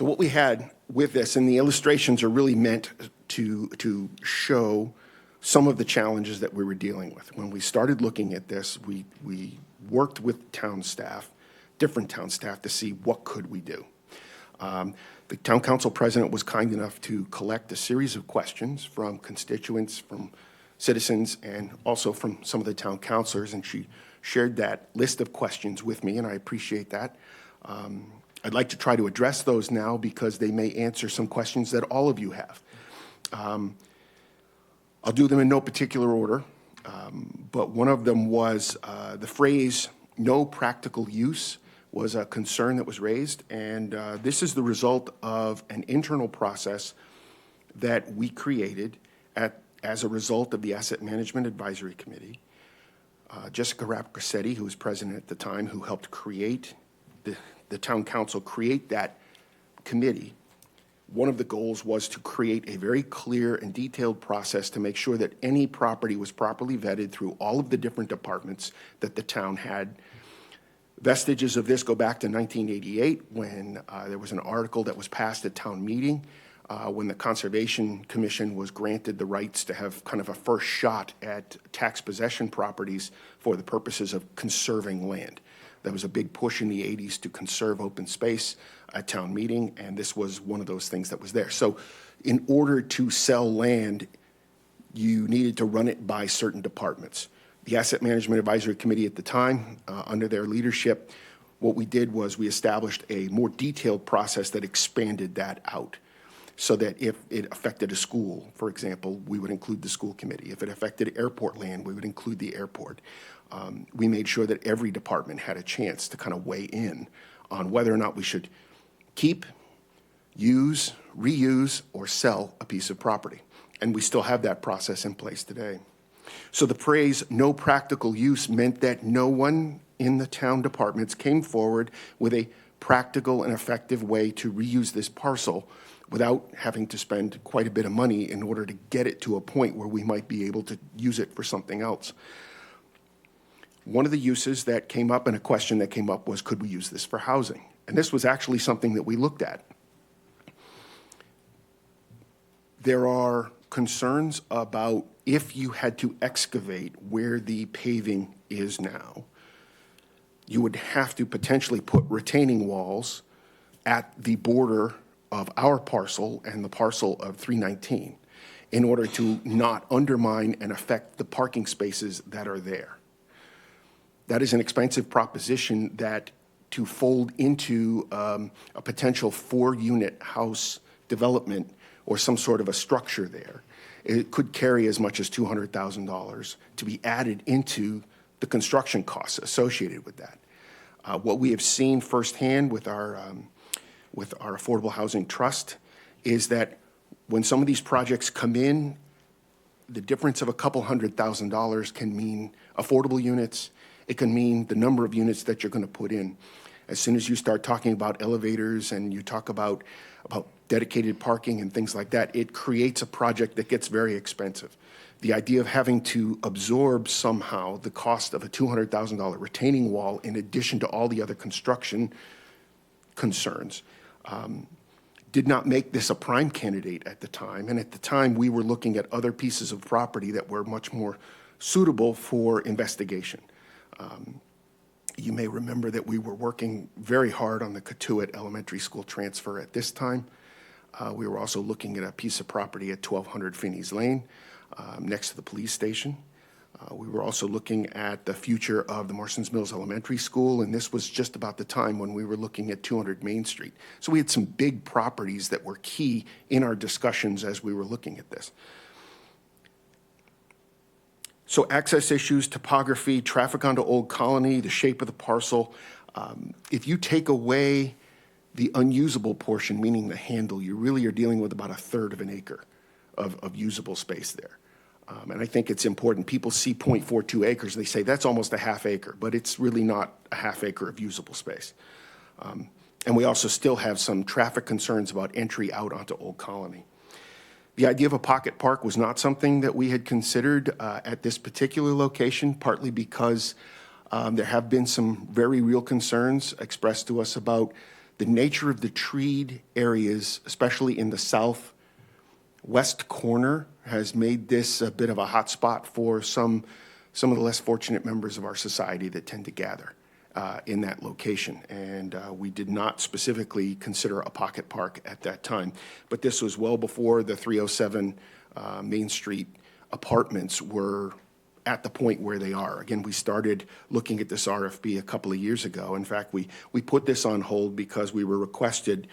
what we had with this, and the illustrations are really meant to show some of the challenges that we were dealing with. When we started looking at this, we worked with town staff, different town staff, to see what could we do. The town council president was kind enough to collect a series of questions from constituents, from citizens, and also from some of the town councilors, and she shared that list of questions with me, and I appreciate that. I'd like to try to address those now because they may answer some questions that all of you have. I'll do them in no particular order, but one of them was the phrase, no practical use, was a concern that was raised, and this is the result of an internal process that we created as a result of the Asset Management Advisory Committee. Jessica Rapp-Grassetti, who was president at the time, who helped create the town council create that committee. One of the goals was to create a very clear and detailed process to make sure that any property was properly vetted through all of the different departments that the town had. Vestiges of this go back to 1988 when there was an article that was passed at town meeting when the Conservation Commission was granted the rights to have kind of a first shot at tax possession properties for the purposes of conserving land. There was a big push in the 80s to conserve open space at town meeting, and this was one of those things that was there. So in order to sell land, you needed to run it by certain departments. The Asset Management Advisory Committee at the time, under their leadership, what we did was we established a more detailed process that expanded that out so that if it affected a school, for example, we would include the school committee. If it affected airport land, we would include the airport. We made sure that every department had a chance to kind of weigh in on whether or not we should keep, use, reuse, or sell a piece of property. And we still have that process in place today. So the phrase no practical use meant that no one in the town departments came forward with a practical and effective way to reuse this parcel without having to spend quite a bit of money in order to get it to a point where we might be able to use it for something else. One of the uses that came up and a question that came up was, could we use this for housing? And this was actually something that we looked at. There are concerns about if you had to excavate where the paving is now, you would have to potentially put retaining walls at the border of our parcel and the parcel of 319 in order to not undermine and affect the parking spaces that are there. That is an expensive proposition that to fold into a potential 4-unit house development or some sort of a structure there, it could carry as much as $200,000 to be added into the construction costs associated with that. What we have seen firsthand with our Affordable Housing Trust is that when some of these projects come in, the difference of a couple $100,000 can mean affordable units. It can mean the number of units that you're going to put in. As soon as you start talking about elevators and you talk about dedicated parking and things like that, it creates a project that gets very expensive. The idea of having to absorb somehow the cost of a $200,000 retaining wall in addition to all the other construction concerns did not make this a prime candidate at the time. And at the time, we were looking at other pieces of property that were much more suitable for investigation. You may remember that we were working very hard on the Katuitt Elementary School transfer at this time. We were also looking at a piece of property at 1200 Finney's Lane, next to the police station. We were also looking at the future of the Marston's Mills Elementary School, and this was just about the time when we were looking at 200 Main Street. So we had some big properties that were key in our discussions as we were looking at this. So access issues, topography, traffic onto Old Colony, the shape of the parcel. If you take away the unusable portion, meaning the handle, you really are dealing with about 1/3 of an acre of usable space there. And I think it's important. People see 0.42 acres, and they say that's almost a half acre, but it's really not a half acre of usable space. And we also still have some traffic concerns about entry out onto Old Colony. The idea of a pocket park was not something that we had considered at this particular location, partly because there have been some very real concerns expressed to us about the nature of the treed areas, especially in the southwest corner, has made this a bit of a hot spot for some of the less fortunate members of our society that tend to gather in that location. And we did not specifically consider a pocket park at that time. But this was well before the 307 Main Street apartments were at the point where they are. Again, we started looking at this RFP a couple of years ago. In fact, we put this on hold because we were requested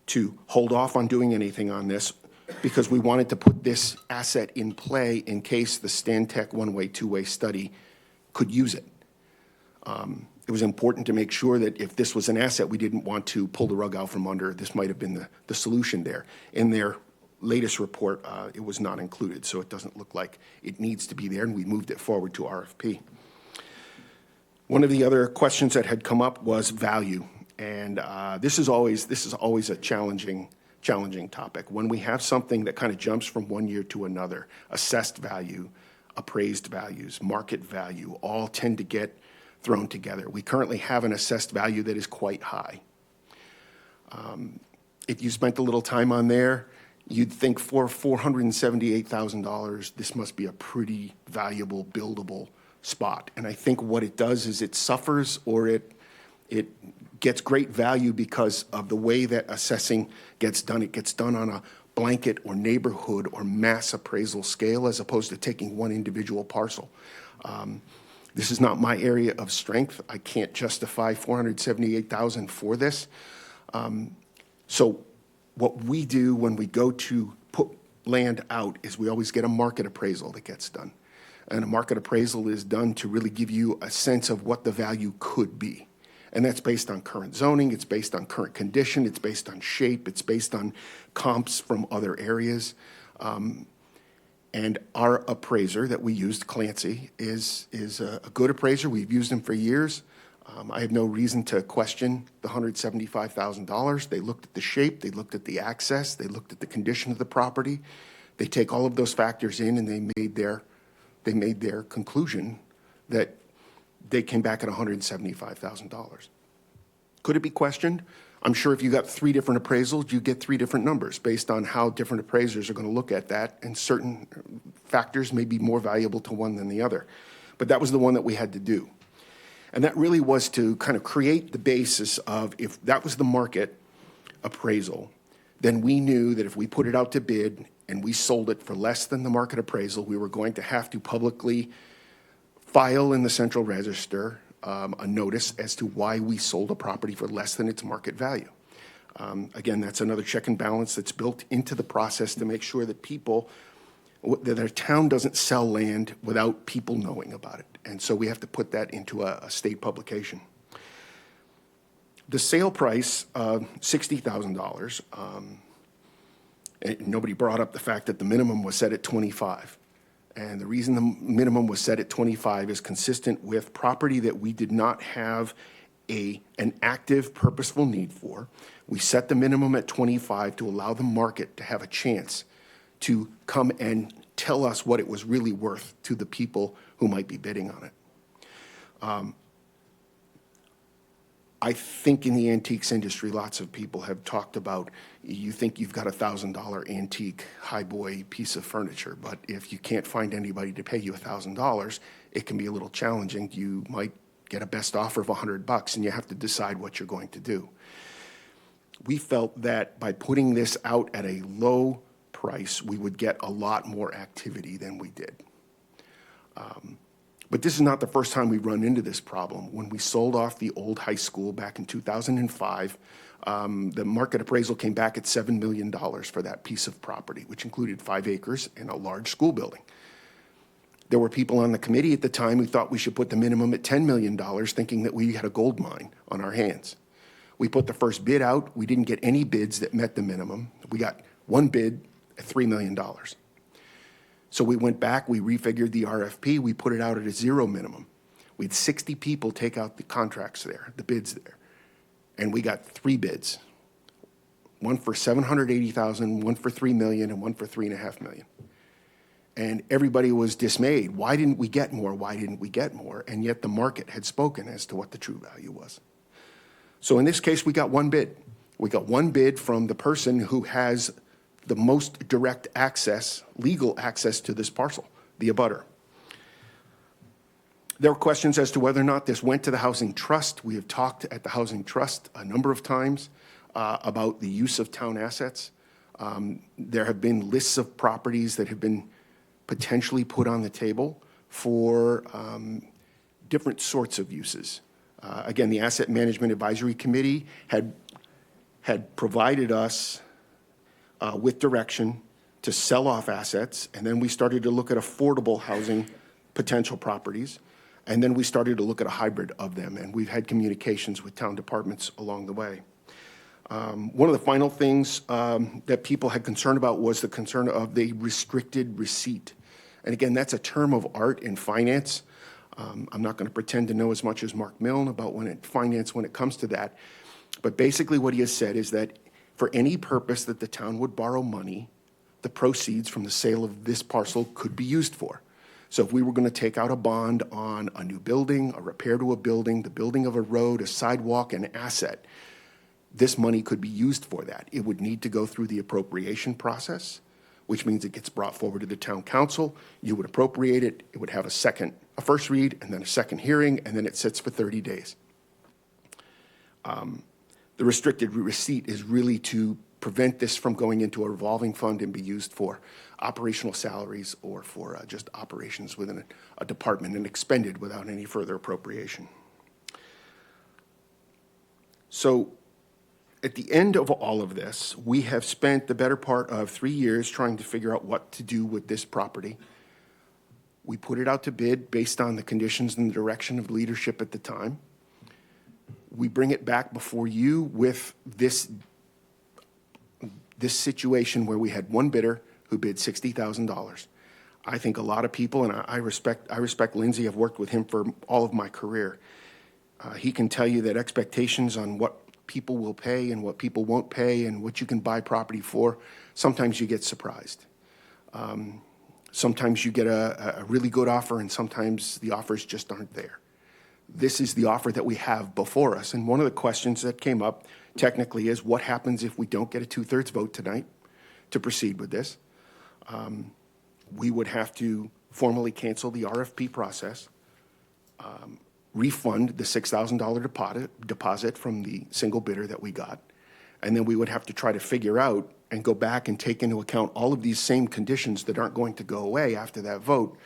to hold off on doing anything on this because we wanted to put this asset in play in case the Stantec one-way, two-way study could use it. It was important to make sure that if this was an asset, we didn't want to pull the rug out from under. This might have been the solution there. In their latest report, it was not included, so it doesn't look like it needs to be there, and we moved it forward to RFP. One of the other questions that had come up was value, and this is always a challenging topic. When we have something that kind of jumps from one year to another, assessed value, appraised values, market value, all tend to get thrown together. We currently have an assessed value that is quite high. If you spent a little time on there, you'd think for $478,000, this must be a pretty valuable, buildable spot. And I think what it does is it suffers or it gets great value because of the way that assessing gets done. It gets done on a blanket or neighborhood or mass appraisal scale as opposed to taking one individual parcel. This is not my area of strength. I can't justify $478,000 for this. So what we do when we go to put land out is we always get a market appraisal that gets done. And a market appraisal is done to really give you a sense of what the value could be. And that's based on current zoning, it's based on current condition, it's based on shape, it's based on comps from other areas. And our appraiser that we used, Clancy, is a good appraiser. We've used him for years. I have no reason to question the $175,000. They looked at the shape, they looked at the access, they looked at the condition of the property. They take all of those factors in, and they made their conclusion that they came back at $175,000. Could it be questioned? I'm sure if you got 3 different appraisals, you get 3 different numbers based on how different appraisers are going to look at that, and certain factors may be more valuable to one than the other. But that was the one that we had to do. And that really was to kind of create the basis of, if that was the market appraisal, then we knew that if we put it out to bid and we sold it for less than the market appraisal, we were going to have to publicly file in the Central Register a notice as to why we sold a property for less than its market value. Again, that's another check and balance that's built into the process to make sure that that our town doesn't sell land without people knowing about it. And so we have to put that into a state publication. The sale price of $60,000, nobody brought up the fact that the minimum was set at $25,000. And the reason the minimum was set at $25,000 is consistent with property that we did not have an active, purposeful need for. We set the minimum at $25,000 to allow the market to have a chance to come and tell us what it was really worth to the people who might be bidding on it. I think in the antiques industry, lots of people have talked about, you think you've got $1,000 antique highboy piece of furniture, but if you can't find anybody to pay you $1,000, it can be a little challenging. You might get a best offer of $100, and you have to decide what you're going to do. We felt that by putting this out at a low price, we would get a lot more activity than we did. But this is not the first time we've run into this problem. When we sold off the old high school back in 2005, the market appraisal came back at $7 million for that piece of property, which included 5 acres and a large school building. There were people on the committee at the time who thought we should put the minimum at $10 million, thinking that we had a gold mine on our hands. We put the first bid out. We didn't get any bids that met the minimum. We got one bid at $3 million. So we went back, we refigured the RFP, we put it out at a 0 minimum. We had 60 people take out the contracts there, the bids there. And we got 3 bids. One for $780,000, one for $3 million, and one for $3.5 million. And everybody was dismayed. Why didn't we get more? Why didn't we get more? And yet the market had spoken as to what the true value was. So in this case, we got one bid. We got one bid from the person who has the most direct access, legal access to this parcel, the abutter. There were questions as to whether or not this went to the Housing Trust. We have talked at the Housing Trust a number of times about the use of town assets. There have been lists of properties that have been potentially put on the table for different sorts of uses. Again, the Asset Management Advisory Committee had provided us with direction to sell off assets, and then we started to look at affordable housing potential properties, and then we started to look at a hybrid of them, and we've had communications with town departments along the way. One of the final things that people had concern about was the concern of the restricted receipt. And again, that's a term of art in finance. I'm not going to pretend to know as much as Mark Milne about finance when it comes to that. But basically what he has said is that for any purpose that the town would borrow money, the proceeds from the sale of this parcel could be used for. So if we were going to take out a bond on a new building, a repair to a building, the building of a road, a sidewalk, an asset, this money could be used for that. It would need to go through the appropriation process, which means it gets brought forward to the town council. You would appropriate it. It would have a first read, and then a second hearing, and then it sits for 30 days. The restricted receipt is really to prevent this from going into a revolving fund and be used for operational salaries or for just operations within a department and expended without any further appropriation. So at the end of all of this, we have spent the better part of 3 years trying to figure out what to do with this property. We put it out to bid based on the conditions and the direction of leadership at the time. We bring it back before you with this situation where we had one bidder who bid $60,000. I think a lot of people, and I respect Lindsay, I've worked with him for all of my career. He can tell you that expectations on what people will pay and what people won't pay and what you can buy property for, sometimes you get surprised. Sometimes you get a really good offer, and sometimes the offers just aren't there. This is the offer that we have before us. And one of the questions that came up technically is, what happens if we don't get a 2/3 vote tonight to proceed with this? We would have to formally cancel the RFP process, refund the $6,000 deposit from the single bidder that we got, and then we would have to try to figure out and go back and take into account all of these same conditions that aren't going to go away after that vote,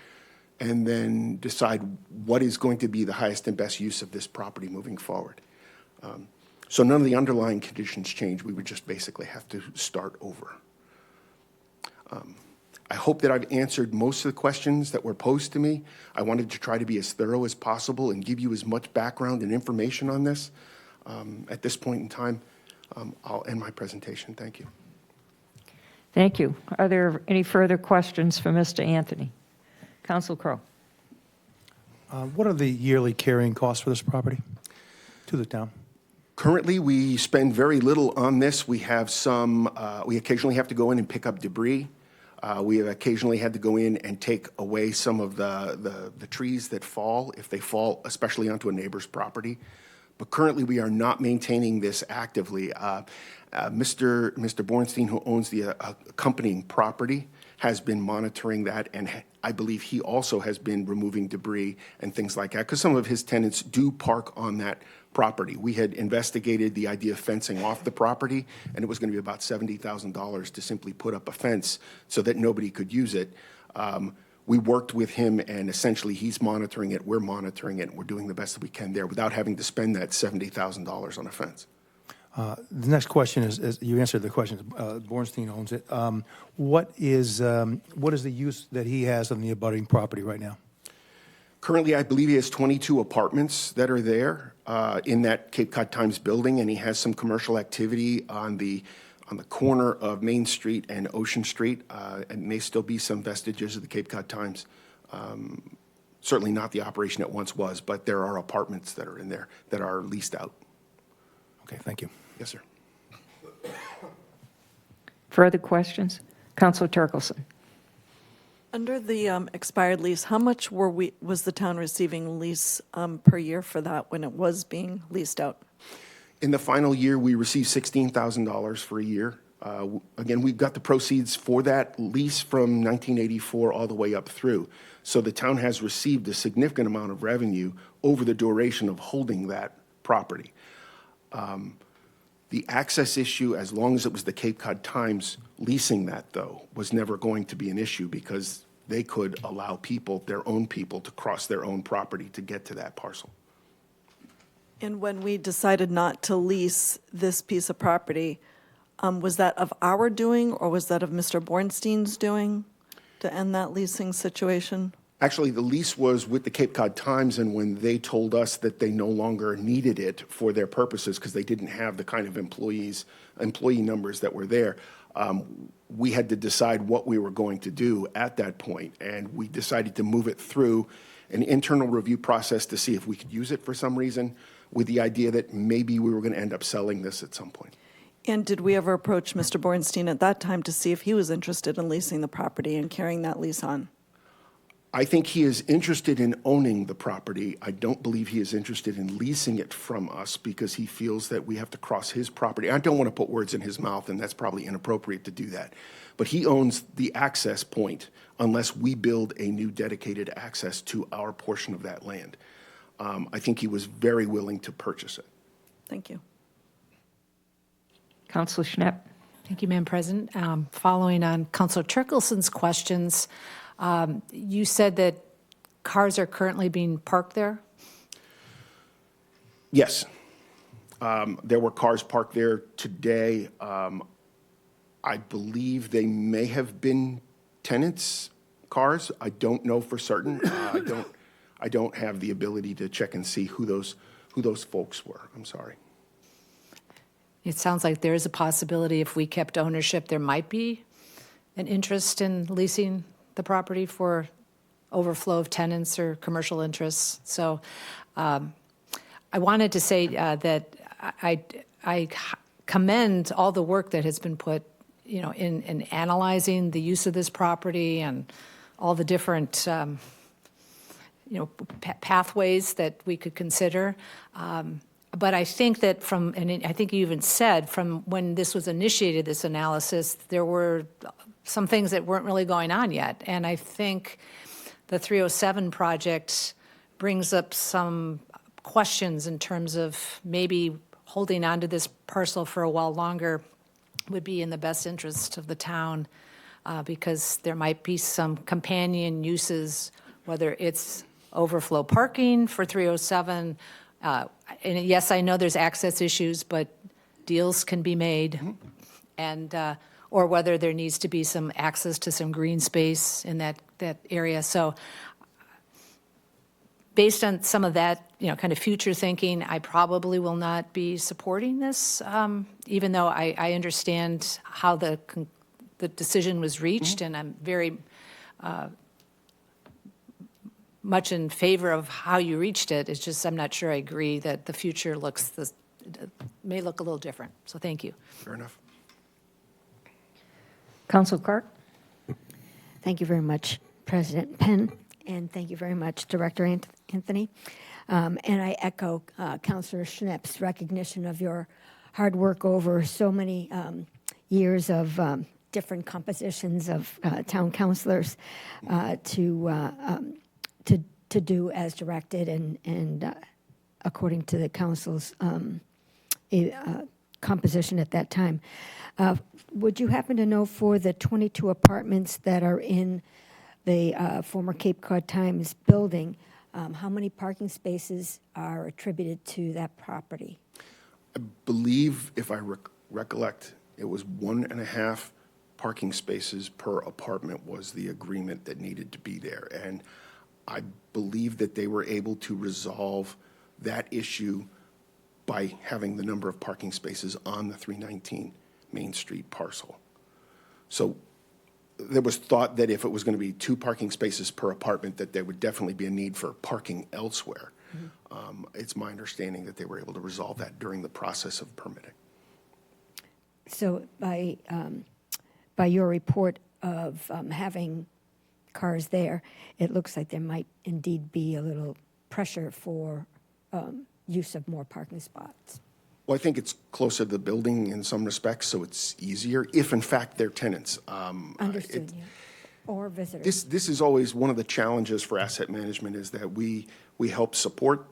and then decide what is going to be the highest and best use of this property moving forward. So none of the underlying conditions change. We would just basically have to start over. I hope that I've answered most of the questions that were posed to me. I wanted to try to be as thorough as possible and give you as much background and information on this. At this point in time, I'll end my presentation. Thank you. Thank you. Are there any further questions for Mr. Anthony? Council Crowe. What are the yearly carrying costs for this property to the town? Currently, we spend very little on this. We have some, we occasionally have to go in and pick up debris. We have occasionally had to go in and take away some of the trees that fall, if they fall, especially onto a neighbor's property. But currently, we are not maintaining this actively. Mr. Bornstein, who owns the accompanying property, has been monitoring that, and I believe he also has been removing debris and things like that, because some of his tenants do park on that property. We had investigated the idea of fencing off the property, and it was going to be about $70,000 to simply put up a fence so that nobody could use it. We worked with him, and essentially he's monitoring it, we're monitoring it, and we're doing the best that we can there without having to spend that $70,000 on a fence. The next question is you answered the question. Bornstein owns it. What is the use that he has on the abutting property right now? Currently, I believe he has 22 apartments that are there in that Cape Cod Times building, and he has some commercial activity on the corner of Main Street and Ocean Street, and may still be some vestiges of the Cape Cod Times. Certainly not the operation it once was, but there are apartments that are in there that are leased out. Okay, thank you. Yes, sir. Further questions? Councilor Turkelson. Under the expired lease, how much was the town receiving lease per year for that when it was being leased out? In the final year, we received $16,000 for a year. Again, we've got the proceeds for that lease from 1984 all the way up through. So the town has received a significant amount of revenue over the duration of holding that property. The access issue, as long as it was the Cape Cod Times leasing that, though, was never going to be an issue because they could allow people, their own people, to cross their own property to get to that parcel. And when we decided not to lease this piece of property, was that of our doing or was that of Mr. Bornstein's doing to end that leasing situation? Actually, the lease was with the Cape Cod Times, and when they told us that they no longer needed it for their purposes because they didn't have the kind of employee numbers that were there, we had to decide what we were going to do at that point, and we decided to move it through an internal review process to see if we could use it for some reason, with the idea that maybe we were going to end up selling this at some point. And did we ever approach Mr. Bornstein at that time to see if he was interested in leasing the property and carrying that lease on? I think he is interested in owning the property. I don't believe he is interested in leasing it from us because he feels that we have to cross his property. I don't want to put words in his mouth, and that's probably inappropriate to do that. But he owns the access point unless we build a new dedicated access to our portion of that land. I think he was very willing to purchase it. Thank you. Councilor Schnepp. Thank you, Madam President. Following on Councilor Turkelson's questions, you said that cars are currently being parked there? Yes. There were cars parked there today. I believe they may have been tenants' cars. I don't know for certain. I don't have the ability to check and see who those folks were. I'm sorry. It sounds like there is a possibility if we kept ownership, there might be an interest in leasing the property for overflow of tenants or commercial interests. So I wanted to say that I commend all the work that has been put, in analyzing the use of this property and all the different, pathways that we could consider. But I think that and I think you even said from when this was initiated, this analysis, there were some things that weren't really going on yet. And I think the 307 project brings up some questions in terms of maybe holding on to this parcel for a while longer would be in the best interest of the town, because there might be some companion uses, whether it's overflow parking for 307. And yes, I know there's access issues, but deals can be made. And or whether there needs to be some access to some green space in that area. So based on some of that, kind of future thinking, I probably will not be supporting this, even though I understand how the decision was reached, and I'm very much in favor of how you reached it. It's just I'm not sure I agree that the future may look a little different. So thank you. Fair enough. Council Clark? Thank you very much, President Penn, and thank you very much, Director Anthony. And I echo Councilor Schnapp's recognition of your hard work over so many years of different compositions of town councilors to do as directed and according to the council's composition at that time. Would you happen to know for the 22 apartments that are in the former Cape Cod Times building, how many parking spaces are attributed to that property? I believe, if I recollect, it was 1.5 parking spaces per apartment was the agreement that needed to be there. And I believe that they were able to resolve that issue by having the number of parking spaces on the 319 Main Street parcel. So there was thought that if it was going to be 2 parking spaces per apartment, that there would definitely be a need for parking elsewhere. It's my understanding that they were able to resolve that during the process of permitting. So by your report of having cars there, it looks like there might indeed be a little pressure for use of more parking spots. Well, I think it's closer to the building in some respects, so it's easier, if in fact they're tenants. Understood, yeah. Or visitors. This is always one of the challenges for asset management, is that we help support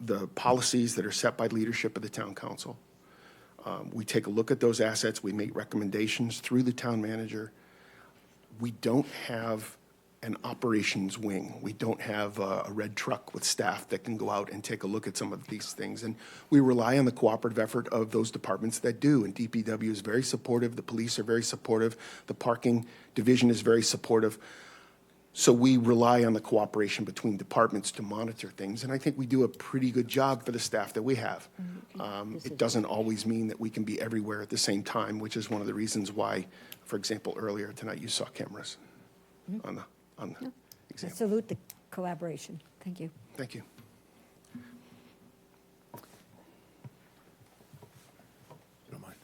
the policies that are set by leadership of the town council. We take a look at those assets, we make recommendations through the town manager. We don't have an operations wing. We don't have a red truck with staff that can go out and take a look at some of these things. And we rely on the cooperative effort of those departments that do. And DPW is very supportive. The police are very supportive. The parking division is very supportive. So we rely on the cooperation between departments to monitor things. And I think we do a pretty good job for the staff that we have. It doesn't always mean that we can be everywhere at the same time, which is one of the reasons why, for example, earlier tonight you saw cameras on the I example. salute the collaboration. Thank you. Thank you.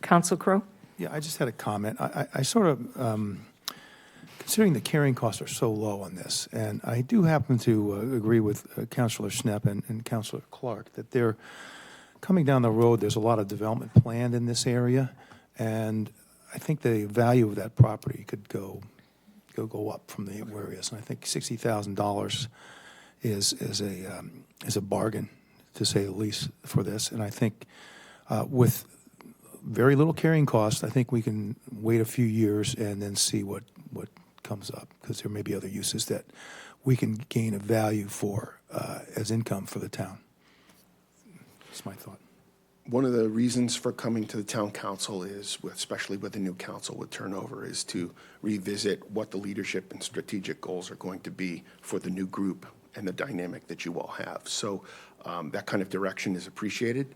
Council Crowe? Yeah, I just had a comment. I sort of, considering the carrying costs are so low on this, and I do happen to agree with Councilor Schnapp and Councilor Clark that they're coming down the road, there's a lot of development planned in this area, and I think the value of that property could go up from where it is. And I think $60,000 is a bargain, to say the least, for this. And I think with very little carrying cost, I think we can wait a few years and then see what comes up, because there may be other uses that we can gain a value for as income for the town. That's my thought. One of the reasons for coming to the town council is, especially with the new council with turnover, is to revisit what the leadership and strategic goals are going to be for the new group and the dynamic that you all have. So that kind of direction is appreciated.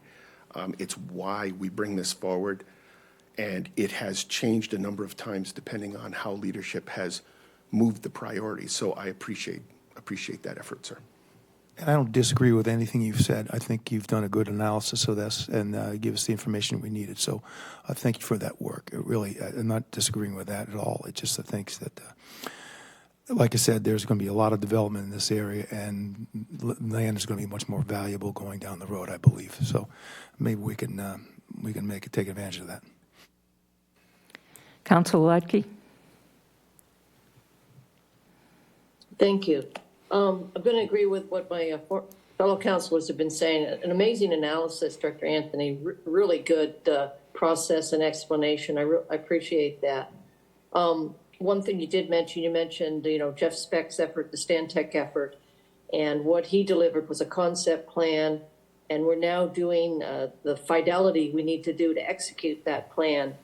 It's why we bring this forward, and it has changed a number of times depending on how leadership has moved the priorities. So I appreciate that effort, sir. And I don't disagree with anything you've said. I think you've done a good analysis of this and give us the information we needed. So thank you for that work. It really, I'm not disagreeing with that at all. It just thinks that, like I said, there's going to be a lot of development in this area, and land is going to be much more valuable going down the road, I believe. So maybe we can take advantage of that. Council Ledke? Thank you. I'm going to agree with what my fellow councilors have been saying. An amazing analysis, Director Anthony. Really good process and explanation. I appreciate that. One thing you did mention, you mentioned, Jeff Speck's effort, the Stantec effort, and what he delivered was a concept plan, and we're now doing the fidelity we need to do to execute that plan.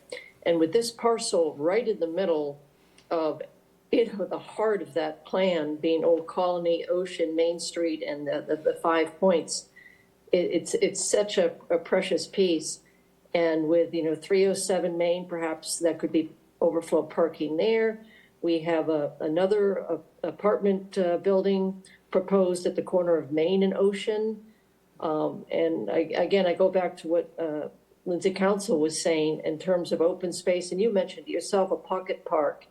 And with this parcel right in the middle of the heart of that plan being Old Colony, Ocean, Main Street, and the 5 points, it's such a precious piece. And with 307 Main, perhaps that could be overflow parking there. We have another apartment building proposed at the corner of Main and Ocean. And I go back to what Lindsay Council was saying in terms of open space, and you mentioned yourself a pocket park.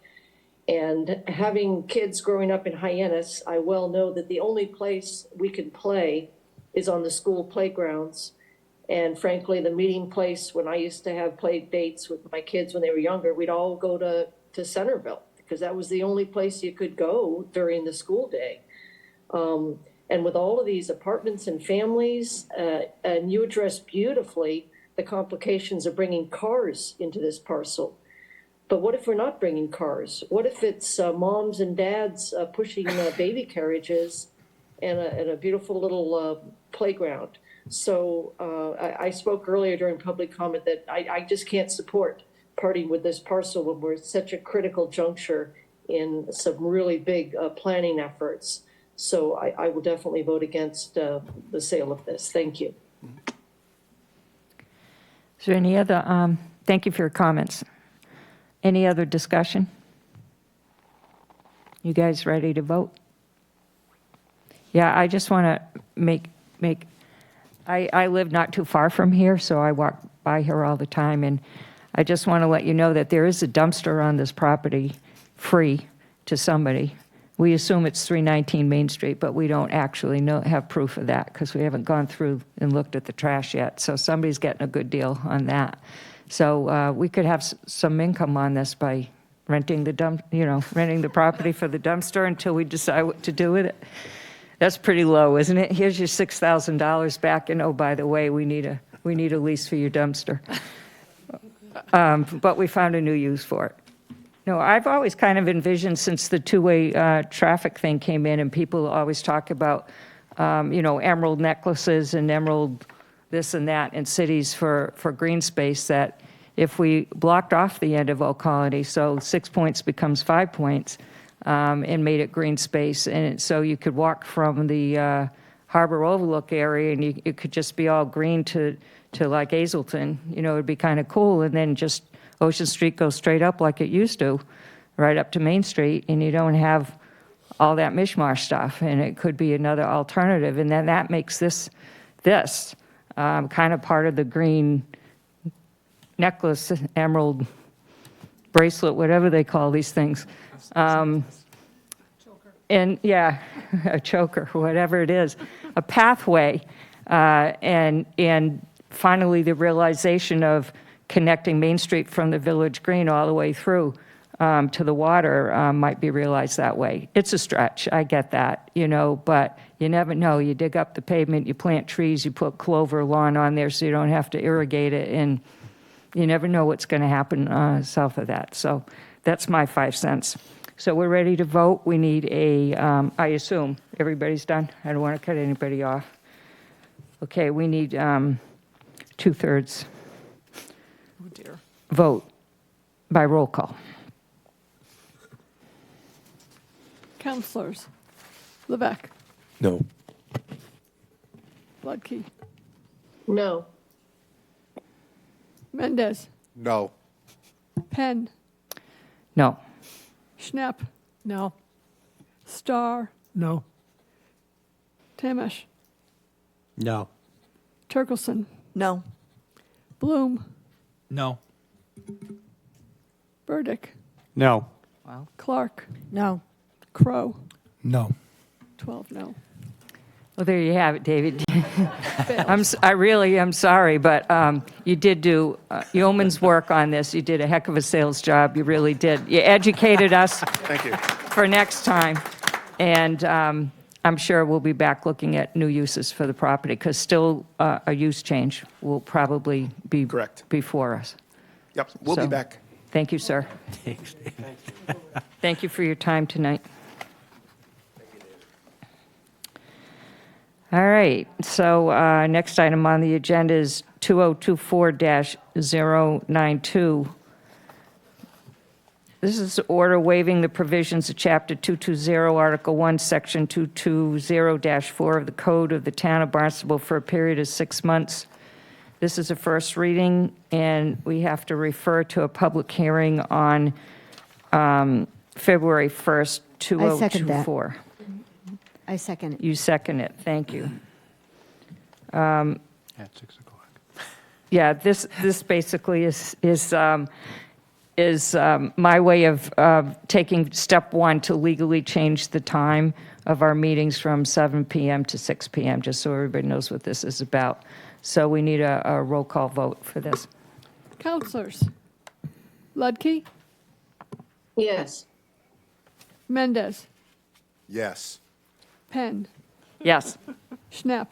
And having kids growing up in Hyannis, I well know that the only place we can play is on the school playgrounds. And frankly, the meeting place, when I used to have play dates with my kids when they were younger, we'd all go to Centerville because that was the only place you could go during the school day. And with all of these apartments and families, and you addressed beautifully the complications of bringing cars into this parcel. But what if we're not bringing cars? What if it's moms and dads pushing baby carriages and a beautiful little playground? So I spoke earlier during public comment that I just can't support parting with this parcel when we're at such a critical juncture in some really big planning efforts. So I will definitely vote against the sale of this. Thank you. Is there any other, thank you for your comments. Any other discussion? You guys ready to vote? Yeah, I just want to I live not too far from here, so I walk by here all the time, and I just want to let you know that there is a dumpster on this property free to somebody. We assume it's 319 Main Street, but we don't actually have proof of that because we haven't gone through and looked at the trash yet. So somebody's getting a good deal on that. So we could have some income on this by renting renting the property for the dumpster until we decide what to do with it. That's pretty low, isn't it? Here's your $6,000 back, and oh, by the way, we need a lease for your dumpster. But we found a new use for it. No, I've always kind of envisioned since the two-way traffic thing came in, and people always talk about, emerald necklaces and emerald this and that in cities for green space, that if we blocked off the end of Old Colony, so 6 points becomes 5 points, and made it green space, and so you could walk from the Harbor Overlook area, and it could just be all green to like Hazelton. It'd be kind of cool, and then just Ocean Street goes straight up like it used to, right up to Main Street, and you don't have all that mishmash stuff, and it could be another alternative, and then that makes this kind of part of the green necklace, emerald bracelet, whatever they call these things. And yeah, a choker, whatever it is, a pathway, and finally the realization of connecting Main Street from the Village Green all the way through to the water might be realized that way. It's a stretch, I get that, but you never know. You dig up the pavement, you plant trees, you put clover lawn on there so you don't have to irrigate it, and you never know what's going to happen south of that. So that's my 5 cents. So we're ready to vote. We need I assume everybody's done. I don't want to cut anybody off. Okay, we need 2/3 vote by roll call. Councilors. Levesque. No. Ludke. No. Mendez. No. Penn. No. Schnapp. No. Starr. No. Tamish, No. Turkelson, No. Bloom, No. Burdick, No. Clark, No. Crow, No. 12 no. Well, there you have it, David. I really am sorry, but you did do yeoman's work on this. You did a heck of a sales job. You really did. You educated us Thank you. for next time. And I'm sure we'll be back looking at new uses for the property, because still a use change will probably be Correct. before us. Yep, we'll be So, back. Thank you, sir. Thanks, Dave. Thank you for your time tonight. All right, so next item on the agenda is 2024-092. This is order waiving the provisions of Chapter 220, Article 1, Section 220-4 of the Code of the Town of Barnstable for a period of 6 months. This is a first reading, and we have to refer to a public hearing on February 1st, I second that. 2024. I second it. You second it, thank you. At 6 o'clock. Yeah, this basically is my way of taking step one to legally change the time of our meetings from 7 PM to 6 PM, just so everybody knows what this is about. So we need a roll call vote for this. Counselors, Ludke, Yes. Mendez, Yes. Penn, Yes. Schnapp,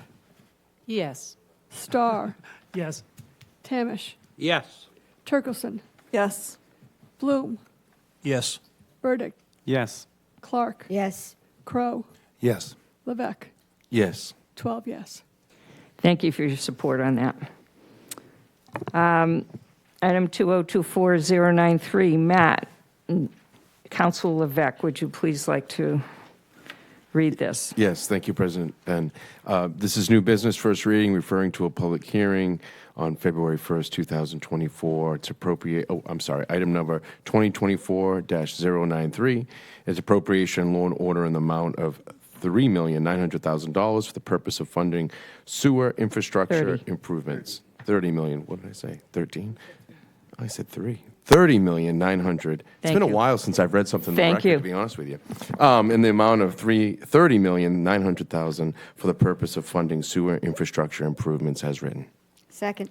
Yes. Starr, Yes. Tamish, Yes. Turkelson, Yes. Bloom, Yes. Burdick, Yes. Clark, Yes. Crow, Yes. Levesque, Yes. 12 yes. Thank you for your support on that. Item 2024-093, Matt, Council Levesque, would you please like to read this? Yes, thank you, President Ben. This is new business, first reading, referring to a public hearing on February 1st, 2024. It's item number 2024-093. It's appropriation loan order in the amount of $3,900,000 for the purpose of funding sewer infrastructure 30. improvements. 30 million, what did I say? 13? I said 3. 30,900,000. It's Thank been a you. while since I've read something Thank directly, you. to be honest with you. In the amount of 30,900,000 for the purpose of funding sewer infrastructure improvements as written. Second.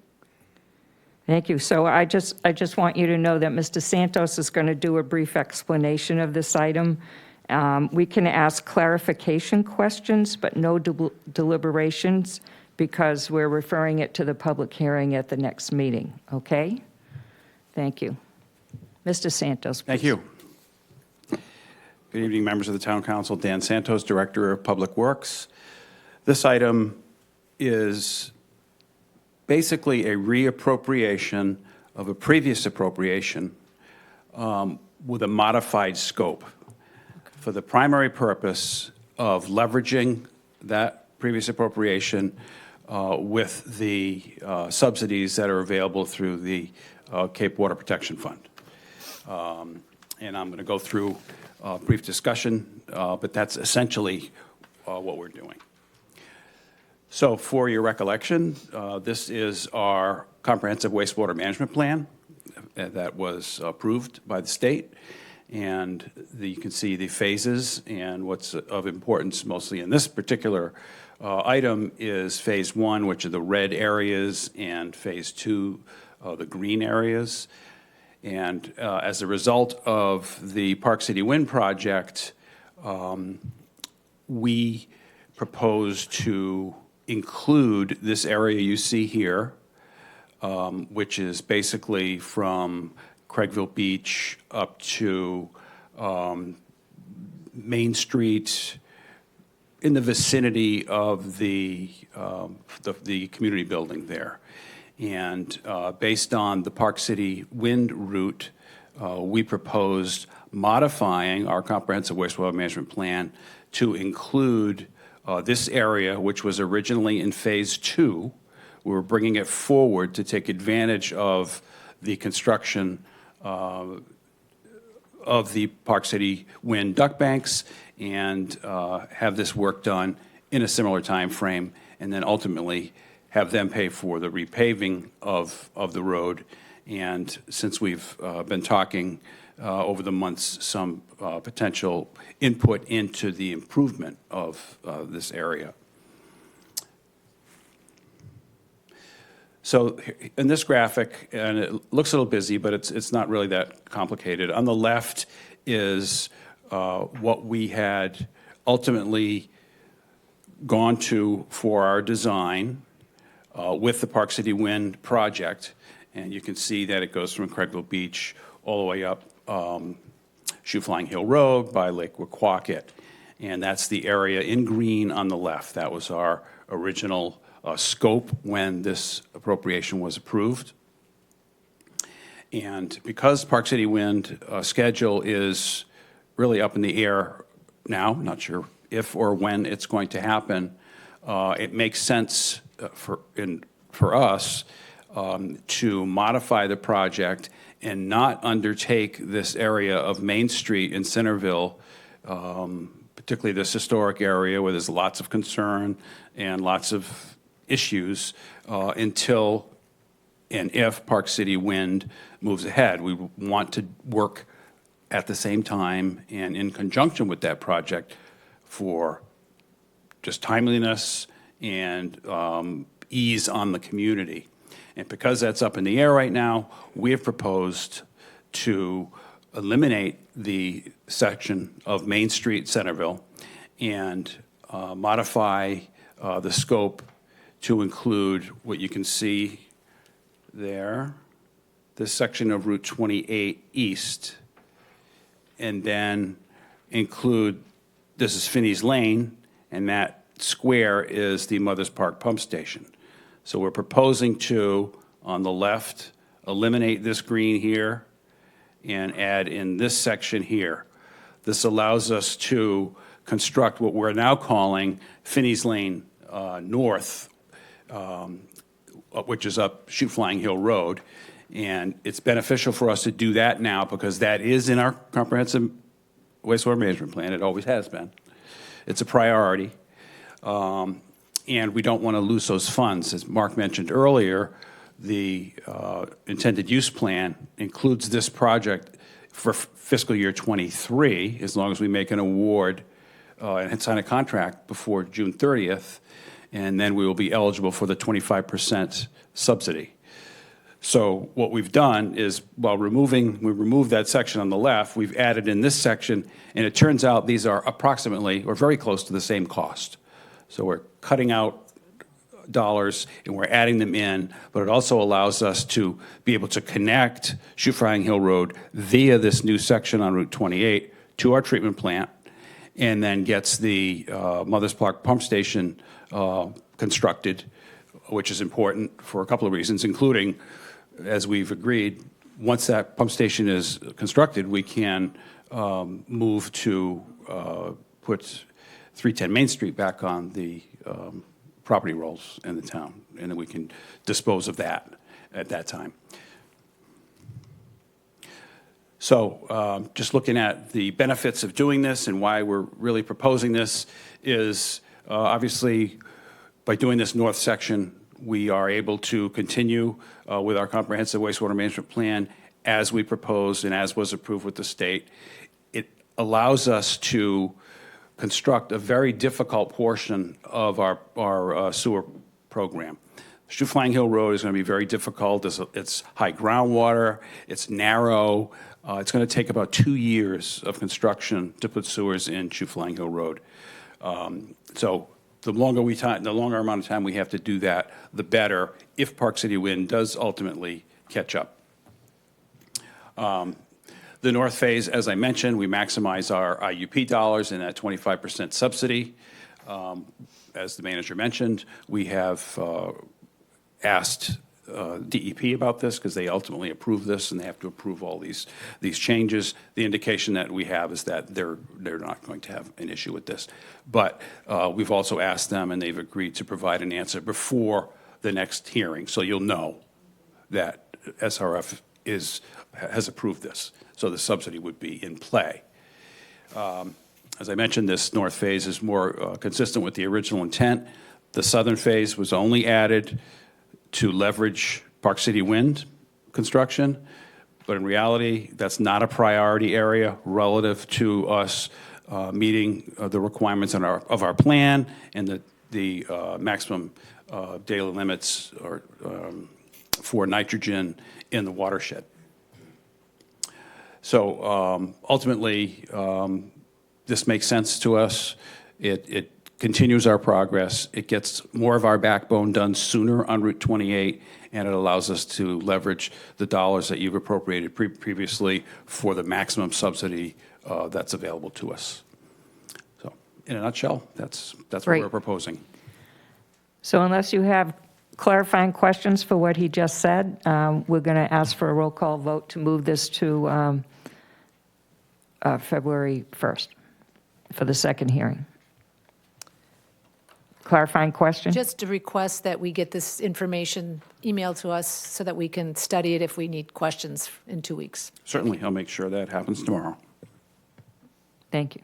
Thank you. So I just want you to know that Mr. Santos is going to do a brief explanation of this item. We can ask clarification questions, but no deliberations, because we're referring it to the public hearing at the next meeting, okay? Thank you. Mr. Santos, please. Thank you. Good evening, members of the Town Council. Dan Santos, Director of Public Works. This item is basically a reappropriation of a previous appropriation with a modified scope for the primary purpose of leveraging that previous appropriation with the subsidies that are available through the Cape Water Protection Fund. And I'm going to go through a brief discussion, but that's essentially what we're doing. So for your recollection, this is our comprehensive wastewater management plan that was approved by the state. And you can see the phases, and what's of importance mostly in this particular item is phase 1, which are the red areas, and phase 2, the green areas. And as a result of the Park City Wind project, we propose to include this area you see here, which is basically from Craigville Beach up to Main Street, in the vicinity of the community building there. And based on the Park City Wind route, we proposed modifying our comprehensive wastewater management plan to include this area, which was originally in phase 2. We were bringing it forward to take advantage of the construction of the Park City Wind duct banks and have this work done in a similar time frame, and then ultimately have them pay for the repaving of the road. And since we've been talking over the months, some potential input into the improvement of this area. So in this graphic, and it looks a little busy, but it's not really that complicated. On the left is what we had ultimately gone to for our design with the Park City Wind project. And you can see that it goes from Craigville Beach all the way up Shoe Flying Hill Road by Lake Wequaquet. And that's the area in green on the left. That was our original scope when this appropriation was approved. And because Park City Wind schedule is really up in the air now, not sure if or when it's going to happen, it makes sense for us to modify the project and not undertake this area of Main Street in Centerville, particularly this historic area where there's lots of concern and lots of issues until and if Park City Wind moves ahead. We want to work at the same time and in conjunction with that project for just timeliness and ease on the community. And because that's up in the air right now, we have proposed to eliminate the section of Main Street, Centerville, and modify the scope to include what you can see there, this section of Route 28 East, and then include, this is Finney's Lane, and that square is the Mothers Park Pump Station. So we're proposing to, on the left, eliminate this green here and add in this section here. This allows us to construct what we're now calling Finney's Lane North, which is up Shoot Flying Hill Road. And it's beneficial for us to do that now because that is in our comprehensive wastewater management plan. It always has been. It's a priority. And we don't want to lose those funds. As Mark mentioned earlier, the intended use plan includes this project for fiscal year '23, as long as we make an award and sign a contract before June 30th, and then we will be eligible for the 25% subsidy. So what we've done is, while we removed that section on the left, we've added in this section, and it turns out these are approximately, or very close to the same cost. So we're cutting out dollars and we're adding them in, but it also allows us to be able to connect Shoe Flying Hill Road via this new section on Route 28 to our treatment plant, and then gets the Mothers Park Pump Station constructed, which is important for a couple of reasons, including, as we've agreed, once that pump station is constructed, we can move to put 310 Main Street back on the property rolls in the town, and then we can dispose of that at that time. So just looking at the benefits of doing this and why we're really proposing this is obviously by doing this north section, we are able to continue with our comprehensive wastewater management plan as we proposed and as was approved with the state. It allows us to construct a very difficult portion of our sewer program. Shoe Flying Hill Road is going to be very difficult. It's high groundwater, it's narrow. It's going to take about 2 years of construction to put sewers in Shoe Flying Hill Road. So the longer amount of time we have to do that, the better, if Park City Wind does ultimately catch up. The north phase, as I mentioned, we maximize our IUP dollars in that 25% subsidy. As the manager mentioned, we have asked DEP about this because they ultimately approve this and they have to approve all these changes. The indication that we have is that they're not going to have an issue with this. But we've also asked them and they've agreed to provide an answer before the next hearing. So you'll know that SRF has approved this. So the subsidy would be in play. As I mentioned, this north phase is more consistent with the original intent. The southern phase was only added to leverage Park City Wind construction, but in reality, that's not a priority area relative to us meeting the requirements of our plan and the maximum daily limits for nitrogen in the watershed. So ultimately, this makes sense to us. It continues our progress. It gets more of our backbone done sooner on Route 28, and it allows us to leverage the dollars that you've appropriated previously for the maximum subsidy that's available to us. So, in a nutshell, that's what Great. we're proposing. So unless you have clarifying questions for what he just said, we're going to ask for a roll call vote to move this to February 1st for the second hearing. Clarifying question? Just to request that we get this information emailed to us so that we can study it if we need questions in 2 weeks. Certainly, I'll make sure that happens tomorrow. Thank you.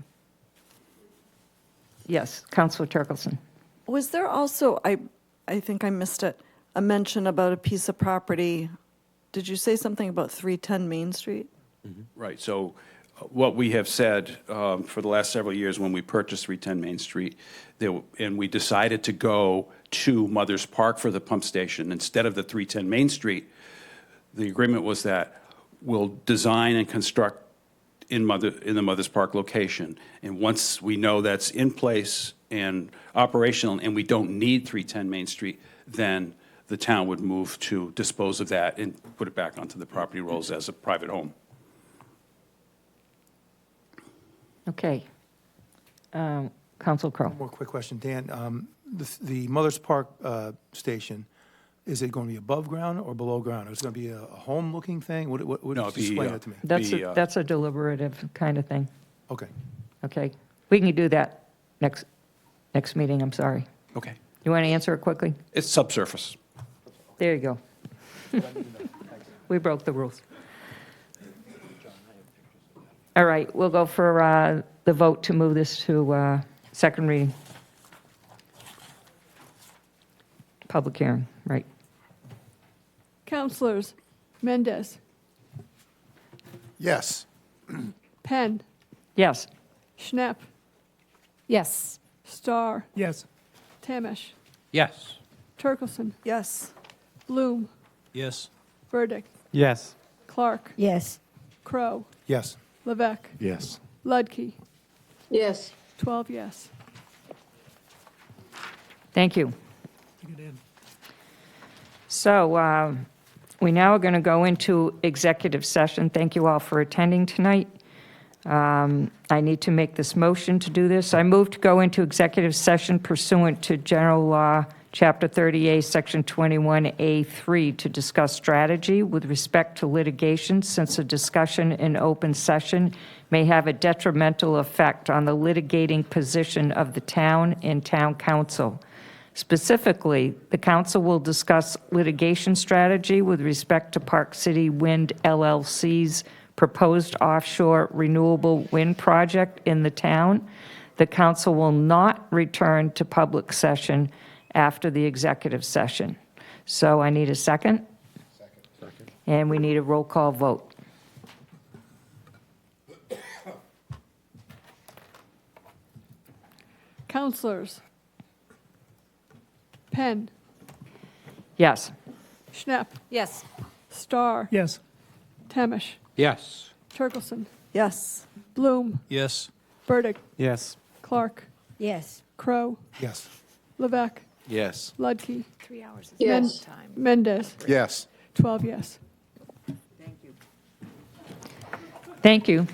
Yes, Councilor Turkelson. Was there also, I think I missed it, a mention about a piece of property? Did you say something about 310 Main Street? Right, so what we have said for the last several years when we purchased 310 Main Street, and we decided to go to Mother's Park for the pump station instead of the 310 Main Street, the agreement was that we'll design and construct in the Mother's Park location. And once we know that's in place and operational and we don't need 310 Main Street, then the town would move to dispose of that and put it back onto the property rolls as a private home. Okay. Council Crowe. One more quick question, Dan. The Mother's Park station, is it going to be above ground or below ground? Is it going to be a home-looking thing? What, No, it'd be, explain that to me. That's a deliberative kind of thing. Okay. Okay. We can do that next meeting, I'm sorry. Okay. You want to answer it quickly? It's subsurface. There you go. We broke the rules. All right, we'll go for the vote to move this to second reading. Public hearing, right. Councilors Mendez, Yes. Penn, Yes. Schnapp, Yes. Starr, Yes. Tamish, Yes. Turkelson, Yes. Bloom, Yes. Burdick, Yes. Clark, Yes. Crow, Yes. Levesque, Yes. Ludke, Yes. 12 yes. Thank you. So we now are going to go into executive session. Thank you all for attending tonight. I need to make this motion to do this. I move to go into executive session pursuant to General Law, Chapter 38, Section 21A3, to discuss strategy with respect to litigation, since a discussion in open session may have a detrimental effect on the litigating position of the town and town council. Specifically, the council will discuss litigation strategy with respect to Park City Wind LLC's proposed offshore renewable wind project in the town. The council will not return to public session after the executive session. So I need a second. Second. And we need a roll call vote. Councilors Penn, Yes. Schnapp, Yes. Starr, Yes. Tamish, Yes. Turkelson, Yes. Bloom, Yes. Burdick, Yes. Clark, Yes. Crow, Yes. Levesque, Yes. Ludke, 3 hours is Yes. time. Mendez, Yes. 12 yes. Thank you.